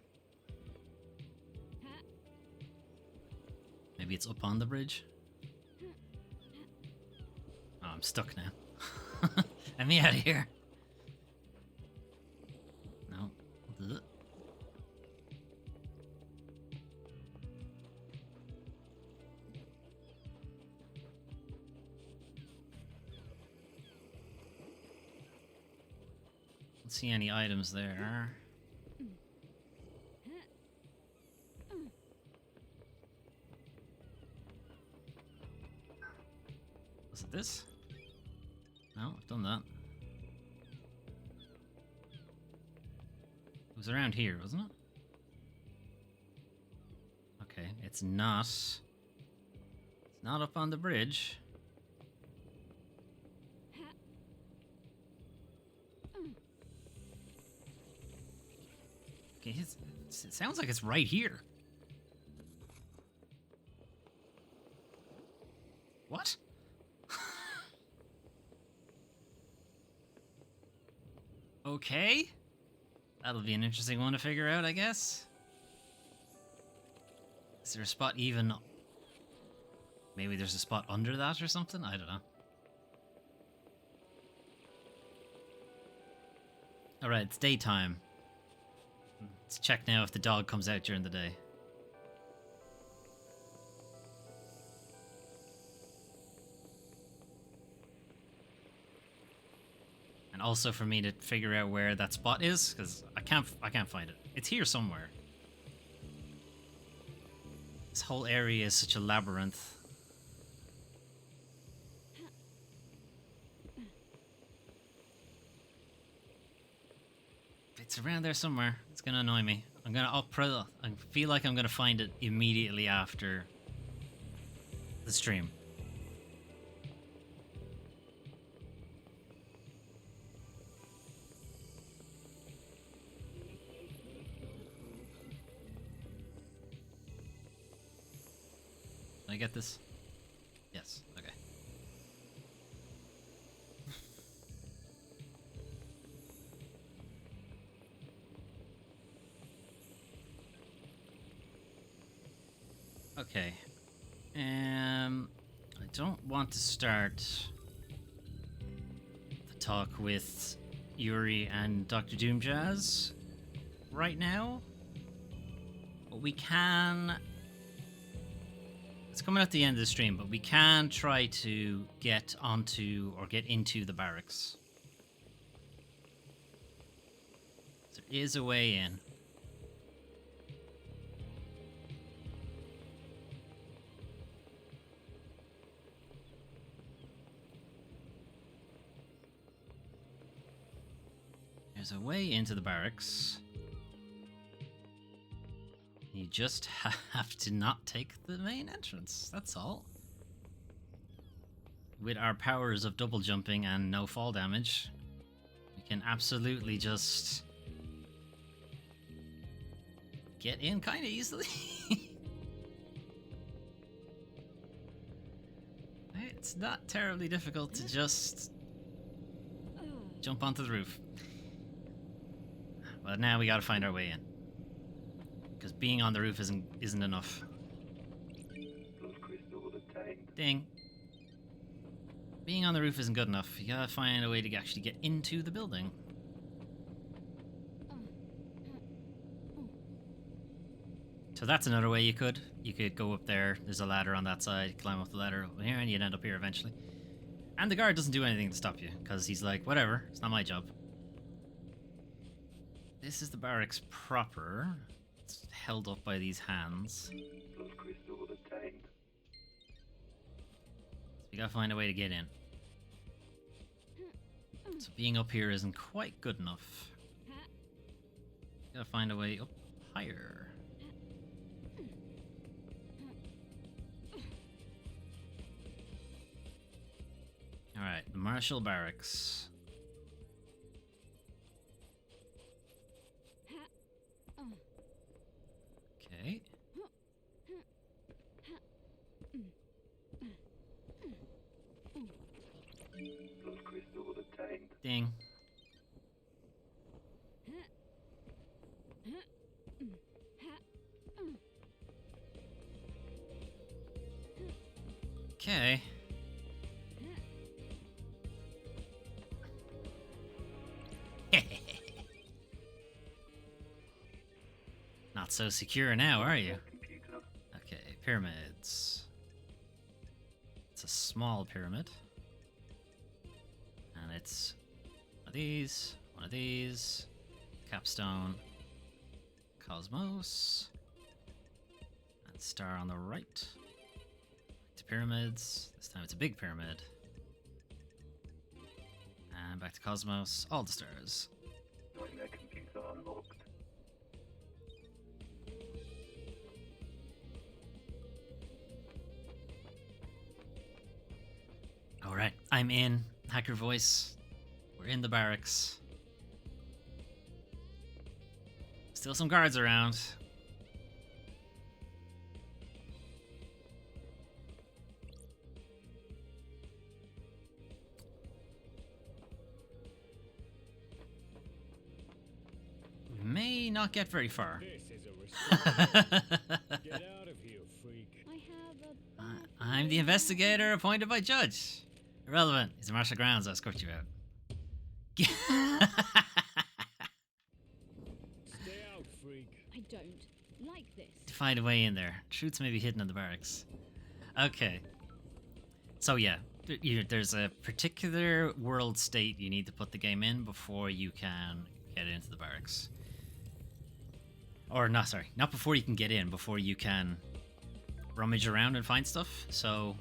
Maybe it's up on the bridge? Oh, I'm stuck now. Let me out of here. No. Ugh. Don't see any items there. Was it this? No, I've done that. It was around here, wasn't it? Okay, it's not. It's not up on the bridge. Okay, it sounds like it's right here. What? Okay. That'll be an interesting one to figure out, I guess. Is there a spot even... Maybe there's a spot under that or something? I don't know. Alright, it's daytime. Let's check now if the dog comes out during the day. And also for me to figure out where that spot is, because I can't find it. It's here somewhere. This whole area is such a labyrinth. It's around there somewhere. It's gonna annoy me. I feel like I'm gonna find it immediately after the stream. Can I get this? Yes. Okay. Okay. I don't want to start the talk with Yuri and Dr. Doomjazz right now. But we can... It's coming at the end of the stream, but we can try to get onto or get into the barracks. There is a way in. There's a way into the barracks. You just have to not take the main entrance, that's all. With our powers of double jumping and no fall damage, we can absolutely just get in kind of easily. It's not terribly difficult to just jump onto the roof. But now we gotta find our way in. Because being on the roof isn't enough. Ding. Being on the roof isn't good enough. You gotta find a way to actually get into the building. So that's another way you could. You could go up there. There's a ladder on that side. Climb up the ladder over here, and you'd end up here eventually. And the guard doesn't do anything to stop you, because he's like, whatever, it's not my job. This is the barracks proper. It's held up by these hands. So we gotta find a way to get in. So being up here isn't quite good enough. Gotta find a way up higher. Alright, the Marshall Barracks. Okay. Ding. Okay. Not so secure now, are you? Okay, pyramids. It's a small pyramid. And it's one of these, One of these. Capstone. Cosmos. And star on the right. To pyramids. This time it's a big pyramid. And back to Cosmos. All the stars. Nightmare computer unlocked. Alright, I'm in. Hacker voice. We're in the barracks. Still some guards around. We may not get very far. This is a responsibility. Get out of here, freak. I have a I'm the investigator appointed by judge. Irrelevant. He's a martial grounds. I'll escort you out. Stay out, freak. I don't like this. To find a way in there. Truths may be hidden in the barracks. Okay. So yeah, there's a particular world state you need to put the game in before you can get into the barracks. Or not, sorry, not before you can get in, before you can rummage around and find stuff. So,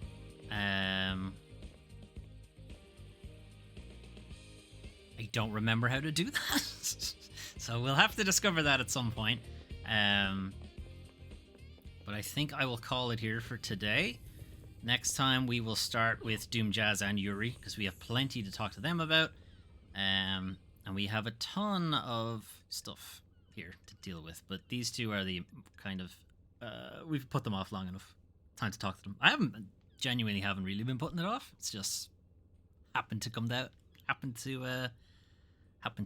I don't remember how to do that. So we'll have to discover that at some point. But I think I will call it here for today. Next time we will start with Doom Jazz and Yuri, because we have plenty to talk to them about. And we have a ton of stuff here to deal with. But these two are the kind of... we've put them off long enough. Time to talk to them. I genuinely haven't really been putting it off. It's just happened to come out. Happened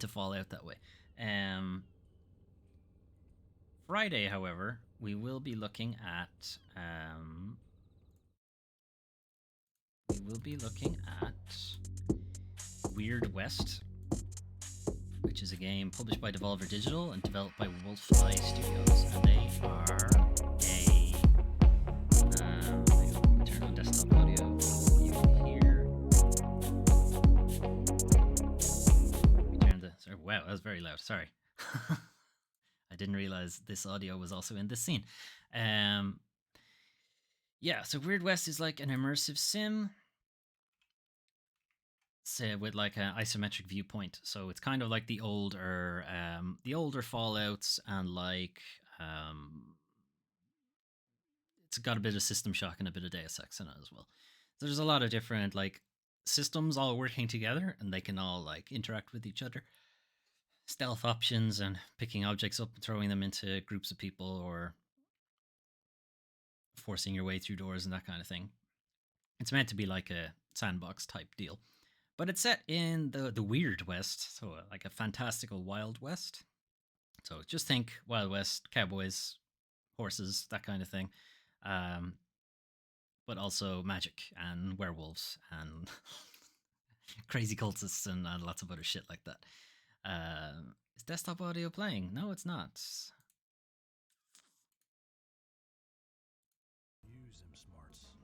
to fall out that way. Friday, however, we will be looking at Weird West, which is a game published by Devolver Digital and developed by Wolfeye Studios, and they are turn on desktop audio. You can hear. Sorry, wow, that was very loud. Sorry. I didn't realize this audio was also in this scene. Yeah, so Weird West is like an immersive sim, say, with like an isometric viewpoint. So it's kind of like the older Fallouts, and like it's got a bit of System Shock and a bit of Deus Ex in it as well. So there's a lot of different like systems all working together, and they can all like interact with each other. Stealth options and picking objects up and throwing them into groups of people, or forcing your way through doors and that kind of thing. It's meant to be like a sandbox type deal, but it's set in the Weird West, so like a fantastical Wild West. So just think Wild West, cowboys, horses, that kind of thing, but also magic and werewolves and crazy cultists and lots of other shit like that. Is desktop audio playing? No, it's not. Use them smarts.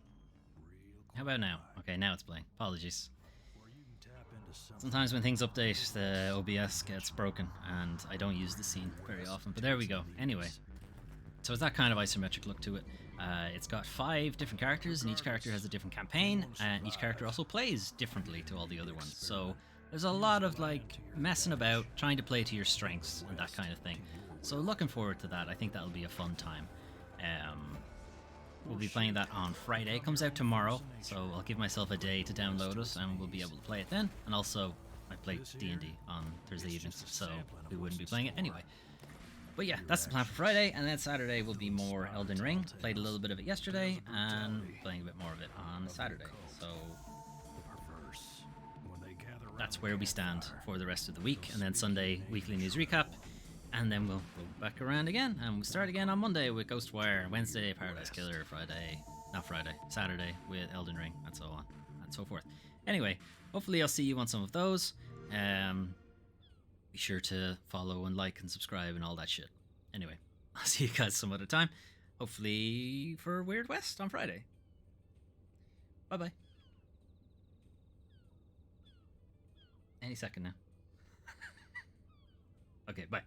Real How about now? Okay, now it's playing. Apologies. Or you can tap into something. Sometimes when things update, the OBS gets broken, and I don't use the scene very often. But there we go. Anyway, so it's that kind of isometric look to it. It's got 5 different characters, and each character has a different campaign, and each character also plays differently to all the other ones. So there's a lot of like messing about, trying to play to your strengths and that kind of thing. So looking forward to that. I think that'll be a fun time. We'll be playing that on Friday. It comes out tomorrow, so I'll give myself a day to download it, and we'll be able to play it then. And also, I play D&D on Thursday evenings, so we wouldn't be playing it anyway. But yeah, that's the plan for Friday, and then Saturday will be more Elden Ring. Played a little bit of it yesterday, and playing a bit more of it on Saturday. So that's where we stand for the rest of the week, and then Sunday, weekly news recap, and then we'll go back around again, and we'll start again on Monday with Ghostwire, Wednesday, Paradise Killer, Saturday with Elden Ring, and so on, and so forth. Anyway, hopefully I'll see you on some of those. Be sure to follow and like and subscribe and all that shit. Anyway, I'll see you guys some other time, hopefully for Weird West on Friday. Bye-bye. Any second now. Okay, bye.